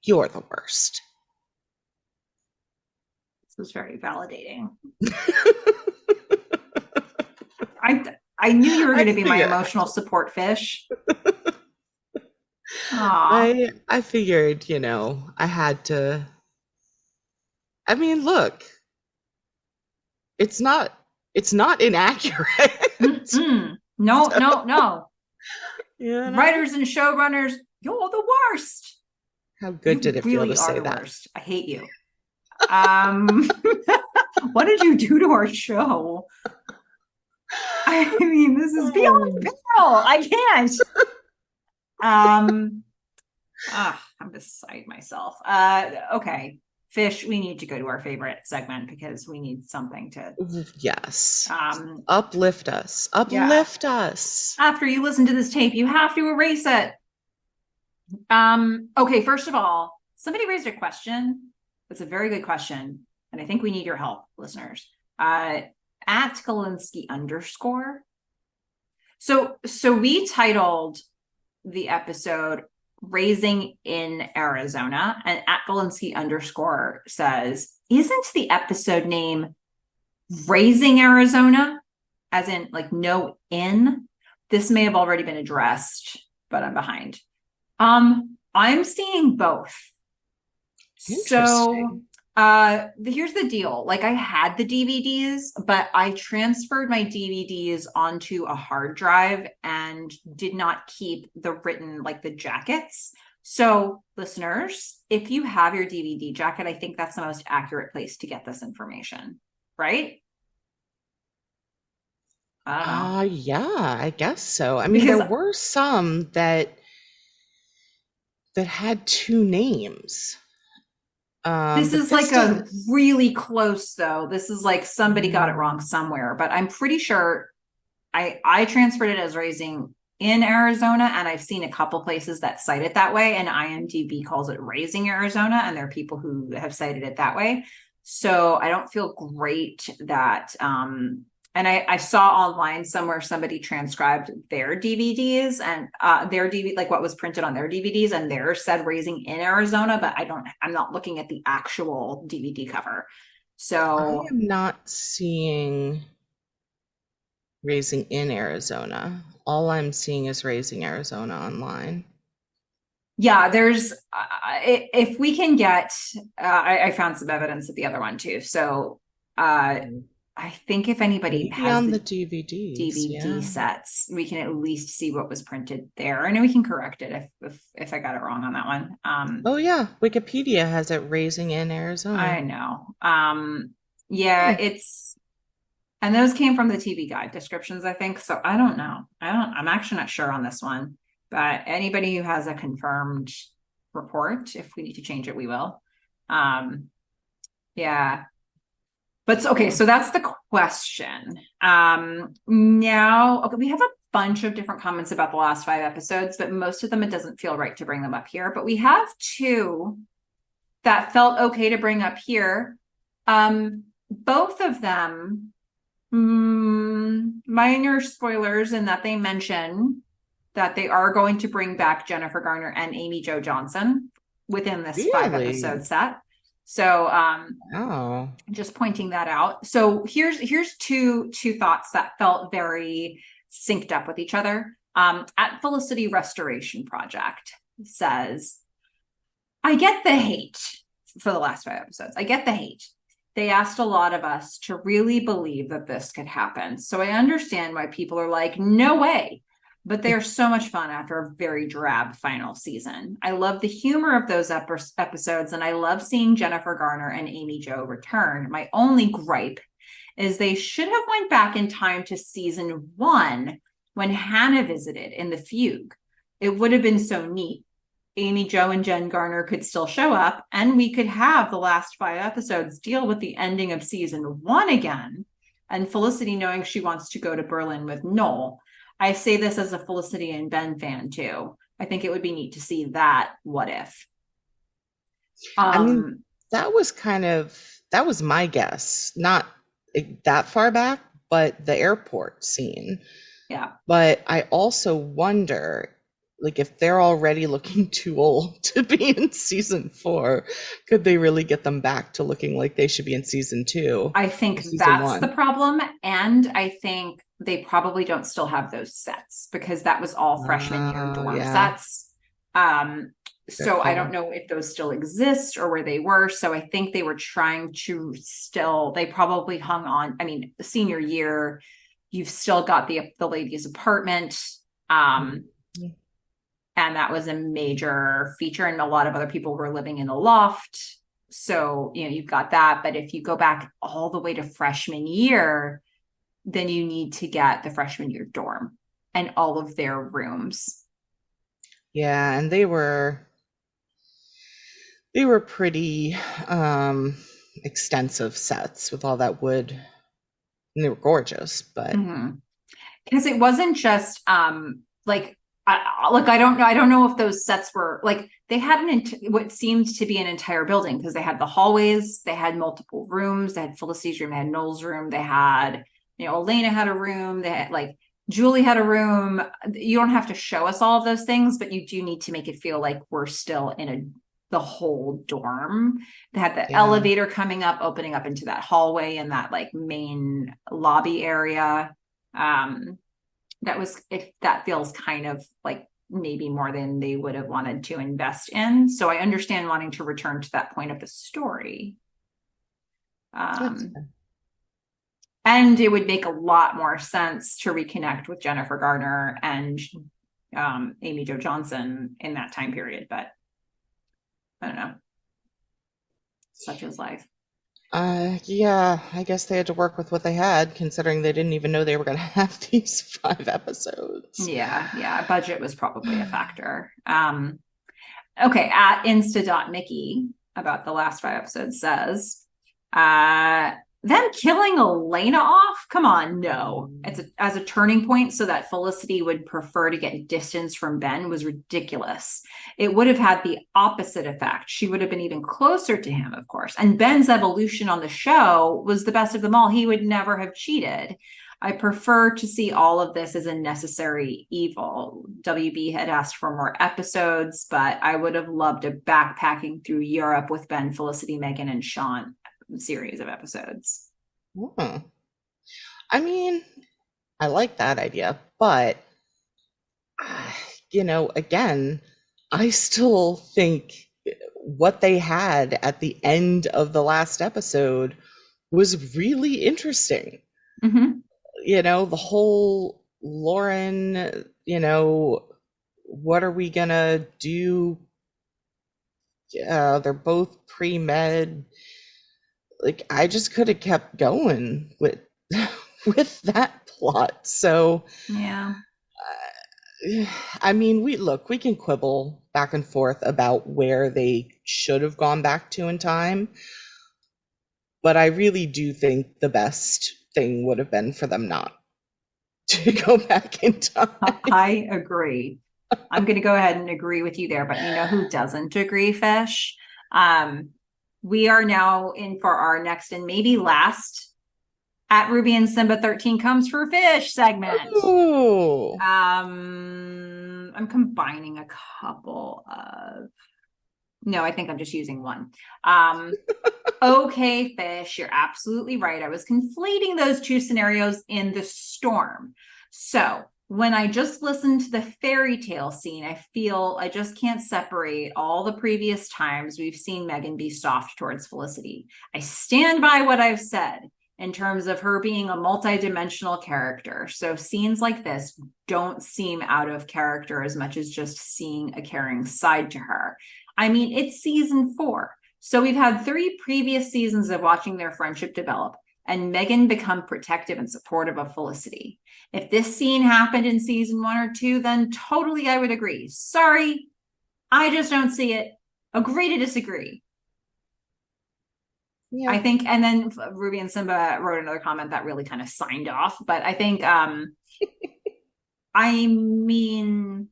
you're the worst. This was very validating. I knew you were going to be my emotional support, Fish. I figured, I had to. I mean, look, it's not inaccurate. No, no, no. You know? Writers and showrunners, you're the worst. How good did You it feel to really are say the that? worst. I hate you. Um, what did you do to our show? I mean, this is beyond Oh. peril. I can't. Um, I'm beside myself. Okay. Fish, we need to go to our favorite segment because we need something to Yes. um Uplift us. yeah. Uplift us. After you listen to this tape, you have to erase it. Okay, first of all, somebody raised a question. It's a very good question, and I think we need your help, listeners. At Galinsky underscore. So we titled the episode Raising in Arizona, and at Galinsky underscore says, isn't the episode name Raising Arizona? As in like no in? This may have already been addressed, but I'm behind. I'm seeing both. So Interesting. here's the deal. Like I had the DVDs, but I transferred my DVDs onto a hard drive and did not keep the written like the jackets. So listeners, if you have your DVD jacket, I think that's the most accurate place to get this information, right? I don't know. Yeah, I guess so. I mean, Because there were some that had two names. this But is this like a doesn't. really close though. This is like somebody got it wrong Mm, somewhere, but I'm pretty sure I transferred it as raising in Arizona, and I've seen a couple places that cite it that way, and IMDb calls it raising Arizona, and there are people who have cited it that way. So I don't feel great that and I saw online somewhere somebody transcribed their DVDs and their DVD, like what was printed on their DVDs, and theirs said raising in Arizona, but I'm not looking at the actual DVD cover. I So am not seeing Raising in Arizona. All I'm seeing is Raising Arizona online. yeah, there's if we can get I found some evidence of the other one too. So Mm. I think if anybody Maybe has on the the DVDs, DVD yeah. sets, we can at least see what was printed there. And we can correct it if I got it wrong on that one. Oh yeah, Wikipedia has it Raising in I Arizona. know. Yeah, Hmm. it's and those came from the TV guide descriptions, I think. So I don't know. I'm actually not sure on this one. But anybody who has a confirmed report, if we need to change it, we will. Um, yeah. But okay, Hmm. so that's the question. Now, okay, we have a bunch of different comments about the last five episodes, but most of them it doesn't feel right to bring them up here. But we have two that felt okay to bring up here. Both of them minor spoilers in that they mention that they are going to bring back Jennifer Garner and Amy Jo Johnson within this five Really? episode set. So Oh. just pointing that out. So here's two thoughts that felt very synced up with each other. At Felicity Restoration Project says, I get the hate for the last five episodes. I get the hate. They asked a lot of us to really believe that this could happen. So I understand why people are like, no way. But they are so much fun after a very drab final season. I love the humor of those episodes, and I love seeing Jennifer Garner and Amy Jo return. My only gripe is they should have went back in time to season one when Hannah visited in the fugue. It would have been so neat. Amy Jo and Jen Garner could still show up, and we could have the last five episodes deal with the ending of season one again, and Felicity knowing she wants to go to Berlin with Noel. I say this as a Felicity and Ben fan too. I think it would be neat to see that what if. I mean, Um, that was my guess. Not that far back, but the airport scene. yeah. But I also wonder, like, if they're already looking too old to be in season four, could they really get them back to looking like they should be in season two I or think season that's the one? problem. And I think they probably don't still have those sets because that was all freshman year Oh, dorm yeah, sets. Um, good so I don't call. know if those still exist or where they were. So I think they were trying to still, they probably hung on. I mean, the senior year, You've still got the lady's apartment. And that was a major feature. And a lot of other people were living in a loft. So, you've got that. But if you go back all the way to freshman year, then you need to get the freshman year dorm and all of their rooms. Yeah, and they were pretty extensive sets with all that wood, and they were gorgeous, but because it wasn't just like I don't know if those sets were like they had what seemed to be an entire building, because they had the hallways, they had multiple rooms, they had Felicity's room, they had Noel's room, they had Elena had a room, they had like Julie had a room. You don't have to show us all of those things, but you do need to make it feel like we're still in the whole dorm. They had the elevator coming up, opening up into that hallway and that like main lobby area. That feels kind of like maybe more than they would have wanted to invest in. So I understand wanting to return to that point of the story. And it would make a lot more sense to reconnect with Jennifer Garner and Amy Jo Johnson in that time period. But I don't know. Such is life. Yeah, I guess they had to work with what they had, considering they didn't even know they were going to have these 5 episodes. Yeah. Budget was probably a factor. Okay, at Insta.Mickey, about the last 5 episodes, says, them killing Elena off? Come on, no. As a turning point so that Felicity would prefer to get distance from Ben was ridiculous. It would have had the opposite effect. She would have been even closer to him, of course. And Ben's evolution on the show was the best of them all. He would never have cheated. I prefer to see all of this as a necessary evil. WB had asked for more episodes, but I would have loved a backpacking through Europe with Ben, Felicity, Meghan, and Sean series of episodes. I mean, I like that idea, but again, I still think what they had at the end of the last episode was really interesting. The whole Lauren, what are we gonna do? They're both pre-med. Like, I just could have kept going with that plot. So yeah, I mean, we can quibble back and forth about where they should have gone back to in time, but I really do think the best thing would have been for them not to go back in time. I agree. I'm going to go ahead and agree with you there, but you know who doesn't agree, Fish? We are now in for our next and maybe last at Ruby and Simba 13 comes for Fish segment. Ooh. I'm combining a couple of. No, I think I'm just using one. Okay, Fish, you're absolutely right. I was conflating those 2 scenarios in the storm. So when I just listened to the fairy tale scene, I feel I just can't separate all the previous times we've seen Meghan be soft towards Felicity. I stand by what I've said in terms of her being a multidimensional character. So scenes like this don't seem out of character as much as just seeing a caring side to her. I mean, it's season 4. So we've had 3 previous seasons of watching their friendship develop and Meghan become protective and supportive of Felicity. If this scene happened in season 1 or 2, then totally I would agree. Sorry, I just don't see it. Agree to disagree. Yeah. I think, and then Ruby and Simba wrote another comment that really kind of signed off. But I think, I mean,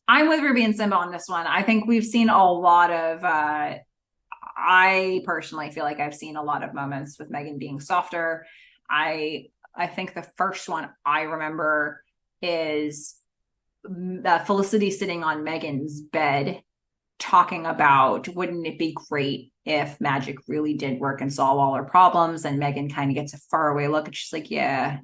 I'm with Ruby and Simba on this one. I think we've seen a lot of, I personally feel like I've seen a lot of moments with Meghan being softer. I think the first one I remember is Felicity sitting on Meghan's bed talking about, wouldn't it be great if magic really did work and solve all her problems? And Meghan kind of gets a faraway look and she's like, yeah.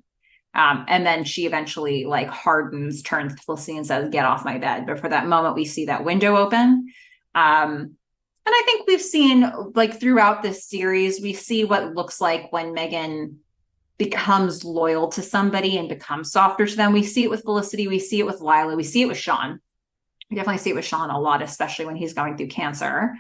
And then she eventually like hardens, turns to Felicity and says, get off my bed. But for that moment, we see that window open. And I think we've seen like throughout this series, we see what looks like when Meghan becomes loyal to somebody and becomes softer to them. We see it with Felicity. We see it with Lila. We see it with Sean. We definitely see it with Sean a lot, especially when he's going through cancer.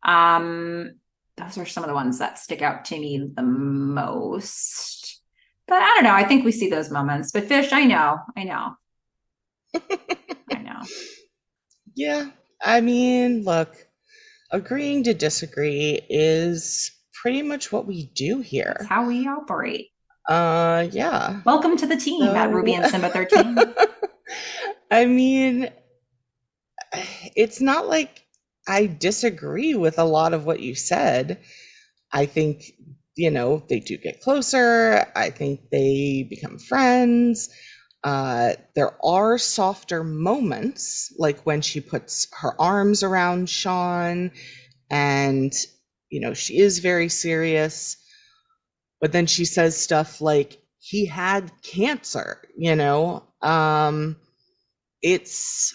Those are some of the ones that stick out to me the most. But I don't know. I think we see those moments. But Fish, I know. Yeah, I mean, look, agreeing to disagree is pretty much what we do here. That's how we operate. Yeah. Welcome to the team at Ruby and Simba 13. I mean, it's not like I disagree with a lot of what you said. I think, they do get closer. I think they become friends. There are softer moments, like when she puts her arms around Sean and, she is very serious. But then she says stuff like, he had cancer, It's,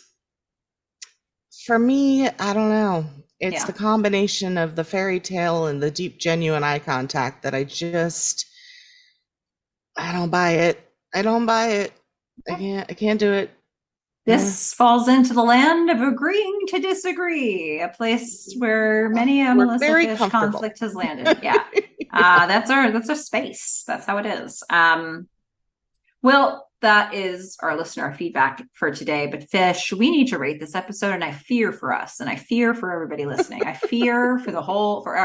for me, I don't know. It's the combination of the fairy tale and the deep, genuine eye contact that I don't buy it. I can't do it. This falls into the land of agreeing to disagree, a place where many a Melissa Fish conflict has landed. Yeah. That's our space. That's how it is. Well, that is our listener feedback for today. But Fish, we need to rate this episode, and I fear for us, and I fear for everybody listening. I fear for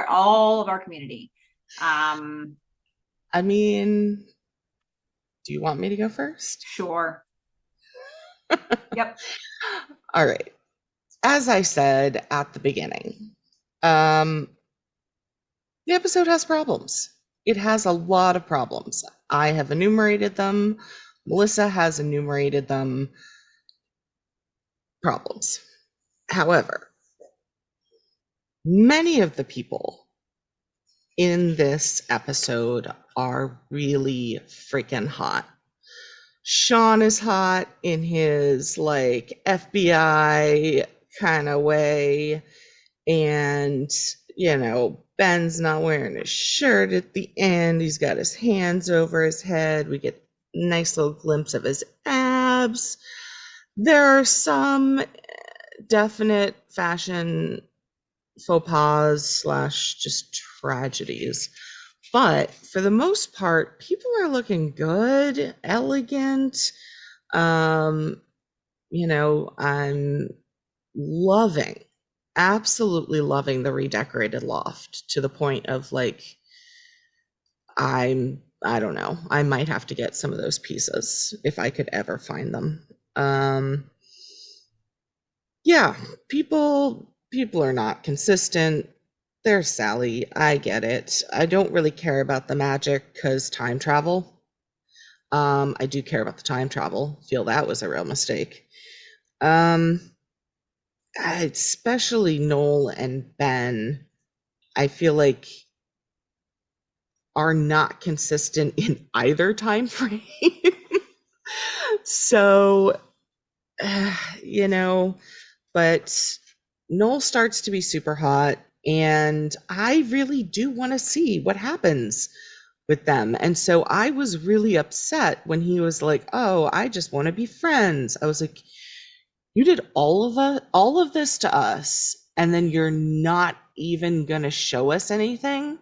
all of our community. I mean, do you want me to go first? Sure. Yep. All right. As I said at the beginning, the episode has problems. It has a lot of problems. I have enumerated them. Melissa has enumerated them. Problems. However, many of the people in this episode are really freaking hot. Sean is hot in his like FBI kind of way, and Ben's not wearing his shirt at the end. He's got his hands over his head. We get a nice little glimpse of his abs. There are some definite fashion faux pas / just tragedies. But for the most part, people are looking good, elegant. I'm absolutely loving the redecorated loft to the point of like, I don't know, I might have to get some of those pieces if I could ever find them. Yeah, people are not consistent. There's Sally. I get it. I don't really care about the magic because time travel. I do care about the time travel. Feel that was a real mistake. Especially Noel and Ben, I feel like are not consistent in either time frame. So, but Noel starts to be super hot. And I really do want to see what happens with them. And so I was really upset when he was like, "Oh, I just want to be friends." I was like, "You did all of this to us, and then you're not even going to show us anything?"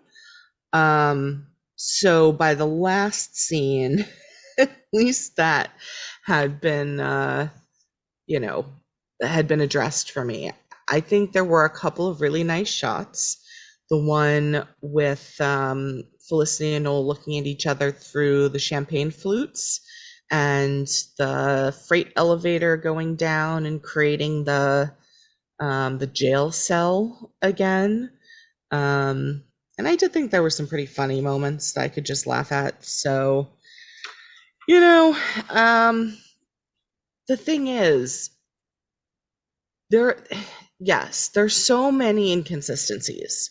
So by the last scene, at least that had been addressed for me. I think there were a couple of really nice shots. The one with Felicity and Noel looking at each other through the champagne flutes, and the freight elevator going down and creating the jail cell again. And I did think there were some pretty funny moments that I could just laugh at. So, the thing is, there's so many inconsistencies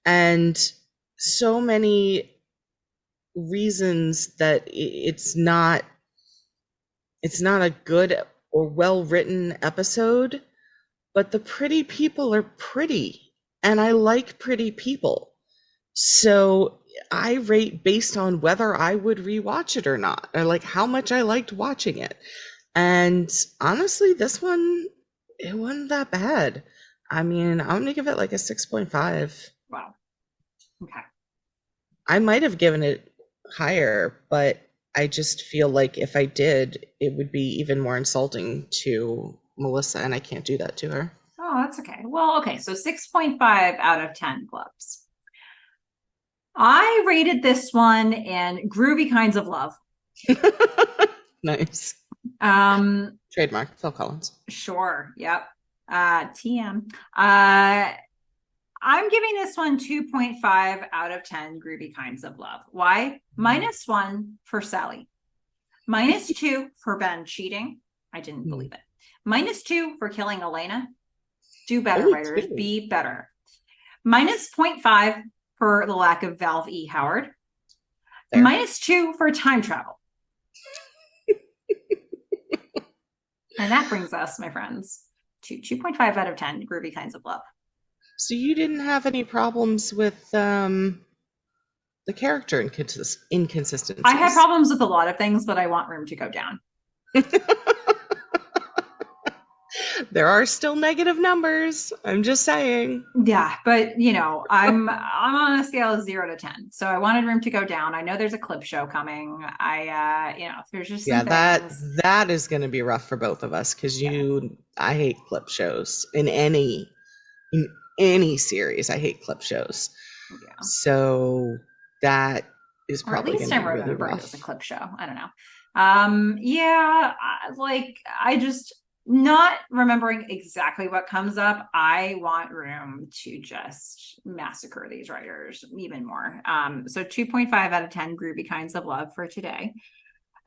and so many reasons that it's not a good or well-written episode, but the pretty people are pretty, and I like pretty people. So I rate based on whether I would rewatch it or not, or like how much I liked watching it. And honestly, this one, it wasn't that bad. I mean, I'm gonna give it like a 6.5. Wow. Okay. I might have given it higher, but I just feel like if I did, it would be even more insulting to Melissa, and I can't do that to her. Oh, that's okay. Well, okay. So 6.5 out of 10 clubs. I rated this one in groovy kinds of love. Nice. Trademark, Phil Collins. Sure. Yep. TM. I'm giving this one 2.5 out of 10 groovy kinds of love. Why? -1 for Sally. -2 for Ben cheating. I didn't believe it. -2 for killing Elena. Do better, Only writers. 2. Be better. -0.5 for the lack of Valve E. Howard. There. -2 for time travel. And that brings us, my friends, to 2.5 out of 10 groovy kinds of love. So you didn't have any problems with the character inconsistencies? I had problems with a lot of things, but I want room to go down. There are still negative numbers. I'm just saying. Yeah, but you know, I'm on a scale of 0 to 10, so I wanted room to go down. I know there's a clip show coming. There's just some that is going to be rough for both of us because I hate clip shows in any series. I hate clip shows. Yeah. So that is probably going to be really rough. It as a clip show. I don't know. I just. Not remembering exactly what comes up, I want room to just massacre these writers even more. So 2.5 out of 10 groovy kinds of love for today.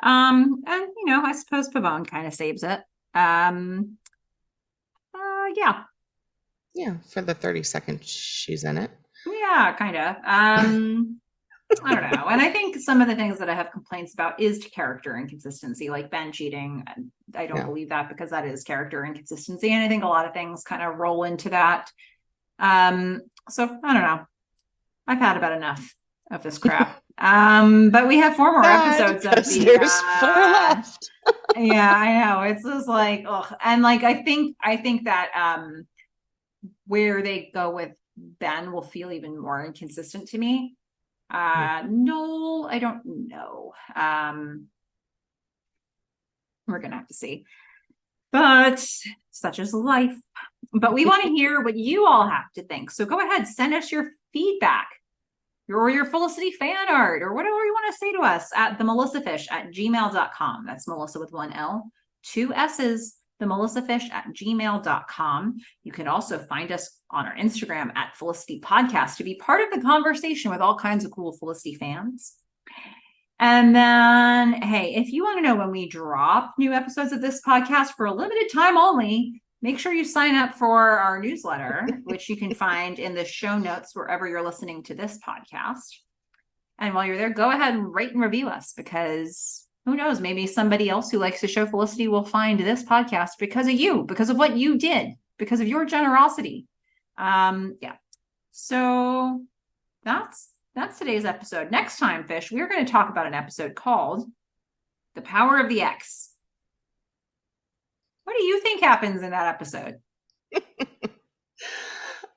And I suppose Pavone kind of saves it. Yeah. Yeah, for the 30 seconds she's in it. Yeah, kind of. I don't know. And I think some of the things that I have complaints about is character inconsistency, like Ben cheating. I don't believe that because that is character inconsistency. And I think a lot of things kind of roll into that. So I don't know. I've had about enough of this crap. But we have 4 more episodes of the there's 4 left. Yeah, I know. It's just like, ugh. And like I think that where they go with Ben will feel even more inconsistent to me. Noel, I don't know. We're gonna have to see. But such is life. But we want to hear what you all have to think. So go ahead, send us your feedback or your Felicity fan art or whatever you want to say to us at themelissafish@gmail.com. That's Melissa with 1 L, 2 S's, themelissafish@gmail.com. You can also find us on our Instagram at Felicity Podcast to be part of the conversation with all kinds of cool Felicity fans. And then, hey, if you want to know when we drop new episodes of this podcast for a limited time only, make sure you sign up for our newsletter, which you can find in the show notes wherever you're listening to this podcast. And while you're there, go ahead and rate and review us because who knows, maybe somebody else who likes to show Felicity will find this podcast because of you, because of what you did, because of your generosity. So that's today's episode. Next time, Fish, we're going to talk about an episode called The Power of the X. What do you think happens in that episode?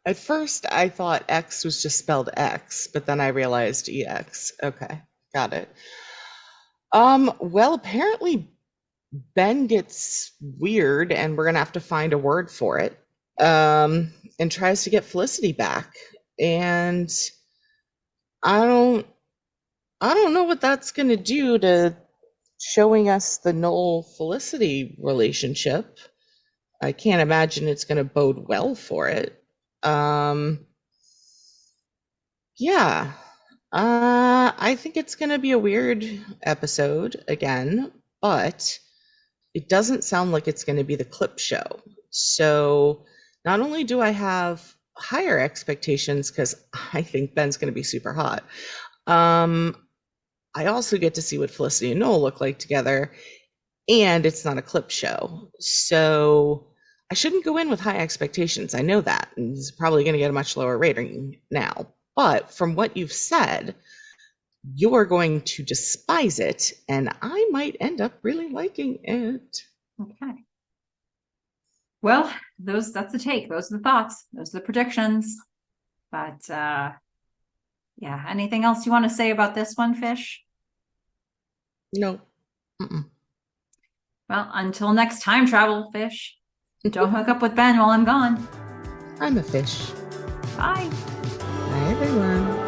At first, I thought X was just spelled X, but then I realized EX. Okay, got it. Well, apparently Ben gets weird and we're gonna have to find a word for it. And tries to get Felicity back. And I don't know what that's gonna do to showing us the Noel Felicity relationship. I can't imagine it's gonna bode well for it. I think it's going to be a weird episode again, but it doesn't sound like it's going to be the clip show. So not only do I have higher expectations because I think Ben's going to be super hot, I also get to see what Felicity and Noel look like together, and it's not a clip show. So I shouldn't go in with high expectations. I know that. And it's probably going to get a much lower rating now. But from what you've said, you're going to despise it, and I might end up really liking it. Okay. Well, that's the take. Those are the thoughts. Those are the predictions. But yeah, anything else you want to say about this one, Fish? No. Mm-mm. Well, until next time, travel fish. Don't hook up with Ben while I'm gone. I'm a fish. Bye. Bye, everyone.